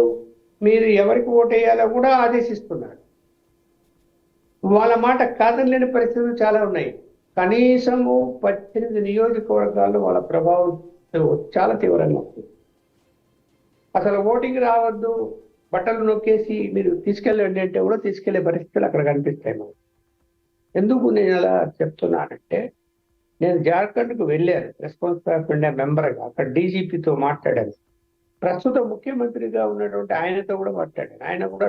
మీరు ఎవరికి ఓటేయాలో కూడా ఆదేశిస్తున్నారు. వాళ్ళ మాట కాదనలేని పరిస్థితులు చాలా ఉన్నాయి. కనీసము 18 నియోజకవర్గాల్లో వాళ్ళ ప్రభావం చాలా తీవ్రంగా ఉంటుంది. అసలు ఓటింగ్ రావద్దు, బట్టలు నొక్కేసి మీరు తీసుకెళ్ళండి అంటే కూడా తీసుకెళ్లే పరిస్థితులు అక్కడ కనిపిస్తాయి. మనం ఎందుకు నేను అలా చెప్తున్నానంటే, నేను జార్ఖండ్కు వెళ్ళాను రెస్పాన్సిబుల్ ఆఫ్ ఇండియా మెంబర్గా. అక్కడ డీజీపీతో మాట్లాడాను. ప్రస్తుత ముఖ్యమంత్రిగా ఉన్నటువంటి ఆయనతో కూడా మాట్లాడాను. ఆయన కూడా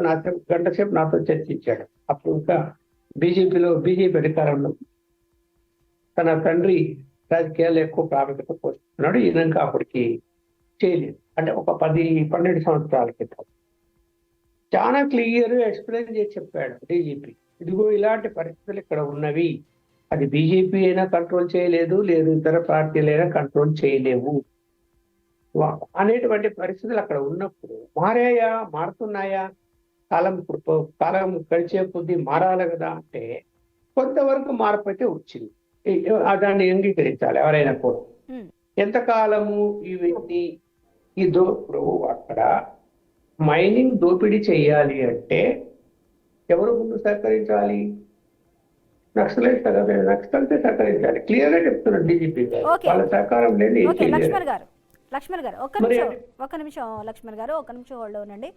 గంట సేపు నాతో చర్చించాడు. అప్పుడు ఇంకా బీజేపీ అధికారంలో తన తండ్రి రాజకీయాలు ఎక్కువ ప్రాముఖ్యత పోస్తున్నాడు. ఈయనక అప్పటికి చేయలేదు. అంటే ఒక 10-12 సంవత్సరాల క్రితం చాలా క్లియర్ ఎక్స్ప్లెయిన్ చేసి చెప్పాడు డీజీపీ. ఇదిగో ఇలాంటి పరిస్థితులు ఇక్కడ ఉన్నవి, అది బీజేపీ అయినా కంట్రోల్ చేయలేదు, లేదు ఇతర పార్టీలైనా కంట్రోల్ చేయలేవు అనేటువంటి పరిస్థితులు అక్కడ ఉన్నప్పుడు మారుతున్నాయా? కాలం గడిచే కొద్దీ మారాలి కదా అంటే కొంతవరకు మార్పు అయితే వచ్చింది. దాన్ని అంగీకరించాలి ఎవరైనా కూడా. ఎంతకాలము ఇవన్నీ ఇప్పుడు అక్కడ మైనింగ్ దోపిడీ చేయాలి అంటే ఎవరు ముందు సహకరించాలి? నక్సలైట్ సహకరించాలి. క్లియర్ గా చెప్తున్నాడు డీజీపీ గారు. వాళ్ళ సహకారం లేదు. లక్ష్మణ్ గారు ఒక్క నిమిషం లక్ష్మణ్ గారు ఒక్క నిమిషం హోల్డ్ ఉండండి.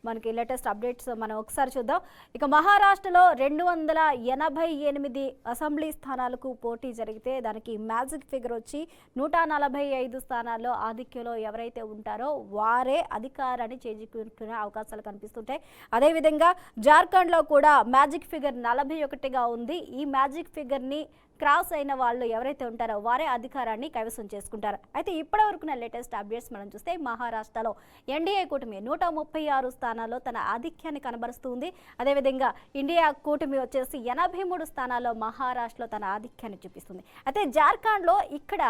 మనకి లేటెస్ట్ అప్డేట్స్ మనం ఒకసారి చూద్దాం. ఇక మహారాష్ట్రలో 288 అసెంబ్లీ స్థానాలకు పోటీ జరిగితే దానికి మ్యాజిక్ ఫిగర్ వచ్చి 145 స్థానాల్లో ఆధిక్యంలో ఎవరైతే ఉంటారో వారే అధికారాన్ని చేజిక్కుంటునే అవకాశాలు కనిపిస్తుంటాయి. అదేవిధంగా జార్ఖండ్లో కూడా మ్యాజిక్ ఫిగర్ 41గా ఉంది. ఈ మ్యాజిక్ ఫిగర్ని క్రాస్ అయిన వాళ్ళు ఎవరైతే ఉంటారో వారే అధికారాన్ని కైవసం చేసుకుంటారు. అయితే ఇప్పటివరకున్న లేటెస్ట్ అప్డేట్స్ మనం చూస్తే మహారాష్ట్రలో ఎన్డీఏ కూటమి 136 స్థానాల్లో తన ఆధిక్యాన్ని కనబరుస్తుంది. అదేవిధంగా ఇండియా కూటమి వచ్చేసి 83 స్థానాల్లో మహారాష్ట్రలో తన ఆధిక్యాన్ని చూపిస్తుంది. అయితే జార్ఖండ్లో ఇక్కడ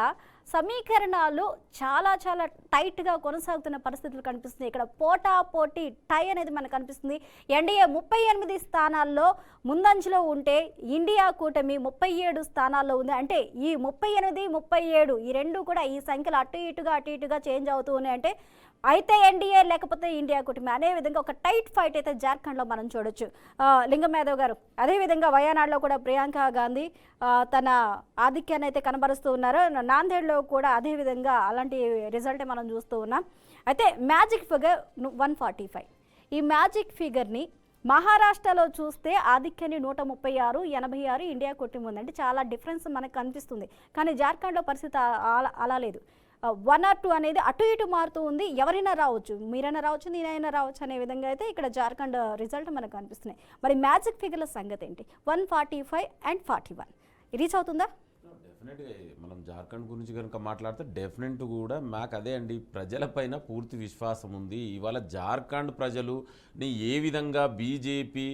సమీకరణాలు చాలా టైట్గా కొనసాగుతున్న పరిస్థితులు కనిపిస్తుంది. ఇక్కడ పోటీ టై అనేది మనకు కనిపిస్తుంది. ఎన్డీఏ 38 స్థానాల్లో ముందంజలో ఉంటే ఇండియా కూటమి 37 స్థానాల్లో ఉంది. అంటే ఈ 38, 37 ఈ రెండు కూడా ఈ సంఖ్యలు అటు ఇటుగా చేంజ్ అవుతూ ఉన్నాయి. అంటే అయితే ఎన్డీఏ లేకపోతే ఇండియా కూటమి అనే విధంగా ఒక టైట్ ఫైట్ అయితే జార్ఖండ్లో మనం చూడొచ్చు. లింగం యాదవ్ గారు, అదేవిధంగా వయనాడ్లో కూడా ప్రియాంక గాంధీ తన ఆధిక్యాన్ని అయితే కనబరుస్తూ ఉన్నారు. నాందేడ్లో కూడా అదేవిధంగా అలాంటి రిజల్టే మనం చూస్తూ ఉన్నాం. అయితే మ్యాజిక్ ఫిగర్ 145, ఈ మ్యాజిక్ ఫిగర్ని మహారాష్ట్రలో చూస్తే ఆధిక్యాన్ని 136, 86 ఇండియా కూటమి ఉంది. అంటే చాలా డిఫరెన్స్ మనకు కనిపిస్తుంది. కానీ జార్ఖండ్లో పరిస్థితి అలా లేదు. 1 or 2 అనేది అటు ఇటు మారుతూ ఉంది. ఎవరైనా రావచ్చు, మీరైనా రావచ్చు, నేనైనా రావచ్చు అనే విధంగా అయితే ఇక్కడ జార్ఖండ్ రిజల్ట్ మనకు కనిపిస్తున్నాయి. మరి మ్యాజిక్ ఫిగర్ల సంగతి ఏంటి? 145 and 41 రీచ్ అవుతుందా? డెఫినెట్గా మనం జార్ఖండ్ గురించి కనుక మాట్లాడితే డెఫినెట్ కూడా మాకు అదే అండి, ప్రజలపైన పూర్తి విశ్వాసం ఉంది. ఇవాళ జార్ఖండ్ ప్రజలుని ఏ విధంగా బీజేపీ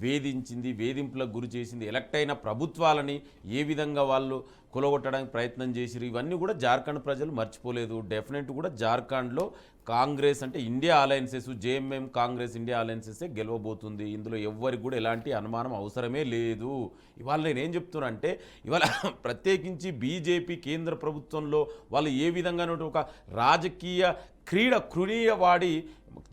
వేధించింది, వేధింపులకు గురి చేసింది, ఎలక్ట్ అయిన ప్రభుత్వాలని ఏ విధంగా వాళ్ళు కొలగొట్టడానికి ప్రయత్నం చేసిరు, ఇవన్నీ కూడా జార్ఖండ్ ప్రజలు మర్చిపోలేదు. డెఫినెట్ కూడా జార్ఖండ్లో కాంగ్రెస్ అంటే India alliances, JMM Congress India అలయన్సెసే గెలవబోతుంది. ఇందులో ఎవ్వరికి కూడా ఎలాంటి అనుమానం అవసరమే లేదు. ఇవాళ నేనేం చెప్తున్నా అంటే, ఇవాళ ప్రత్యేకించి బీజేపీ కేంద్ర ప్రభుత్వంలో వాళ్ళు ఏ విధంగా ఒక రాజకీయ క్రీడ వాడి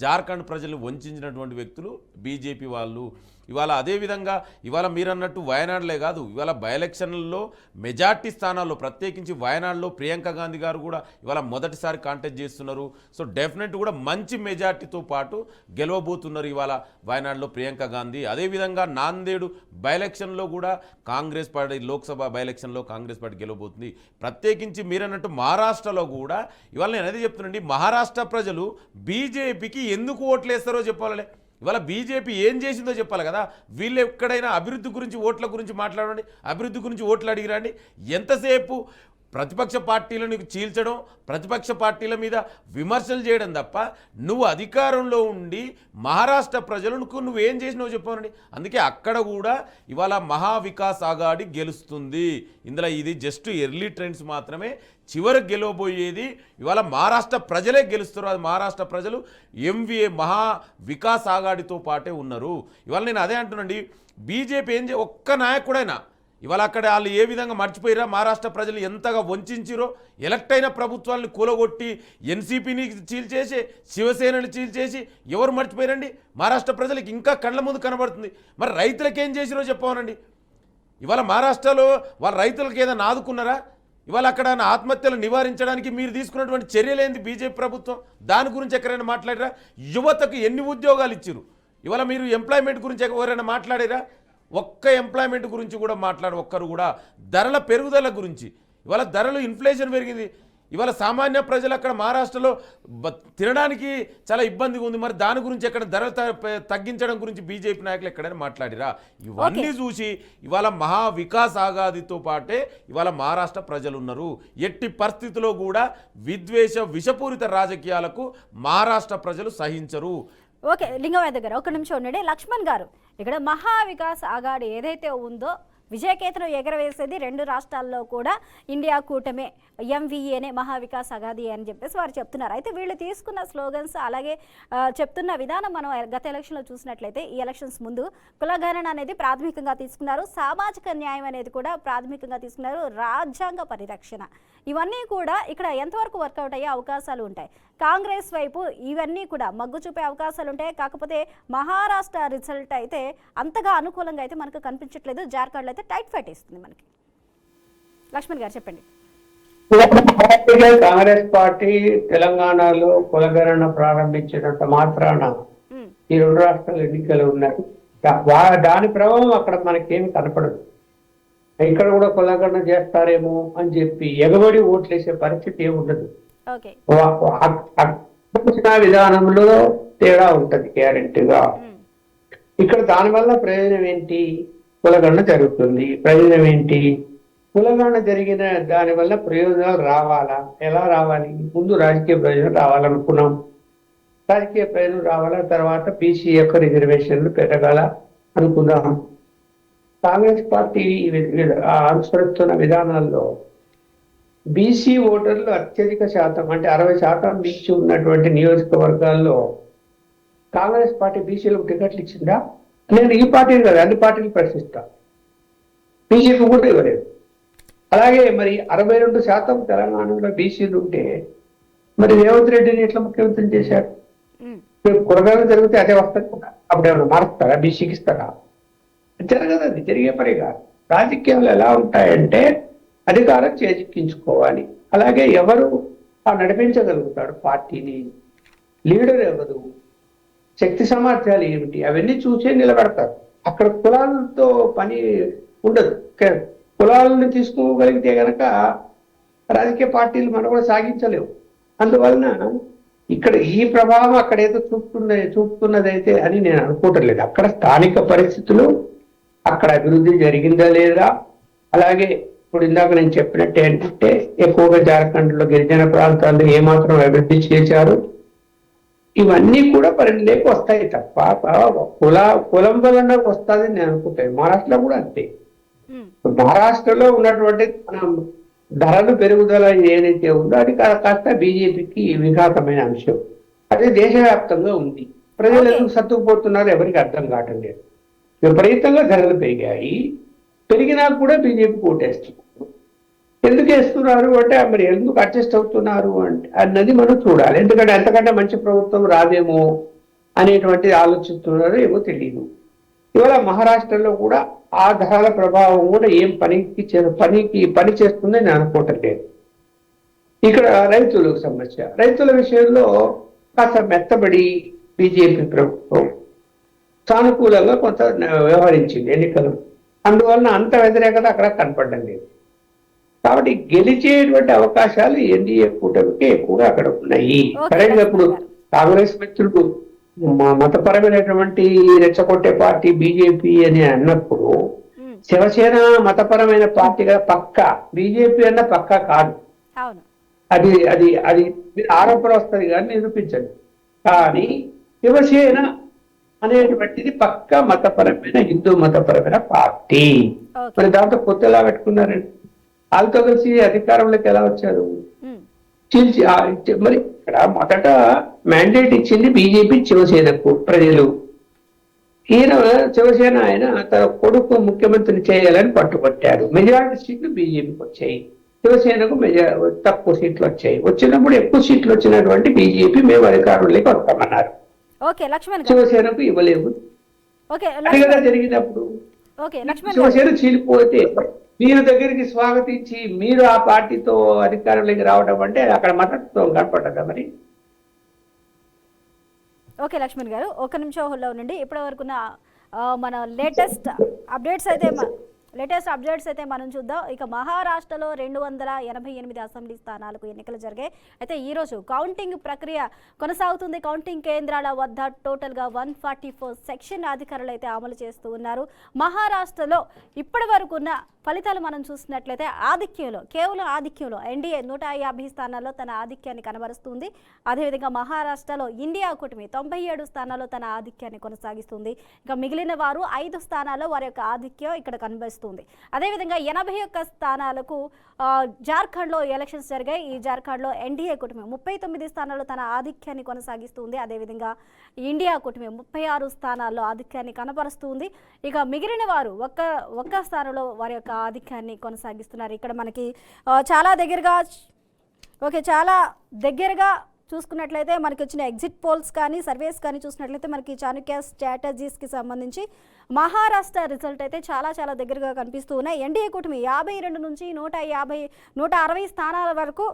జార్ఖండ్ ప్రజలు వంచినటువంటి వ్యక్తులు బీజేపీ వాళ్ళు. ఇవాళ అదేవిధంగా ఇవాళ మీరన్నట్టు వయనాడులే కాదు, ఇవాళ బై ఎలక్షన్లలో మెజార్టీ స్థానాల్లో ప్రత్యేకించి వయనాడులో ప్రియాంక గాంధీ గారు కూడా ఇవాళ మొదటిసారి కాంటెస్ట్ చేస్తున్నారు. సో డెఫినెట్ కూడా మంచి మెజార్టీతో పాటు గెలవబోతున్నారు ఇవాళ వయనాడులో ప్రియాంక గాంధీ. అదేవిధంగా నాందేడు బై ఎలక్షన్లో కూడా కాంగ్రెస్ పార్టీ, లోక్సభ బై ఎలక్షన్లో కాంగ్రెస్ పార్టీ గెలవబోతుంది. ప్రత్యేకించి మీరన్నట్టు మహారాష్ట్రలో కూడా ఇవాళ నేను అదే చెప్తున్నాండి, మహారాష్ట్ర ప్రజలు బీజేపీకి ఎందుకు ఓట్లేస్తారో చెప్పాలి. ఇవాళ బీజేపీ ఏం చేసిందో చెప్పాలి కదా. వీళ్ళు ఎక్కడైనా అభివృద్ధి గురించి, ఓట్ల గురించి మాట్లాడండి, అభివృద్ధి గురించి ఓట్లు అడిగిరండి. ఎంతసేపు ప్రతిపక్ష పార్టీలను చీల్చడం, ప్రతిపక్ష పార్టీల మీద విమర్శలు చేయడం తప్ప నువ్వు అధికారంలో ఉండి మహారాష్ట్ర ప్రజలకు నువ్వేం చేసినావు చెప్పానండి. అందుకే అక్కడ కూడా ఇవాళ మహావికాస్ ఆఘాడి గెలుస్తుంది. ఇందులో ఇది జస్ట్ ఎర్లీ ట్రెండ్స్ మాత్రమే. చివరికి గెలవబోయేది ఇవాళ మహారాష్ట్ర ప్రజలే గెలుస్తారు. అది మహారాష్ట్ర ప్రజలు ఎంవీఏ మహా వికాస్ ఆఘాడితో పాటే ఉన్నారు. ఇవాళ నేను అదే అంటున్నాండి, బీజేపీ ఒక్క నాయకుడైనా ఇవాళ అక్కడ వాళ్ళు ఏ విధంగా మర్చిపోయారా, మహారాష్ట్ర ప్రజలు ఎంతగా వంచిరో, ఎలక్ట్ అయిన ప్రభుత్వాన్ని కూలగొట్టి ఎన్సీపీని చీల్చేసి శివసేనని చీల్చేసి ఎవరు మర్చిపోయారండి? మహారాష్ట్ర ప్రజలకు ఇంకా కళ్ళ ముందు కనబడుతుంది. మరి రైతులకు ఏం చేసిరో చెప్పవనండి. ఇవాళ మహారాష్ట్రలో వాళ్ళ రైతులకు ఏదైనా ఆదుకున్నారా? ఇవాళ అక్కడ ఆత్మహత్యలు నివారించడానికి మీరు తీసుకున్నటువంటి చర్యలేంది బీజేపీ ప్రభుత్వం? దాని గురించి ఎక్కడైనా మాట్లాడారా? యువతకు ఎన్ని ఉద్యోగాలు ఇచ్చిరు? ఇవాళ మీరు ఎంప్లాయ్మెంట్ గురించి ఎవరైనా మాట్లాడారా? ఒక్క ఎంప్లాయ్మెంట్ గురించి కూడా ఒక్కరు కూడా. ధరల పెరుగుదల గురించి, ఇవాళ ధరలు ఇన్ఫ్లేషన్ పెరిగింది. ఇవాళ సామాన్య ప్రజలు అక్కడ మహారాష్ట్రలో తినడానికి చాలా ఇబ్బందిగా ఉంది. మరి దాని గురించి ఎక్కడ ధరలు తగ్గించడం గురించి బీజేపీ నాయకులు ఎక్కడైనా మాట్లాడిరా? ఇవన్నీ చూసి ఇవాళ మహా వికాస్ ఆఘాదితో పాటే ఇవాళ మహారాష్ట్ర ప్రజలు ఉన్నారు. ఎట్టి పరిస్థితుల్లో కూడా విద్వేష విషపూరిత రాజకీయాలకు మహారాష్ట్ర ప్రజలు సహించరు. ఓకే, లింగమయ్య దగ్గర ఒక నిమిషం ఉండండి. లక్ష్మణ్ గారు, ఇక్కడ మహావికాస్ ఆఘాడి ఏదైతే ఉందో విజయకేతనం ఎగరవేసేది రెండు రాష్ట్రాల్లో కూడా ఇండియా కూటమే, ఎంవీఏనే మహావికాస్ ఆఘాడి అని చెప్పేసి వారు చెప్తున్నారు. అయితే వీళ్ళు తీసుకున్న స్లోగన్స్ అలాగే చెప్తున్న విధానం మనం గత ఎలక్షన్లో చూసినట్లయితే ఈ ఎలక్షన్స్ ముందు కులగణన అనేది ప్రాథమికంగా తీసుకున్నారు, సామాజిక న్యాయం అనేది కూడా ప్రాథమికంగా తీసుకున్నారు, రాజ్యాంగ పరిరక్షణ, ఇవన్నీ కూడా ఇక్కడ ఎంతవరకు వర్కౌట్ అయ్యే అవకాశాలు ఉంటాయి? కాంగ్రెస్ వైపు ఇవన్నీ కూడా మగ్గు చూపే అవకాశాలు ఉంటాయి. కాకపోతే మహారాష్ట్ర రిజల్ట్ అయితే అంతగా అనుకూలంగా అయితే మనకు కనిపించట్లేదు. జార్ఖండ్లో అయితే టైట్ ఫైట్ ఇస్తుంది మనకి. లక్ష్మణ్ గారు చెప్పండి. కాంగ్రెస్ పార్టీ తెలంగాణలో కులగణన ప్రారంభించినంత మాత్రాన ఈ రెండు రాష్ట్రాల ఎన్నికలు ఉన్నాయి, దాని ప్రభావం అక్కడ మనకేమి కనపడదు. ఇక్కడ కూడా కులగణన చేస్తారేమో అని చెప్పి ఎగబడి ఓట్లేసే పరిస్థితి ఏమి ఉండదు. విధానంలో తేడా ఉంటది గ్యారెంటీగా. ఇక్కడ దానివల్ల ప్రయోజనం ఏంటి? కులగణన జరుగుతుంది, ప్రయోజనం ఏంటి? కులగణన జరిగిన దానివల్ల ప్రయోజనాలు రావాలా? ఎలా రావాలి? ముందు రాజకీయ ప్రయోజనం రావాలనుకున్నాం, రాజకీయ ప్రయోజనం రావాలా, తర్వాత బీసీ యొక్క రిజర్వేషన్లు పెరగాల అనుకున్నాం. కాంగ్రెస్ పార్టీ అనుసరిస్తున్న విధానాల్లో బీసీ ఓటర్లు అత్యధిక శాతం, అంటే 60% మించి ఉన్నటువంటి నియోజకవర్గాల్లో కాంగ్రెస్ పార్టీ బీసీలకు టికెట్లు ఇచ్చిందా? నేను ఈ పార్టీని కదా అన్ని పార్టీలు ప్రశ్నిస్తా, బీజేపీ కూడా ఇవ్వలేదు. అలాగే మరి 62% తెలంగాణలో బీసీలు ఉంటే మరి రేవంత్ రెడ్డిని ఎట్లా ముఖ్యమంత్రి చేశారు? కులగణన జరిగితే అదే వస్తుంది కదా, అప్పుడు ఏమైనా మారుస్తారా? బీసీకి ఇస్తారా? జరగదు, అది జరిగే పని కాదు. రాజకీయాలు ఎలా ఉంటాయంటే అధికారం చేజిక్కించుకోవాలి. అలాగే ఎవరు నడిపించగలుగుతాడు పార్టీని, లీడర్ ఎవరు, శక్తి సామర్థ్యాలు ఏమిటి, అవన్నీ చూసే నిలబడతారు. అక్కడ కులాలతో పని ఉండదు. కులాలను తీసుకోగలిగితే గనక రాజకీయ పార్టీలు మనం కూడా సాగించలేవు. అందువలన ఇక్కడ ఈ ప్రభావం అక్కడ ఏదో చూపుతున్నదైతే అని నేను అనుకోవట్లేదు. అక్కడ స్థానిక పరిస్థితులు, అక్కడ అభివృద్ధి జరిగిందా లేదా, అలాగే ఇప్పుడు ఇందాక నేను చెప్పినట్టు ఏంటంటే ఎక్కువగా జార్ఖండ్లో గిరిజన ప్రాంతాల్లో ఏమాత్రం అభివృద్ధి చేశారు, ఇవన్నీ కూడా పరిధిలోకి వస్తాయి తప్ప కులం వలన వస్తుంది నేను అనుకుంటాను. మహారాష్ట్రలో కూడా అంతే. మహారాష్ట్రలో ఉన్నటువంటి ధరలు పెరుగుదల ఏదైతే ఉందో అది కాస్త బీజేపీకి విఘాతమైన అంశం. అదే దేశవ్యాప్తంగా ఉంది. ప్రజలు ఎందుకు సర్దుకుపోతున్నారు ఎవరికి అర్థం కావటం లేదు. విపరీతంగా ధరలు పెరిగాయి, పెరిగినా కూడా బీజేపీకి ఓటేస్తున్నారు. ఎందుకు వేస్తున్నారు అంటే మరి ఎందుకు అడ్జస్ట్ అవుతున్నారు అంటే అన్నది మనం చూడాలి. ఎందుకంటే అంతకంటే మంచి ప్రభుత్వం రాదేమో అనేటువంటిది ఆలోచిస్తున్నారు, ఏమో తెలియదు. ఇవాళ మహారాష్ట్రలో కూడా ఆ ధరల ప్రభావం కూడా ఏం పని చేస్తుందని నేను అనుకోవటం లేదు. ఇక్కడ రైతులకు సమస్య, రైతుల విషయంలో కాస్త మెత్తబడి బీజేపీ ప్రభుత్వం సానుకూలంగా కొంత వ్యవహరించింది ఎన్నికలు, అందువలన అంత వ్యతిరేకత అక్కడ కనపడడం లేదు. కాబట్టి గెలిచేటువంటి అవకాశాలు ఎన్డీఏ కూటమికి ఎక్కువగా అక్కడ ఉన్నాయి. సరైన ఇప్పుడు కాంగ్రెస్ మిత్రులు మతపరమైనటువంటి రెచ్చగొట్టే పార్టీ బీజేపీ అని అన్నప్పుడు శివసేన మతపరమైన పార్టీగా పక్క, బీజేపీ అన్న పక్క కాదు. అవును. అది అది అది ఆరోపణ వస్తుంది కానీ నిరూపించదు. కానీ శివసేన అనేటువంటిది పక్క మతపరమైన, హిందూ మతపరమైన పార్టీ. మరి దాంతో కొత్తలా పెట్టుకున్నారండి. వాళ్ళతో కలిసి అధికారంలోకి ఎలా వచ్చారు? మరి ఇక్కడ మొదట మ్యాండేట్ ఇచ్చింది బీజేపీ శివసేనకు ప్రజలు. ఈయన శివసేన ఆయన తన కొడుకు ముఖ్యమంత్రిని చేయాలని పట్టుబట్టారు. మెజారిటీ సీట్లు బీజేపీకి వచ్చాయి, శివసేనకు తక్కువ సీట్లు వచ్చాయి. వచ్చినప్పుడు ఎక్కువ సీట్లు వచ్చినటువంటి బీజేపీ మేము అధికారంలోకి వస్తామన్నారు, శివసేనకు ఇవ్వలేము. అది కదా జరిగినప్పుడు శివసేన చీలిపోతే మీరు దగ్గరికి స్వాగతించి మీరు ఆ పార్టీతో అధికారంలోకి రావడం అంటే అక్కడ మతత్వం కనపడ్డా మరి. ఓకే లక్ష్మణ్ గారు, ఒక నిమిషం హోల్డ్లో ఉండండి. ఇప్పటి వరకు మన లేటెస్ట్ అప్డేట్స్ అయితే మనం చూద్దాం. ఇక మహారాష్ట్రలో 288 అసెంబ్లీ స్థానాలకు ఎన్నికలు జరిగాయి. అయితే ఈరోజు కౌంటింగ్ ప్రక్రియ కొనసాగుతుంది. కౌంటింగ్ కేంద్రాల వద్ద టోటల్గా 144 సెక్షన్ అధికారులు అయితే అమలు చేస్తూ ఉన్నారు. మహారాష్ట్రలో ఇప్పటి వరకు ఉన్న ఫలితాలు మనం చూసినట్లయితే కేవలం ఆధిక్యంలో ఎన్డీఏ 150 స్థానాల్లో తన ఆధిక్యాన్ని కనబరుస్తుంది. అదేవిధంగా మహారాష్ట్రలో ఇండియా కూటమి 97 స్థానాల్లో తన ఆధిక్యాన్ని కొనసాగిస్తుంది. ఇక మిగిలిన వారు 5 స్థానాల్లో వారి యొక్క ఆధిక్యం ఇక్కడ కనిపిస్తుంది. అదేవిధంగా 81 స్థానాలకు జార్ఖండ్లో ఎలక్షన్స్ జరిగాయి. ఈ జార్ఖండ్లో ఎన్డీఏ కూటమి 39 స్థానాల్లో తన ఆధిక్యాన్ని కొనసాగిస్తుంది. అదేవిధంగా ఇండియా కూటమి 36 స్థానాల్లో ఆధిక్యాన్ని కనపరుస్తుంది. ఇక మిగిలిన వారు ఒక్క స్థానంలో వారి యొక్క ఆధిక్యాన్ని కొనసాగిస్తున్నారు. ఇక్కడ మనకి చాలా దగ్గరగా చూసుకున్నట్లయితే మనకి వచ్చిన ఎగ్జిట్ పోల్స్ కానీ సర్వేస్ కానీ చూసినట్లయితే మనకి చాణక్య స్ట్రాటజీస్కి సంబంధించి మహారాష్ట్ర రిజల్ట్ అయితే చాలా దగ్గరగా కనిపిస్తూ ఉన్నాయి. ఎన్డీఏ కూటమి 52 నుంచి 160 స్థానాల వరకు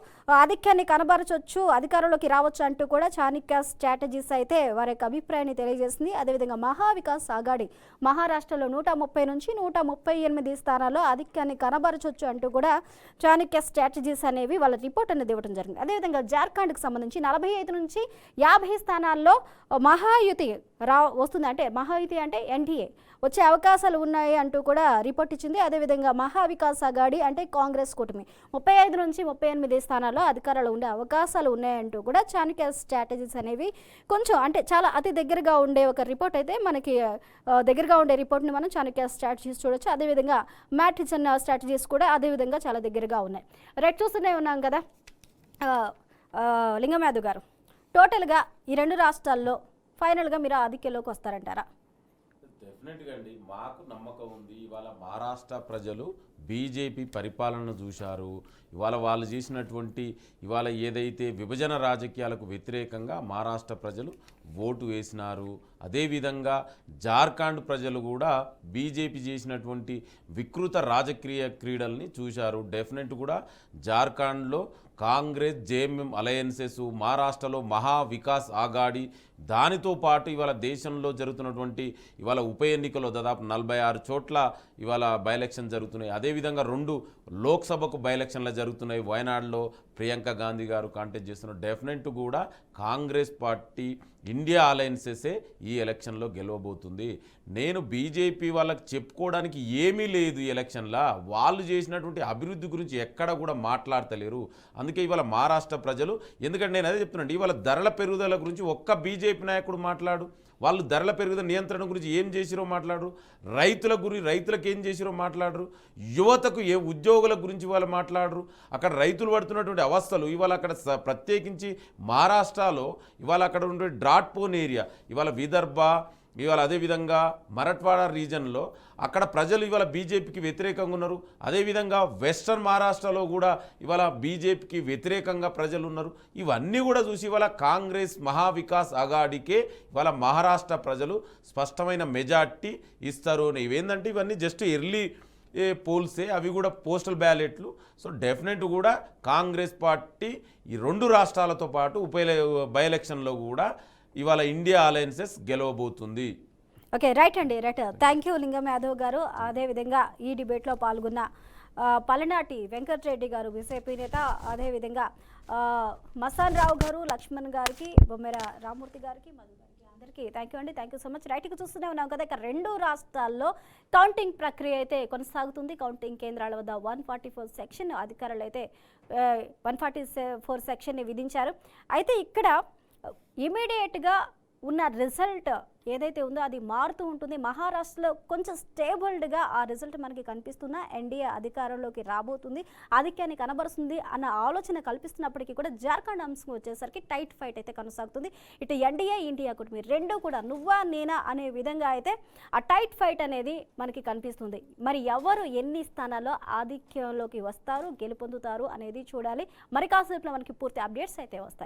ఆధిక్యాన్ని కనబరచొచ్చు, అధికారంలోకి రావచ్చు అంటూ కూడా చాణక్య స్ట్రాటజీస్ అయితే వారి యొక్క అభిప్రాయాన్ని తెలియజేసింది. అదేవిధంగా మహావికాస్ ఆఘాడి మహారాష్ట్రలో 130 నుంచి 138 స్థానాల్లో ఆధిక్యాన్ని కనబరచొచ్చు అంటూ కూడా చాణక్య స్ట్రాటజీస్ అనేవి వాళ్ళ రిపోర్ట్ అనేది ఇవ్వడం జరిగింది. అదేవిధంగా జార్ఖండ్కి సంబంధించి 45 నుంచి 50 స్థానాల్లో మహాయుతి వస్తుంది. అంటే మహాయుతి అంటే ఎన్డీఏ వచ్చే అవకాశాలు ఉన్నాయి అంటూ కూడా రిపోర్ట్ ఇచ్చింది. అదేవిధంగా మహావికాస్ అఘాడి అంటే కాంగ్రెస్ కూటమి 35 నుంచి 38 స్థానాల్లో అధికారాలు ఉండే అవకాశాలు ఉన్నాయంటూ కూడా చాణక్య స్ట్రాటజీస్ అనేవి కొంచెం అంటే చాలా అతి దగ్గరగా ఉండే ఒక రిపోర్ట్ అయితే మనకి దగ్గరగా ఉండే రిపోర్ట్ని మనం చాణక్య స్ట్రాటజీస్ చూడొచ్చు. అదేవిధంగా మ్యాట్రిజన్ స్ట్రాటజీస్ కూడా అదేవిధంగా చాలా దగ్గరగా ఉన్నాయి. రేట్ చూస్తూనే ఉన్నాం కదా. లింగం యాదవ్ గారు, టోటల్గా ఈ 2 రాష్ట్రాల్లో ఫైనల్గా మీరు ఆధిక్యంలోకి వస్తారంటారా? డెఫినెట్గా అండి, మాకు నమ్మకం ఉంది. ఇవాళ మహారాష్ట్ర ప్రజలు బీజేపీ పరిపాలనను చూశారు. ఇవాళ వాళ్ళు చేసినటువంటి ఇవాళ ఏదైతే విభజన రాజకీయాలకు వ్యతిరేకంగా మహారాష్ట్ర ప్రజలు ఓటు వేసినారు. అదేవిధంగా జార్ఖండ్ ప్రజలు కూడా బీజేపీ చేసినటువంటి వికృత రాజకీయ క్రీడల్ని చూశారు. డెఫినెట్ కూడా జార్ఖండ్లో కాంగ్రెస్ జేఎంఎం అలయన్సెస్, మహారాష్ట్రలో మహావికాస్ ఆఘాడి, దానితో పాటు ఇవాళ దేశంలో జరుగుతున్నటువంటి ఇవాళ ఉప ఎన్నికల్లో దాదాపు 46 చోట్ల ఇవాళ బై ఎలక్షన్ జరుగుతున్నాయి. అదేవిధంగా 2 లోక్సభకు బై ఎలక్షన్లు జరుగుతున్నాయి. వయనాడులో ప్రియాంక గాంధీ గారు కాంటెస్ట్ చేస్తున్నారు. డెఫినెట్ కూడా కాంగ్రెస్ పార్టీ ఇండియా అలయన్సెసే ఈ ఎలక్షన్లో గెలవబోతుంది. నేను బీజేపీ వాళ్ళకి చెప్పుకోవడానికి ఏమీ లేదు. ఈ ఎలక్షన్లో వాళ్ళు చేసినటువంటి అభివృద్ధి గురించి ఎక్కడ కూడా మాట్లాడతలేరు. అందుకే ఇవాళ మహారాష్ట్ర ప్రజలు, ఎందుకంటే నేను అదే చెప్తున్నాను, ఇవాళ ధరల పెరుగుదల గురించి ఒక్క బీజేపీ నాయకుడు మాట్లాడు. వాళ్ళు ధరల పెరుగుదల నియంత్రణ గురించి ఏం చేసిరో మాట్లాడరు. రైతులకు ఏం చేసిరో మాట్లాడరు. యువతకు ఉద్యోగుల గురించి వాళ్ళు మాట్లాడరు. అక్కడ రైతులు పడుతున్నటువంటి అవస్థలు ఇవాళ అక్కడ ప్రత్యేకించి మహారాష్ట్రలో ఇవాళ అక్కడ ఉండే డ్రాట్ పోన్ ఏరియా, ఇవాళ విదర్భ, ఇవాళ అదేవిధంగా మరాఠ్వాడ రీజన్లో అక్కడ ప్రజలు ఇవాళ బీజేపీకి వ్యతిరేకంగా ఉన్నారు. అదేవిధంగా వెస్టర్న్ మహారాష్ట్రలో కూడా ఇవాళ బీజేపీకి వ్యతిరేకంగా ప్రజలు ఉన్నారు. ఇవన్నీ కూడా చూసి ఇవాళ కాంగ్రెస్ మహావికాస్ అఘాడికే ఇవాళ మహారాష్ట్ర ప్రజలు స్పష్టమైన మెజార్టీ ఇస్తారు. ఇవేంటంటే ఇవన్నీ జస్ట్ ఎర్లీ పోల్సే, అవి కూడా పోస్టల్ బ్యాలెట్లు. సో డెఫినెట్ కూడా కాంగ్రెస్ పార్టీ ఈ 2 రాష్ట్రాలతో పాటు బై ఎలక్షన్లో కూడా ఇవాళ ఇండియా అలయన్సెస్ గెలవబోతుంది. ఓకే, రైట్ అండి, రైట్. థ్యాంక్ యూ లింగం యాదవ్ గారు. అదేవిధంగా ఈ డిబేట్లో పాల్గొన్న పలనాటి వెంకటరెడ్డి గారు బీజేపీ నేత, అదేవిధంగా మసాన్ రావు గారు, లక్ష్మణ్ గారికి, బొమ్మెర రామూర్తి గారికి, మధు గారికి అందరికీ థ్యాంక్ యూ అండి, థ్యాంక్ యూ సో మచ్. రైట్గా చూస్తూనే ఉన్నాం కదా, ఇక 2 రాష్ట్రాల్లో కౌంటింగ్ ప్రక్రియ అయితే కొనసాగుతుంది. కౌంటింగ్ కేంద్రాల వద్ద 144 సెక్షన్ అధికారులు అయితే 144 సెక్షన్ని విధించారు. అయితే ఇక్కడ ఇమీడియట్గా ఉన్న రిజల్ట్ ఏదైతే ఉందో అది మారుతూ ఉంటుంది. మహారాష్ట్రలో కొంచెం స్టేబుల్డ్గా ఆ రిజల్ట్ మనకి కనిపిస్తున్న ఎన్డీఏ అధికారంలోకి రాబోతుంది, ఆధిక్యాన్ని కనబరుస్తుంది అన్న ఆలోచన కల్పిస్తున్నప్పటికీ కూడా జార్ఖండ్ అంశం వచ్చేసరికి టైట్ ఫైట్ అయితే కొనసాగుతుంది. ఇటు ఎన్డీఏ ఇండియా కూటమి రెండు కూడా నువ్వా నేనా అనే విధంగా అయితే ఆ టైట్ ఫైట్ అనేది మనకి కనిపిస్తుంది. మరి ఎవరు ఎన్ని స్థానాల్లో ఆధిక్యంలోకి వస్తారు, గెలుపొందుతారు అనేది చూడాలి. మరి కాసేపులో మనకి పూర్తి అప్డేట్స్ అయితే వస్తాయి.